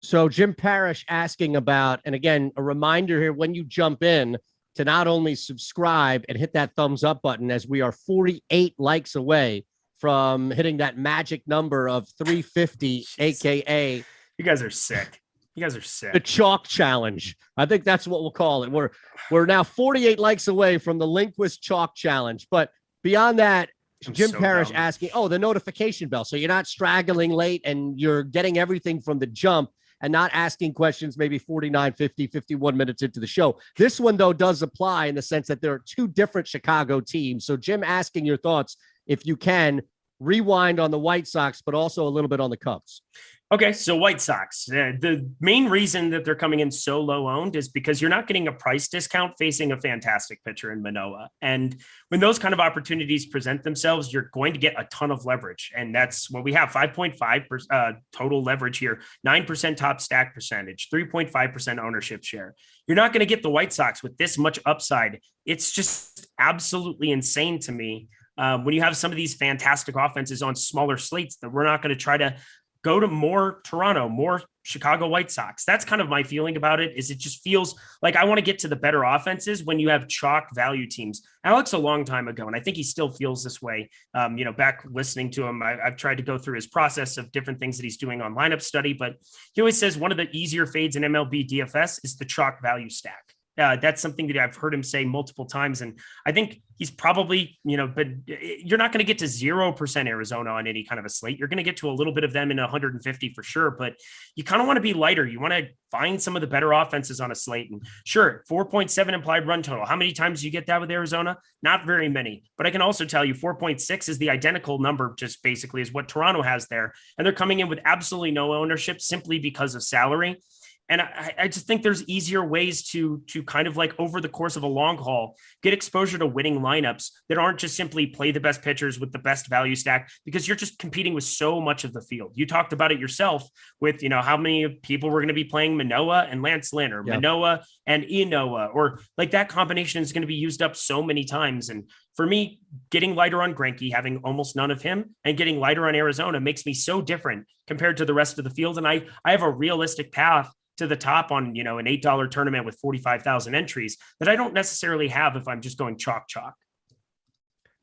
So Jim Parrish asking about, and again, a reminder here, when you jump in, to not only subscribe and hit that thumbs up button, as we are 48 likes away from hitting that magic number of 350, aka you guys are sick. You guys are sick. The chalk challenge. I think that's what we'll call it. We're now 48 likes away from the Lindquist chalk challenge. But beyond that, Jim Parrish asking, the notification bell. So you're not straggling late and you're getting everything from the jump and not asking questions maybe 49, 50, 51 minutes into the show. This one, though, does apply in the sense that there are two different Chicago teams. So, Jim, asking your thoughts, if you can, rewind on the White Sox, but also a little bit on the Cubs. Okay, so White Sox, the main reason that they're coming in so low owned is because you're not getting a price discount facing a fantastic pitcher in Manoah. And when those kind of opportunities present themselves, you're going to get a ton of leverage. And that's what we have, 5.5% total leverage here, 9% top stack percentage, 3.5% ownership share. You're not going to get the White Sox with this much upside. It's just absolutely insane to me when you have some of these fantastic offenses on smaller slates that we're not going to try to go to more Toronto, more Chicago White Sox. That's kind of my feeling about it, is it just feels like I want to get to the better offenses when you have chalk value teams. Alex, a long time ago, and I think he still feels this way. Back listening to him, I've tried to go through his process of different things that he's doing on lineup study, but he always says one of the easier fades in MLB DFS is the chalk value stack. That's something that I've heard him say multiple times. And I think he's probably, but you're not going to get to 0% Arizona on any kind of a slate. You're going to get to a little bit of them in 150 for sure, but you kind of want to be lighter. You want to find some of the better offenses on a slate. And sure, 4.7 implied run total. How many times do you get that with Arizona? Not very many, but I can also tell you 4.6 is the identical number, just basically is what Toronto has there. And they're coming in with absolutely no ownership simply because of salary. And I just think there's easier ways to kind of like over the course of a long haul, get exposure to winning lineups that aren't just simply play the best pitchers with the best value stack, because you're just competing with so much of the field. You talked about it yourself with, how many people were going to be playing Manoah and Lance Lynn, or Manoah and Enoa, or like that combination is going to be used up so many times. And for me, getting lighter on Greinke, having almost none of him, and getting lighter on Arizona makes me so different compared to the rest of the field. And I have a realistic path to the top on, an $8 tournament with 45,000 entries that I don't necessarily have if I'm just going chalk.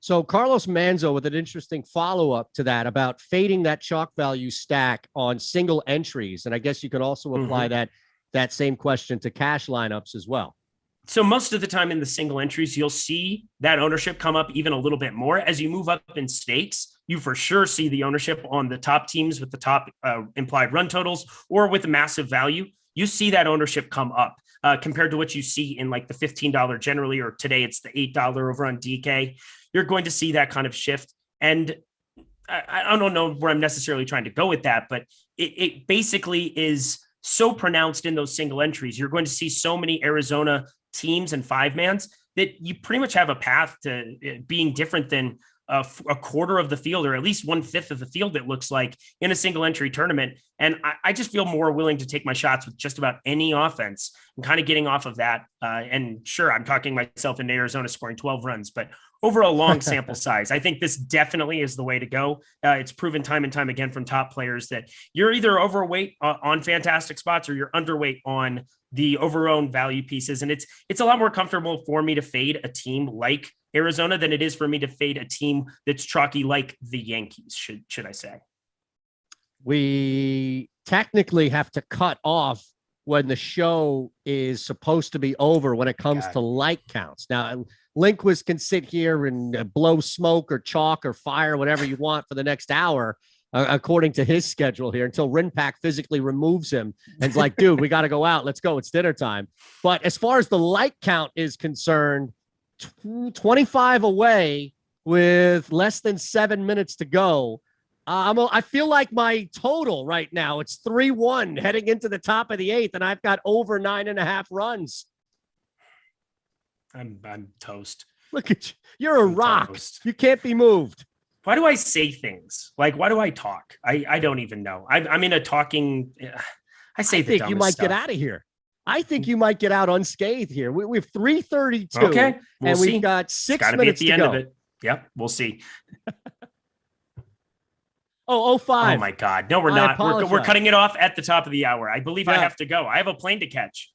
So Carlos Manzo with an interesting follow-up to that about fading that chalk value stack on single entries. And I guess you could also apply that same question to cash lineups as well. So most of the time in the single entries, you'll see that ownership come up even a little bit more. As you move up in stakes, you for sure see the ownership on the top teams with the top implied run totals, or with a massive value. You see that ownership come up compared to what you see in like the $15 generally, or today it's the $8 over on DK. You're going to see that kind of shift. And I don't know where I'm necessarily trying to go with that, but it basically is so pronounced in those single entries. You're going to see so many Arizona teams and five mans that you pretty much have a path to being different than a quarter of the field, or at least 1/5 of the field, it looks like, in a single entry tournament. And I just feel more willing to take my shots with just about any offense and kind of getting off of that. And sure, I'm talking myself into Arizona scoring 12 runs, but over a long sample size, I think this definitely is the way to go. It's proven time and time again from top players that you're either overweight on fantastic spots, or you're underweight on the overowned value pieces. And it's a lot more comfortable for me to fade a team like Arizona than it is for me to fade a team that's chalky like the Yankees, should I say. We technically have to cut off when the show is supposed to be over when it comes to like counts. Now, Lindquist can sit here and blow smoke or chalk or fire, whatever you want, for the next hour, according to his schedule here, until Rinpack physically removes him and's like, dude, we got to go out. Let's go. It's dinner time. But as far as the like count is concerned, 25 away with less than 7 minutes to go. I feel like my total right now, it's 3-1 heading into the top of the 8th, and I've got over 9.5 runs. I'm toast. Look at you. You're a rock. Toast. You can't be moved. Why do I say things? Like, why do I talk? I don't even know. I'm in a talking. I say the dumbest think you might stuff. get out of here. I think you might get out unscathed here. We have 3:32. Okay. We'll see. We've got 6 minutes to go. End of it. Yep. We'll see. 05. Oh my God. No, we're not. We're cutting it off at the top of the hour. I believe I have to go. I have a plane to catch.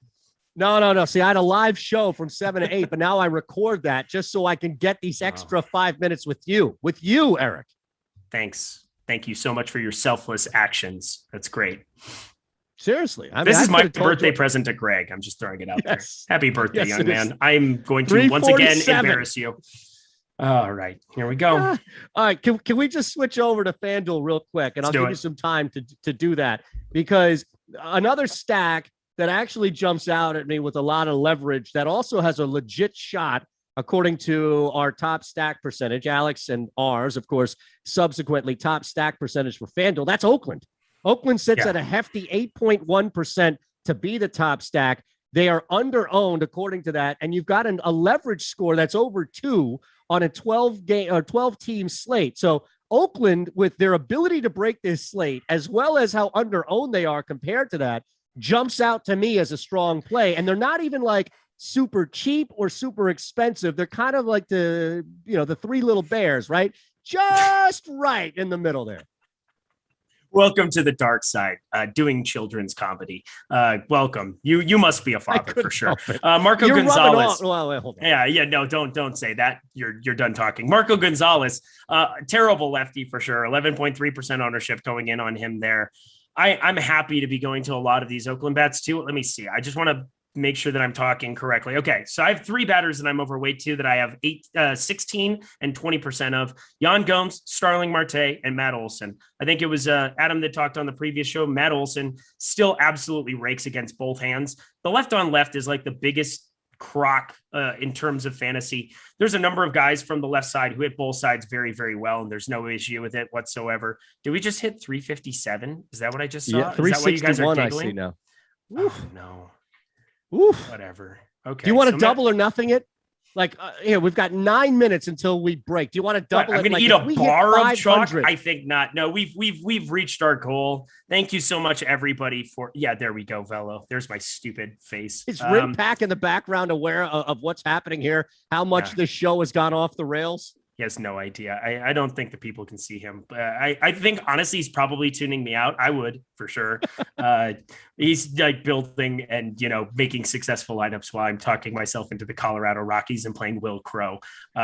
No. See, I had a live show from 7 to 8, but now I record that just so I can get these extra 5 minutes with you, Eric. Thanks. Thank you so much for your selfless actions. That's great. Seriously. This is my birthday present to Greg. I'm just throwing it out there. Happy birthday, young man. I'm going to once again embarrass you. All right, here we go. All right, can we just switch over to FanDuel real quick? And I'll give you some time to do that, because another stack that actually jumps out at me with a lot of leverage that also has a legit shot, according to our top stack percentage, Alex and ours, of course, subsequently top stack percentage for FanDuel. That's Oakland. Oakland sits at a hefty 8.1% to be the top stack. They are under-owned according to that. And you've got a leverage score that's over 2 on a 12-team slate. So Oakland, with their ability to break this slate, as well as how under-owned they are compared to that, jumps out to me as a strong play. And they're not even like super cheap or super expensive. They're kind of like the three little bears, right? Just right in the middle there. Welcome to the dark side, doing children's comedy. Welcome. You must be a father for sure. Marco Gonzalez. Wait, hold on. Yeah. No, don't say that. You're done talking. Marco Gonzalez, terrible lefty for sure. 11.3% ownership going in on him there. I'm happy to be going to a lot of these Oakland bats too. Let me see. I just want to make sure that I'm talking correctly. Okay, so I have 3 batters that I'm overweight to that I have 16 and 20% of. Yan Gomes, Starling Marte, and Matt Olson. I think it was Adam that talked on the previous show. Matt Olson still absolutely rakes against both hands. The left on left is like the biggest crock in terms of fantasy. There's a number of guys from the left side who hit both sides very, very well, and there's no issue with it whatsoever. Did we just hit 357? Is that what I just saw? Yeah, 361 I see now. Oh, no. Oof. Whatever. Okay. Do you want to double or nothing it? Like, here, we've got 9 minutes until we break. Do you want to double it? I'm going to eat a bar of chalk? I think not. No, we've reached our goal. Thank you so much, everybody, for. Yeah, there we go, Velo. There's my stupid face. Is Rim Pack in the background aware of what's happening here? How much this show has gone off the rails? He has no idea. I don't think the people can see him. I think, honestly, he's probably tuning me out. I would, for sure. He's like building and, making successful lineups while I'm talking myself into the Colorado Rockies and playing Will Crow.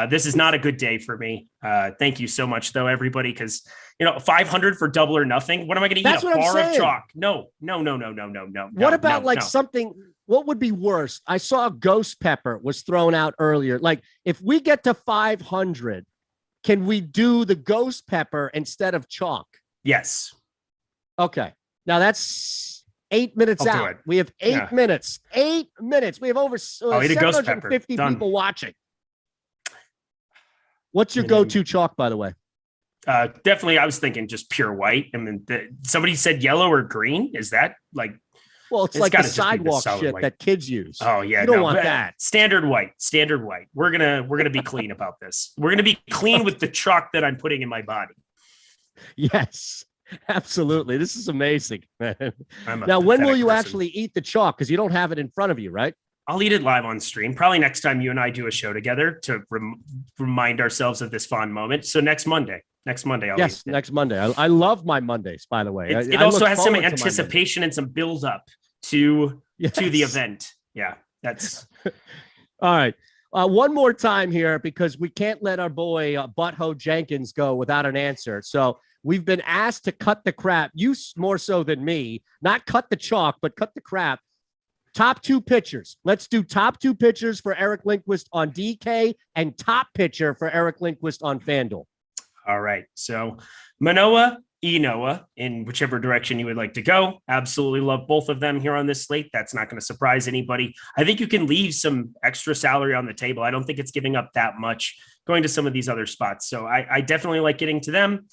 This is not a good day for me. Thank you so much, though, everybody, because, 500 for double or nothing. What am I going to eat? A bar of chalk? No. What about something? What would be worse? I saw Ghost Pepper was thrown out earlier. Like, if we get to 500, can we do the Ghost Pepper instead of chalk? Yes. Okay. Now that's 8 minutes out. We have 8 minutes. 8 minutes. We have over 750 people watching. What's your go-to chalk, by the way? Definitely, I was thinking just pure white. I mean, somebody said yellow or green. Is that like? Well, it's like the sidewalk shit that kids use. Oh yeah, you don't want that. Standard white. We're gonna be clean about this. We're gonna be clean with the chalk that I'm putting in my body. Yes, absolutely. This is amazing, man. Now, when will you actually eat the chalk? Because you don't have it in front of you, right? I'll eat it live on stream. Probably next time you and I do a show together to remind ourselves of this fond moment. So next Monday. Next Monday. Next Monday. I love my Mondays, by the way. It also has some anticipation and some build up to the event. Yeah, that's all right. One more time here, because we can't let our boy Butthole Jenkins go without an answer. So we've been asked to cut the crap. You more so than me, not cut the chalk, but cut the crap. Top 2 pitchers. Let's do top 2 pitchers for Eric Lindquist on DK and top pitcher for Eric Lindquist on FanDuel. All right. So Manoah, Enoa, in whichever direction you would like to go. Absolutely love both of them here on this slate. That's not going to surprise anybody. I think you can leave some extra salary on the table. I don't think it's giving up that much going to some of these other spots. So I definitely like getting to them.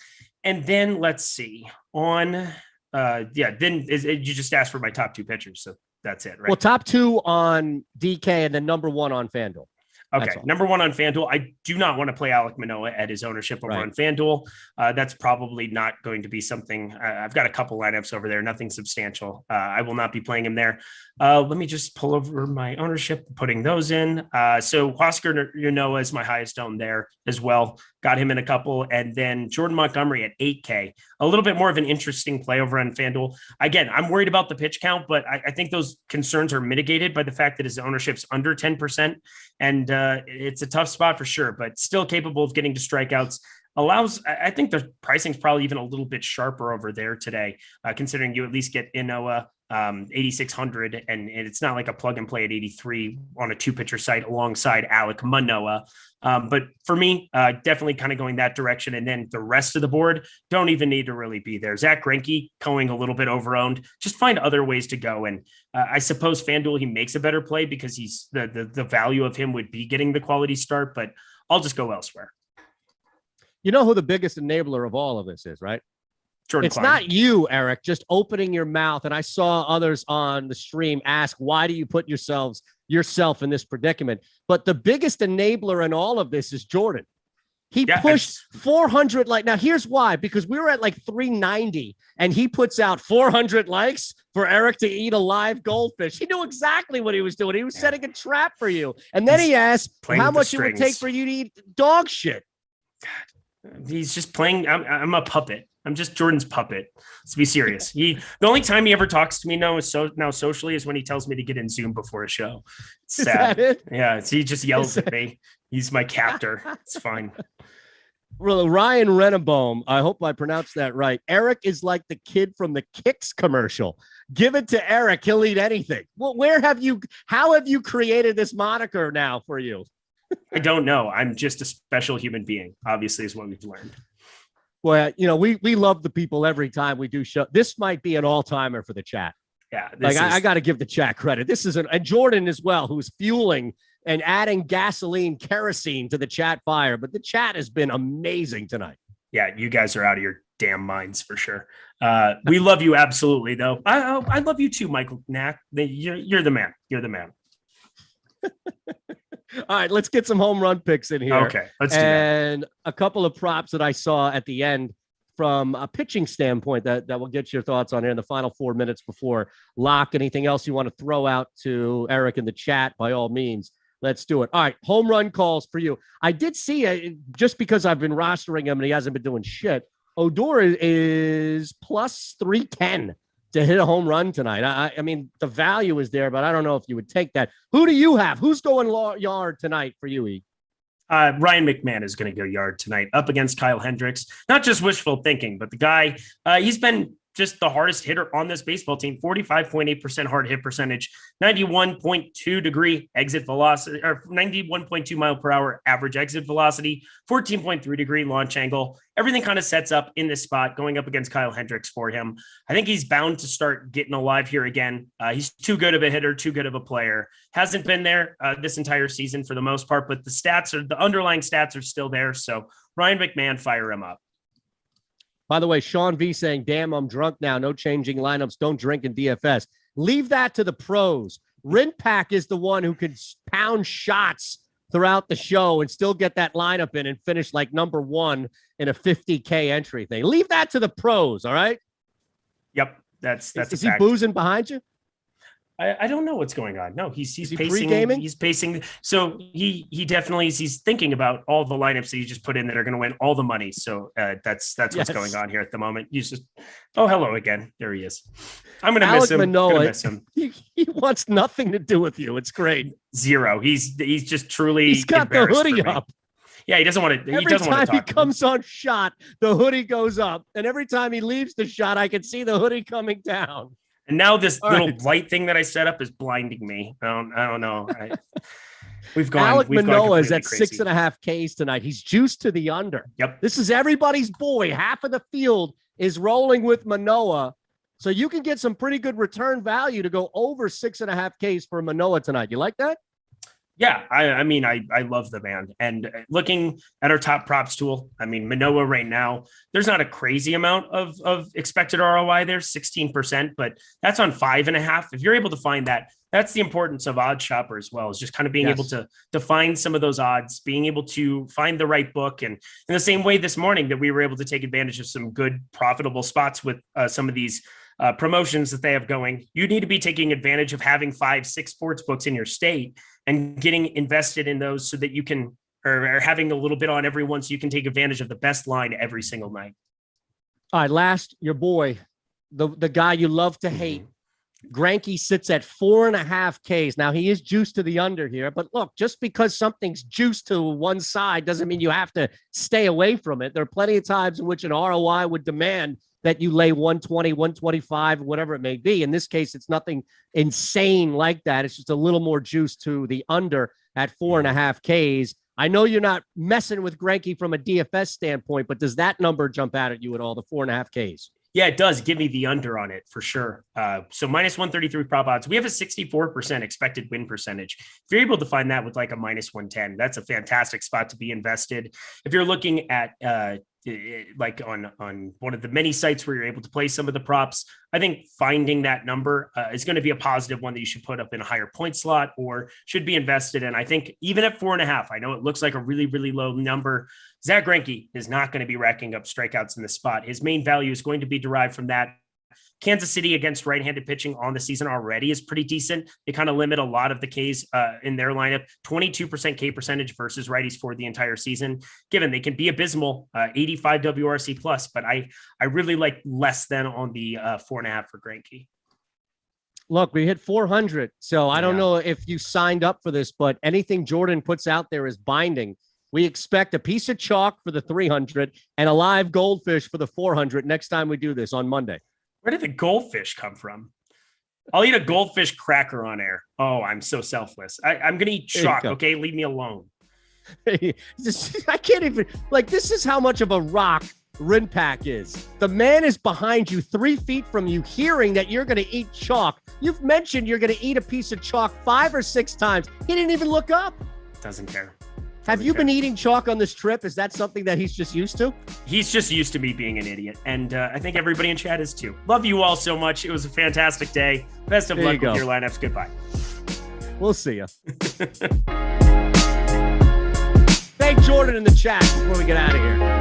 And then let's see then you just asked for my top 2 pitchers. So that's it, right? Well, top 2 on DK and then number 1 on FanDuel. Okay, number 1 on FanDuel. I do not want to play Alek Manoah at his ownership over on FanDuel. That's probably not going to be something. I've got a couple lineups over there, nothing substantial. I will not be playing him there. Let me just pull over my ownership, putting those in. So Huascar Ynoa is my highest owned there as well. got him in a couple. And then Jordan Montgomery at 8K, a little bit more of an interesting play over on FanDuel. Again, I'm worried about the pitch count, but I think those concerns are mitigated by the fact that his ownership's under 10%. And it's a tough spot for sure, but still capable of getting to strikeouts. I think the pricing's probably even a little bit sharper over there today, considering you at least get Inoa 8,600, and it's not like a plug and play at 83 on a 2-pitcher site alongside Alek Manoah. But for me, definitely kind of going that direction. And then the rest of the board don't even need to really be there. Zach Greinke going a little bit overowned. Just find other ways to go. And I suppose FanDuel, he makes a better play because he's the value of him would be getting the quality start, but I'll just go elsewhere. You know who the biggest enabler of all of this is, right? Jordan It's Klein. not you, Eric, just opening your mouth. And I saw others on the stream ask, why do you put yourself in this predicament? But the biggest enabler in all of this is Jordan. He pushed 400 like now. Here's why, because we were at like 390 and he puts out 400 likes for Eric to eat a live goldfish. He knew exactly what he was doing. He was setting a trap for you. And then he asked how much it would take for you to eat dog shit. He's just playing. I'm a puppet. I'm just Jordan's puppet. Let's be serious. The only time he ever talks to me now socially is when he tells me to get in Zoom before a show. It's sad. Is that it? Yeah. He just yells at me. He's my captor. It's fine. Well, Ryan Rennebaum, I hope I pronounced that right. Eric is like the kid from the Kicks commercial. Give it to Eric. He'll eat anything. Well, how have you created this moniker now for you? I don't know. I'm just a special human being, obviously, is what we've learned. Well, we love the people every time we do show. This might be an all-timer for the chat. Yeah. I got to give the chat credit. This is and Jordan as well, who's fueling and adding kerosene to the chat fire. But the chat has been amazing tonight. Yeah, you guys are out of your damn minds for sure. We love you absolutely, though. I love you too, Michael Knack. You're the man. You're the man. All right, let's get some home run picks in here. Okay, let's do that. And a couple of props that I saw at the end from a pitching standpoint that will get your thoughts on here in the final 4 minutes before lock. Anything else you want to throw out to Eric in the chat, by all means, let's do it. All right, home run calls for you. I did see, just because I've been rostering him and he hasn't been doing shit, Odor is plus 310 to hit a home run tonight. I mean, the value is there, but I don't know if you would take that. Who do you have? Who's going yard tonight for you, E? Ryan McMahon is going to go yard tonight up against Kyle Hendricks. Not just wishful thinking, but the guy, he's been just the hardest hitter on this baseball team. 45.8% hard hit percentage, 91.2 degree exit velocity, or 91.2 mile per hour average exit velocity, 14.3 degree launch angle. Everything kind of sets up in this spot going up against Kyle Hendricks for him. I think he's bound to start getting alive here again. He's too good of a hitter, too good of a player. Hasn't been there this entire season for the most part, but the underlying stats are still there. So Ryan McMahon, fire him up. By the way, Sean V saying, damn, I'm drunk now. No changing lineups. Don't drink in DFS. Leave that to the pros. Rinpack is the one who can pound shots throughout the show and still get that lineup in and finish like number one in a 50K entry thing. Leave that to the pros, all right? Yep, that's Is he boozing behind you? I don't know what's going on. No, he's pacing. Pre-gaming? He's pacing. So he definitely he's thinking about all the lineups that you just put in that are going to win all the money. So that's what's going on here at the moment. You just hello again. There he is. I'm going to miss him. Manoah, he wants nothing to do with you. It's great. Zero. He's just truly. He's got the hoodie up. Yeah, he doesn't want to. Every time he comes on shot, the hoodie goes up, and every time he leaves the shot, I can see the hoodie coming down. And now this little light thing that I set up is blinding me. I don't know. We've gone. Alek Manoah is at crazy. 6.5 Ks tonight. He's juiced to the under. Yep. This is everybody's boy. Half of the field is rolling with Manoah. So you can get some pretty good return value to go over 6.5 Ks for Manoah tonight. You like that? Yeah, I mean, I love the man. And looking at our top props tool, I mean, Manoah right now, there's not a crazy amount of expected ROI there, 16%, but that's on 5.5. If you're able to find that, that's the importance of Odd Shopper as well, is just kind of being able to find some of those odds, being able to find the right book. And in the same way this morning that we were able to take advantage of some good profitable spots with some of these promotions that they have going, you need to be taking advantage of having 5-6 sports books in your state and getting invested in those so that you can, or having a little bit on everyone so you can take advantage of the best line every single night. All right, last, your boy, the guy you love to hate. Greinke sits at 4.5 Ks. Now, he is juiced to the under here, but look, just because something's juiced to one side doesn't mean you have to stay away from it. There are plenty of times in which an ROI would demand that you lay 120, 125, whatever it may be. In this case, it's nothing insane like that. It's just a little more juice to the under at 4.5 Ks. I know you're not messing with Greinke from a DFS standpoint, but does that number jump out at you at all, the 4.5 Ks? Yeah, it does. Give me the under on it for sure. So minus 133 prop odds. We have a 64% expected win percentage. If you're able to find that with like a minus 110, that's a fantastic spot to be invested. If you're looking at like on one of the many sites where you're able to play some of the props, I think finding that number is going to be a positive one that you should put up in a higher point slot or should be invested in. I think even at 4.5, I know it looks like a really, really low number. Zach Greinke is not going to be racking up strikeouts in the spot. His main value is going to be derived from that. Kansas City against right-handed pitching on the season already is pretty decent. They kind of limit a lot of the Ks in their lineup, 22% K percentage versus righties for the entire season, given they can be abysmal, 85 WRC plus, but I really like less than on the 4.5 for Greinke. Look, we hit 400, so I don't know if you signed up for this, but anything Jordan puts out there is binding. We expect a piece of chalk for the 300 and a live goldfish for the 400 next time we do this on Monday. Where did the goldfish come from? I'll eat a goldfish cracker on air. Oh, I'm so selfless. I'm going to eat chalk, okay? Leave me alone. I can't even, like, this is how much of a rock Rinpack is. The man is behind you 3 feet from you, hearing that you're going to eat chalk. You've mentioned you're going to eat a piece of chalk 5 or 6 times. He didn't even look up. Doesn't care. Have you been eating chalk on this trip? Is that something that he's just used to? He's just used to me being an idiot. And I think everybody in chat is too. Love you all so much. It was a fantastic day. Best of luck with your lineups. Goodbye. We'll see you. Thank Jordan in the chat before we get out of here.